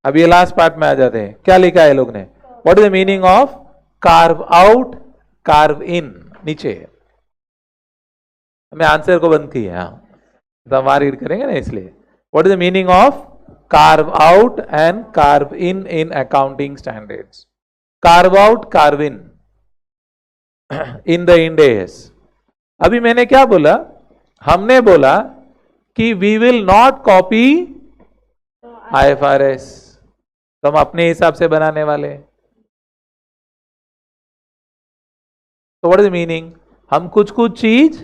अब ये last part में आ जाते हैं. क्या लिखा है लोग ने? What is the meaning of carve out, carve in? नीचे हमने आंसर को बंद किया है, तो हम रीड करेंगे ना इसलिए. What is the meaning of carve out and carve in accounting standards? Carve out, carve in the Ind AS. अभी मैंने क्या बोला? हमने बोला कि we will not copy IFRS, तो हम अपने हिसाब से बनाने वाले. तो व्हाट इज द मीनिंग? हम कुछ कुछ चीज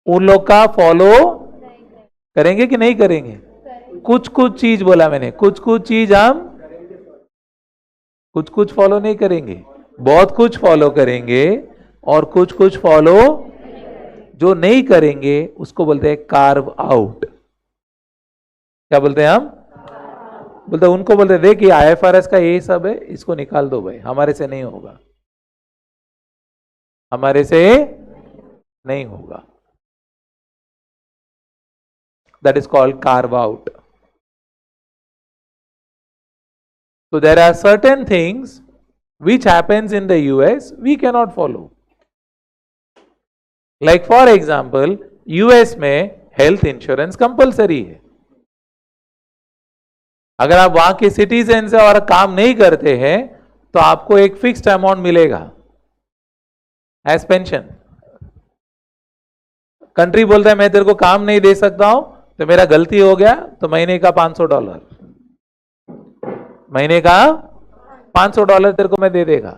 उन लोग का फॉलो करेंगे कि नहीं करेंगे? कुछ कुछ चीज बोला मैंने, कुछ कुछ चीज हम कुछ कुछ फॉलो नहीं करेंगे, बहुत कुछ फॉलो करेंगे और कुछ कुछ फॉलो जो नहीं करेंगे उसको बोलते हैं कार्व आउट. क्या बोलते हैं हम? बोलते उनको बोलते देख कि IFRS का यही सब है, इसको निकाल दो भाई, हमारे से नहीं होगा, हमारे से नहीं होगा. That is called carve out. So there are certain things which happens in the US we cannot follow. Like for example, US में हेल्थ इंश्योरेंस कंपलसरी है. अगर आप वहां के सिटीजन से और काम नहीं करते हैं तो आपको एक फिक्स्ड अमाउंट मिलेगा एज पेंशन. कंट्री बोलता है मैं तेरे को काम नहीं दे सकता हूं, तो मेरा गलती हो गया तो महीने का $500, महीने का $500 तेरे को मैं दे देगा,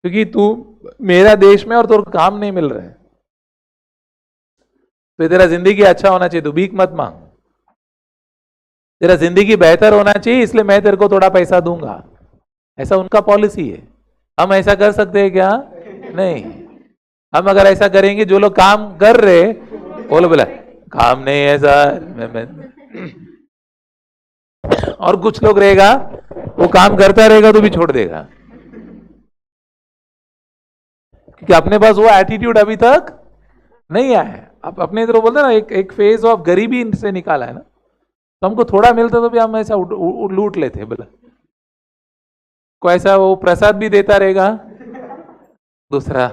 क्योंकि तू मेरा देश में और तेरे को काम नहीं मिल रहा है. तो तेरा जिंदगी अच्छा होना चाहिए, तो भीख मत मांग। तेरा जिंदगी बेहतर होना चाहिए इसलिए मैं तेरे को थोड़ा पैसा दूंगा, ऐसा उनका पॉलिसी है। हम ऐसा कर सकते हैं क्या? नहीं। हम अगर ऐसा करेंगे, जो लोग काम कर रहे वो लोग बोला काम नहीं है सर, मैं और कुछ लोग रहेगा वो काम करता रहेगा तो भी छोड़ देगा, क्योंकि अपने पास वो एटीट्यूड अभी तक नहीं आया है। आप अपने इधर बोलते ना, एक फेज ऑफ गरीबी से निकाला है ना, तो हमको थोड़ा मिलता तो भी हम ऐसा लूट लेते बोला। कोई ऐसा वो प्रसाद भी देता रहेगा दूसरा।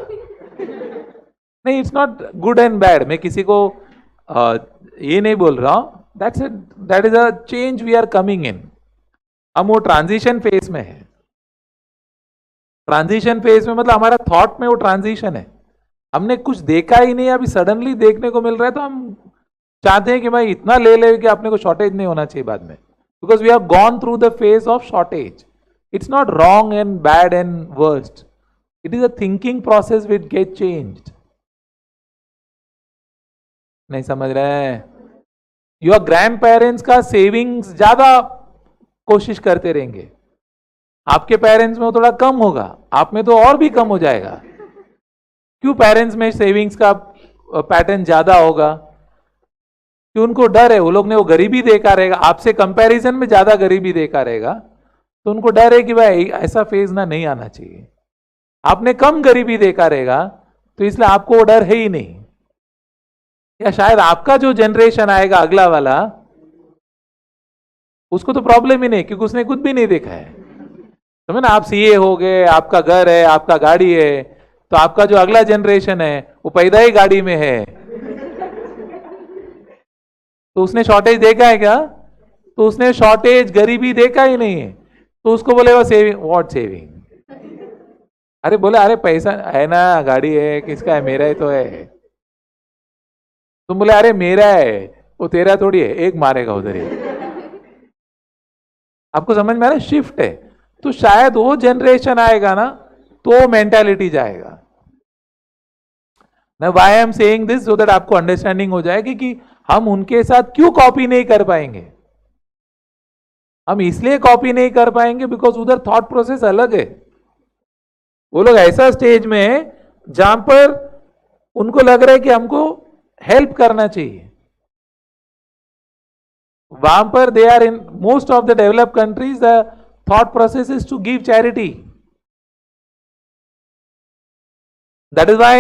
नहीं, it's not good and bad, मैं किसी को ये नहीं बोल रहा हूं। That is a change we are coming in. हम वो ट्रांजिशन फेज में है। ट्रांजिशन फेज में मतलब हमारा थॉट में वो ट्रांजिशन है। हमने कुछ देखा ही नहीं, अभी सडनली देखने को मिल रहा है, तो हम चाहते हैं कि भाई इतना ले ले कि अपने को शॉर्टेज नहीं होना चाहिए बाद में, because we have gone through the phase of shortage. It's not wrong and bad and worst, it is a thinking process which get changed. नहीं समझ रहे हैं? योर ग्रैंड पेरेंट्स का सेविंग्स ज्यादा कोशिश करते रहेंगे, आपके पेरेंट्स में वो थोड़ा कम होगा, आप में तो और भी कम हो जाएगा। क्यों पेरेंट्स में सेविंग्स का पैटर्न ज्यादा होगा? कि उनको डर है, वो लोग ने वो गरीबी देखा रहेगा, आपसे कंपैरिजन में ज्यादा गरीबी देखा रहेगा, तो उनको डर है कि भाई ऐसा फेज ना नहीं आना चाहिए। आपने कम गरीबी देखा रहेगा, तो इसलिए आपको वो डर है ही नहीं। या शायद आपका जो जनरेशन आएगा अगला वाला, उसको तो प्रॉब्लम ही नहीं, क्योंकि उसने कुछ भी नहीं देखा है। समझ ना, आप सीए हो गए, आपका घर है, आपका गाड़ी है, तो आपका जो अगला जनरेशन है वो पैदा ही गाड़ी में है, तो उसने शॉर्टेज देखा है क्या? तो उसने शॉर्टेज गरीबी देखा ही नहीं है, तो उसको बोलेगा सेविंग, व्हाट सेविंग? अरे बोले अरे पैसा है ना, गाड़ी है, किसका है? मेरा ही तो है। तुम बोले अरे मेरा है, वो तेरा थोड़ी है, एक मारेगा उधर ही। आपको समझ में आ रहा है? शिफ्ट है। तो शायद वो जनरेशन आएगा ना, तो मेंटालिटी जाएगा ना। Why I am saying this, so that आपको अंडरस्टैंडिंग हो जाएगी कि हम उनके साथ क्यों कॉपी नहीं कर पाएंगे। हम इसलिए कॉपी नहीं कर पाएंगे बिकॉज उधर थॉट प्रोसेस अलग है। वो लोग ऐसा स्टेज में है जहां पर उनको लग रहा है कि हमको हेल्प करना चाहिए। वहां पर they are in most of the developed countries, the thought process is to give charity. That is why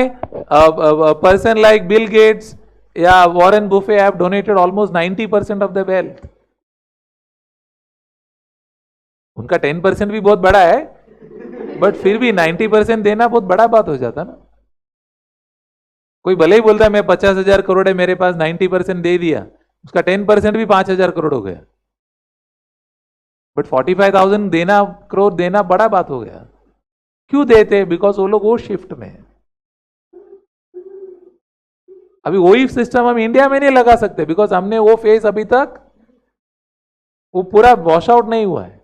a person like Bill Gates या Warren Buffett have donated almost 90% of the wealth. उनका 10% भी बहुत बड़ा है, but फिर भी 90% देना बहुत बड़ा बात हो जाता ना। कोई भले ही बोलता है मैं 50,000 करोड़ है मेरे पास, 90% दे दिया, उसका 10% भी 5,000 करोड़ हो गया, बट 45,000 देना, करोड़ देना बड़ा बात हो गया। क्यों देते? बिकॉज वो लोग वो शिफ्ट में है। अभी वही सिस्टम हम इंडिया में नहीं लगा सकते, बिकॉज हमने वो फेज अभी तक वो पूरा वॉश आउट नहीं हुआ है,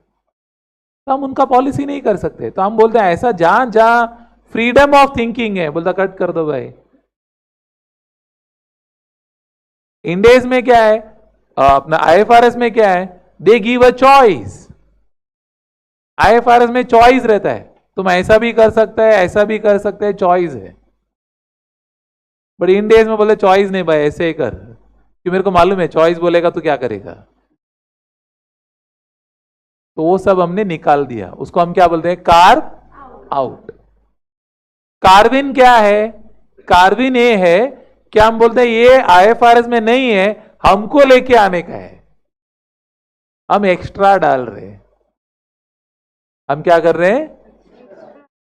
तो हम उनका पॉलिसी नहीं कर सकते। तो हम बोलते हैं ऐसा जहां जहां फ्रीडम ऑफ थिंकिंग है, बोलता कट कर दो भाई। इंडेज में क्या है, अपना आईएफआरएस में क्या है, they give a choice. IFRS में चॉइस रहता है, तुम ऐसा भी कर सकते हैं, ऐसा भी कर सकते हैं, चॉइस है। बट इंडेज में बोले चॉइस नहीं भाई, ऐसे ही कर, कि मेरे को मालूम है चॉइस बोलेगा तो क्या करेगा। तो वो सब हमने निकाल दिया, उसको हम क्या बोलते हैं? Carve out. कार्विन क्या है? कार्विन ये है कि हम बोलते हैं ये आईएफआरएस में नहीं है, हमको लेके आने का है, हम एक्स्ट्रा डाल रहे हैं। हम क्या कर रहे हैं?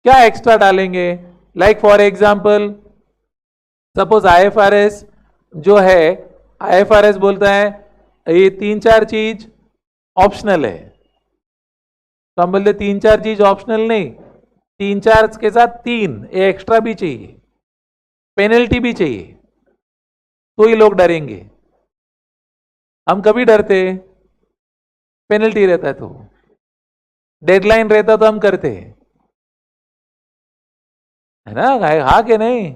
क्या एक्स्ट्रा डालेंगे? Like for example, suppose IFRS जो है, आईएफआरएस बोलता है ये 3-4 चीज ऑप्शनल है, तो हम बोलते 3-4 चीज ऑप्शनल नहीं, 3-4 के साथ 3 एक्स्ट्रा भी चाहिए, पेनल्टी भी चाहिए, तो ही लोग डरेंगे। हम कभी डरते? पेनल्टी रहता है तो, डेडलाइन रहता तो हम करते है ना, हाँ के नहीं?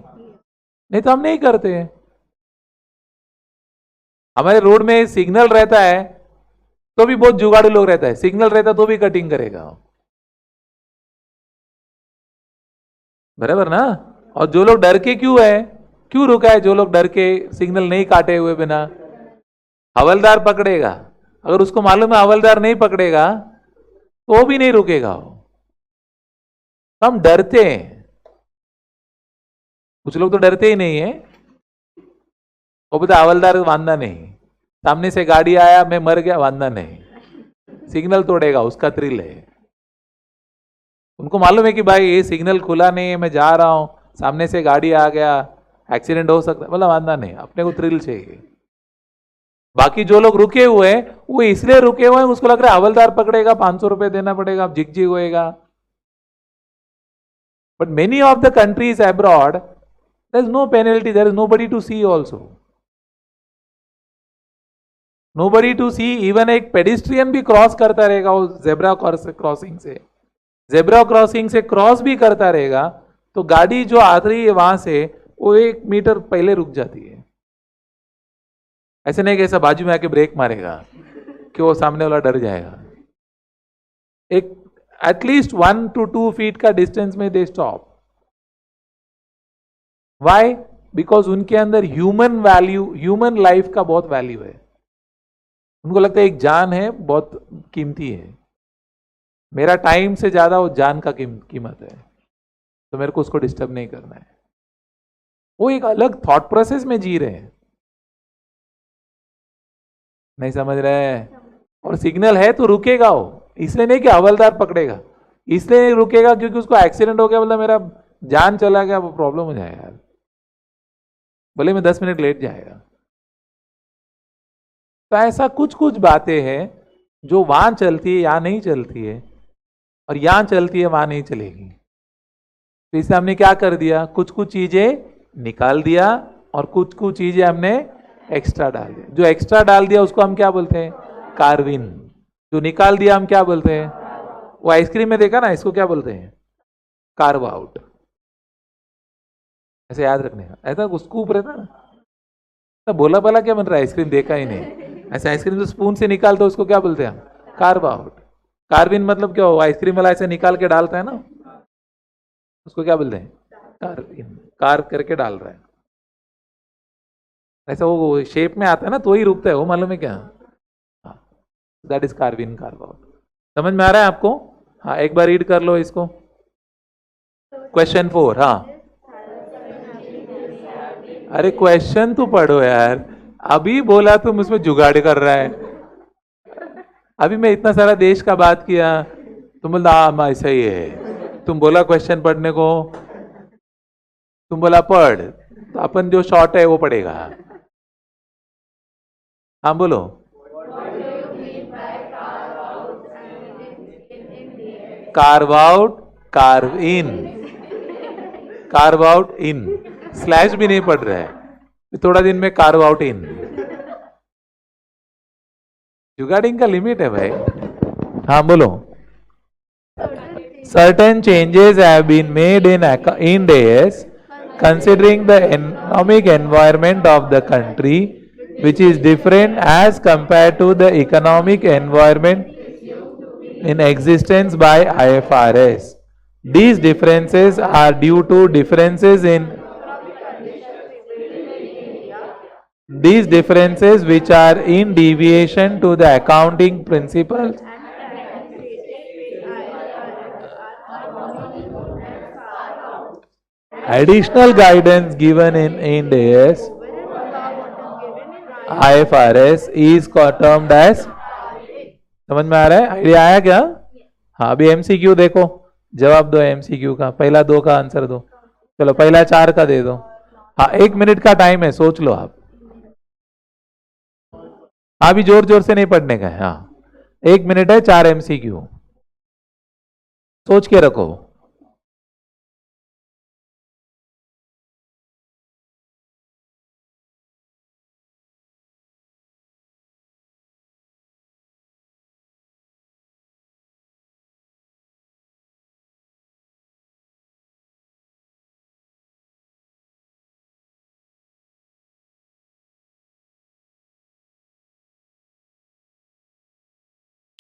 नहीं तो हम नहीं करते। हमारे रोड में सिग्नल रहता है तो भी बहुत जुगाड़ू लोग रहता है, सिग्नल रहता तो भी कटिंग करेगा, बराबर ना। और जो लोग डर के क्यों है, क्यों रुका है, जो लोग डर के सिग्नल नहीं काटे हुए बिना, हवलदार पकड़ेगा, अगर उसको मालूम है हवलदार नहीं पकड़ेगा तो वो भी नहीं रुकेगा। हम डरते हैं, कुछ लोग तो डरते ही नहीं है, वो बोलते हवलदार वांदा नहीं, सामने से गाड़ी आया मैं मर गया वांदा नहीं, सिग्नल तोड़ेगा उसका थ्रिल है। उनको मालूम है कि भाई ये सिग्नल खुला नहीं है, मैं जा रहा हूं, सामने से गाड़ी आ गया, एक्सीडेंट हो सकता है, बोला वांदा नहीं, अपने को थ्रिल चाहिए। बाकी जो लोग रुके हुए हैं वो इसलिए रुके हुए हैं, उसको लग रहा है हवलदार पकड़ेगा, 500 रुपए देना पड़ेगा, झिक झिक होएगा। But many of the countries abroad there is no penalty, there is nobody to see also, nobody to see. Even एक पेडिस्ट्रियन भी क्रॉस करता रहेगा वो जेब्रा क्रॉसिंग से, जेब्रा क्रॉसिंग से क्रॉस भी करता रहेगा तो गाड़ी जो आ रही है वहां से वो 1 मीटर पहले रुक जाती है। ऐसे नहीं कि ऐसा बाजू में आके ब्रेक मारेगा कि वो सामने वाला डर जाएगा। एक एटलीस्ट 1 to 2 फीट का डिस्टेंस में दे स्टॉप। वाई? बिकॉज उनके अंदर ह्यूमन वैल्यू, ह्यूमन लाइफ का बहुत वैल्यू है। उनको लगता है एक जान है बहुत कीमती है, मेरा टाइम से ज्यादा वो जान का कीमत है, तो मेरे को उसको डिस्टर्ब नहीं करना है। वो एक अलग थॉट प्रोसेस में जी रहे हैं, नहीं समझ रहे हैं। और सिग्नल है तो रुकेगा वो, इसलिए नहीं कि हवलदार पकड़ेगा, इसलिए नहीं रुकेगा क्योंकि उसको एक्सीडेंट हो गया, मतलब मेरा जान चला गया, वो प्रॉब्लम हो जाएगा यार, भले मैं 10 मिनट लेट जाएगा। तो ऐसा कुछ कुछ बातें हैं जो वहां चलती है यहां नहीं चलती है, और यहां चलती है वहां नहीं चलेगी। तो इससे हमने क्या कर दिया, कुछ कुछ चीजें निकाल दिया और कुछ कुछ चीजें हमने एक्स्ट्रा डाल दिया। जो एक्स्ट्रा डाल दिया उसको हम क्या बोलते हैं, कार्विन। जो निकाल दिया हम क्या बोलते हैं, वो आइसक्रीम में देखा ना, इसको क्या बोलते हैं, कार्व आउट। ऐसे याद रखने का, ऐसा स्कूप रहता ना, तो बोला भला क्या बन रहा है, आइसक्रीम देखा ही नहीं, ऐसे आइसक्रीम तो स्पून से निकालते उसको क्या बोलते हैं हम, कार्व आउट। कार्विन मतलब क्या हो, आइसक्रीम वाला ऐसे निकाल के डालता है ना, उसको क्या बोलते हैं, कार्विन, कार्व करके डाल रहा है, ऐसा वो शेप में आता है ना तो ही रुकता है वो, मालूम है क्या, that is Corvin, carve out. समझ में आ रहा है आपको? हाँ, एक बार रीड कर लो इसको, क्वेश्चन 4। हाँ, अरे क्वेश्चन तो पढ़ो यार, अभी बोला तुम उसमें जुगाड़ कर रहा है। अभी मैं इतना सारा देश का बात किया, तुम बोला हाँ ऐसा ही है, तुम बोला क्वेश्चन पढ़ने को, तुम बोला पढ़, तो अपन जो शॉर्ट है वो पढ़ेगा। हाँ बोलो। Curve out, carve in, carve out in, slash भी नहीं पढ़ रहा है, थोड़ा दिन में कार्व आउट इन। जुगाड़िंग का लिमिट है भाई। हाँ बोलो। Certain changes have been made in Ind AS considering the economic environment of the country, which is different as compared to the economic environment in existence by IFRS. These differences are due to differences in these differences which are in deviation to the accounting principles additional guidance given in Ind AS IFRS is termed as। समझ में आ रहा है, idea आया क्या? हाँ, अभी MCQ देखो, जवाब दो एमसीक्यू का, पहला 2 का आंसर दो, चलो पहला 4 का दे दो। हाँ, 1 मिनट का टाइम है, सोच लो आप। अभी जोर जोर से नहीं पढ़ने का है। हाँ, 1 मिनट है, 4 एमसीक्यू, सोच के रखो।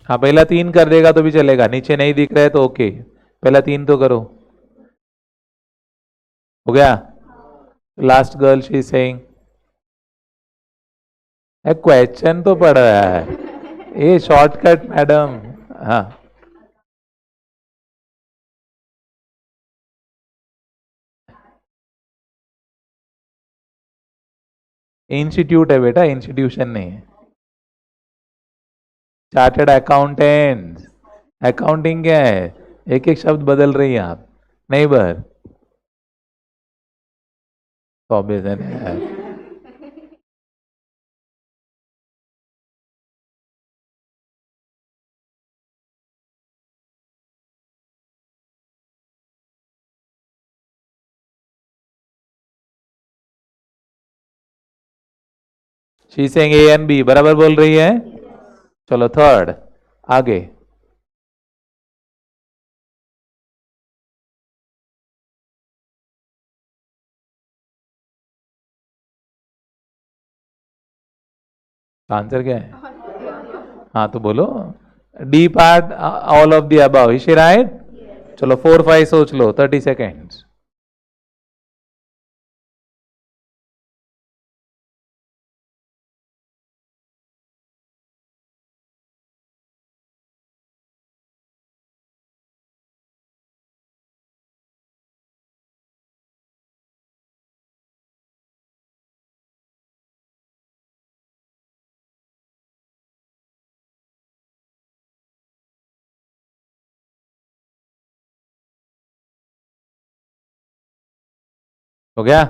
हाँ पहला 3 कर देगा तो भी चलेगा, नीचे नहीं दिख रहा है तो ओके, पहला 3 तो करो। हो गया? Last girl she saying, question तो पढ़ रहा है ये शॉर्टकट मैडम। हाँ इंस्टीट्यूट है बेटा, इंस्टीट्यूशन नहीं है। चार्टर्ड अकाउंटेंट, अकाउंटिंग क्या है, एक एक शब्द बदल रही हैं आप। नेबर तो ऑब्वियस है। She saying A and B, बराबर बोल रही है। चलो थर्ड आगे। आंसर क्या है? हाँ तो बोलो। D part all of the above, is she write? चलो 4 5 सोच लो, 30 सेकेंड्स। हो गया?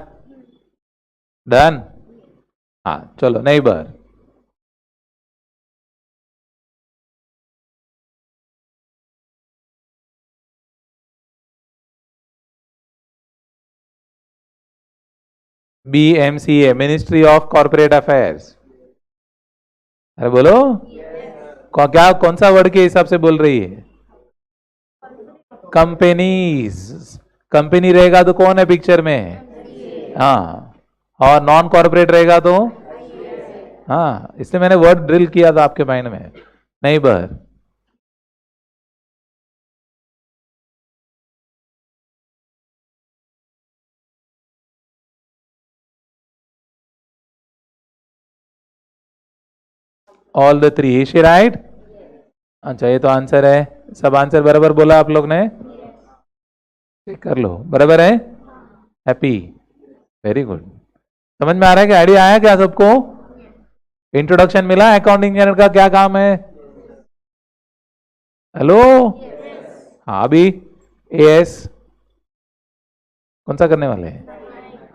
डन? हाँ चलो neighbour. BMCA, ministry of corporate affairs. अरे बोलो। क्या कौन सा वर्ड के हिसाब से बोल रही है? कंपनीज। कंपनी रहेगा तो कौन है पिक्चर में? हाँ, और नॉन कॉर्पोरेट रहेगा तो? हाँ, इसलिए मैंने वर्ड ड्रिल किया था आपके माइंड में। Neighbour. All the three, is she write? अच्छा ये तो आंसर है, सब आंसर बराबर बोला आप लोग ने, चेक कर लो बराबर है। Happy, very good. समझ में आ रहा है कि आइडिया आया क्या सबको? इंट्रोडक्शन मिला अकाउंटिंग इंजीनियर का क्या काम है? हेलो? हाँ अभी एएस कौन सा करने वाले हैं?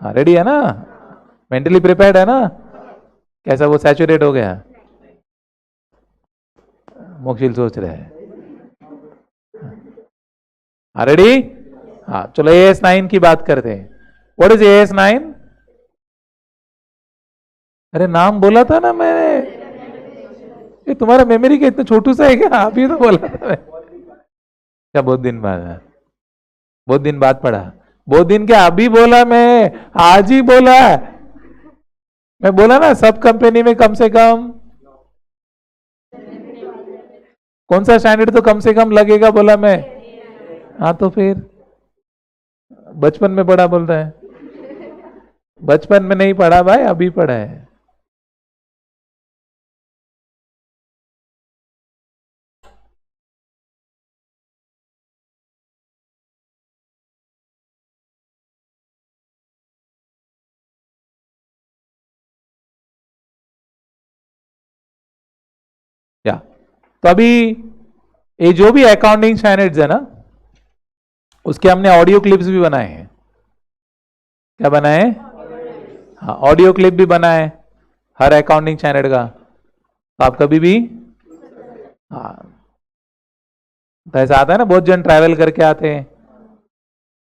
हाँ रेडी है ना? मेंटली प्रिपेयर्ड है ना? कैसा वो सैचुरेट हो गया? मोक्षिल सोच रहे हैं। हाँ रेडी? हाँ चलो AS9 की बात करते हैं। What is AS9? अरे नाम बोला था ना मैंने। ये तुम्हारा मेमोरी के इतना छोटू सा है क्या? अभी तो बोला था मैं। क्या बहुत दिन बाद है? बहुत दिन बाद पढ़ा? बहुत दिन क्या, अभी बोला मैं, आज ही बोला। मैं बोला ना सब कंपनी में कम से कम कौन सा स्टैंडर्ड तो कम से कम लगेगा बोला मैं। हाँ तो फिर बचपन में पढ़ा बोलता है? बचपन में नहीं पढ़ा भाई, अभी पढ़ा है। क्या? तो अभी ये जो भी अकाउंटिंग स्टैंडर्ड्स है ना, उसके हमने ऑडियो क्लिप्स भी बनाए हैं। क्या बनाए? हाँ ऑडियो क्लिप भी बनाए हर अकाउंटिंग स्टैंडर्ड का। तो आप कभी भी, हाँ तो ऐसा आता है ना, बहुत जन ट्रैवल करके आते हैं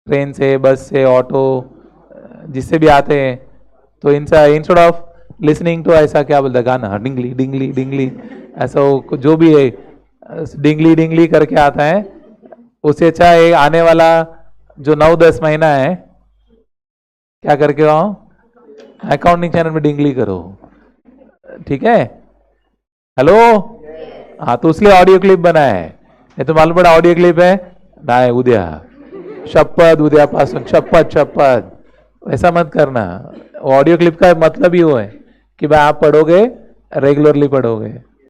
ट्रेन से, बस से, ऑटो, जिससे भी आते हैं, तो इनसा इंस्टेड ऑफ लिसनिंग टू ऐसा क्या बोलता है गाना, डिंगली डिंगली डिंगली, ऐसा जो भी है डिंगली डिंगली करके आता है, उससे अच्छा है आने वाला जो 9-10 महीना है, क्या करके आओ, अकाउंटिंग चैनल में डिंगली करो। ठीक है? हेलो? हाँ तो इसलिए ऑडियो क्लिप बनाया है. नहीं तो मालूम पड़ा ऑडियो क्लिप है नाही उद्या शपथ उद्यापासून शपथ शपथ ऐसा मत करना. ऑडियो क्लिप का मतलब ही वो है कि भाई आप पढ़ोगे रेगुलरली पढ़ोगे.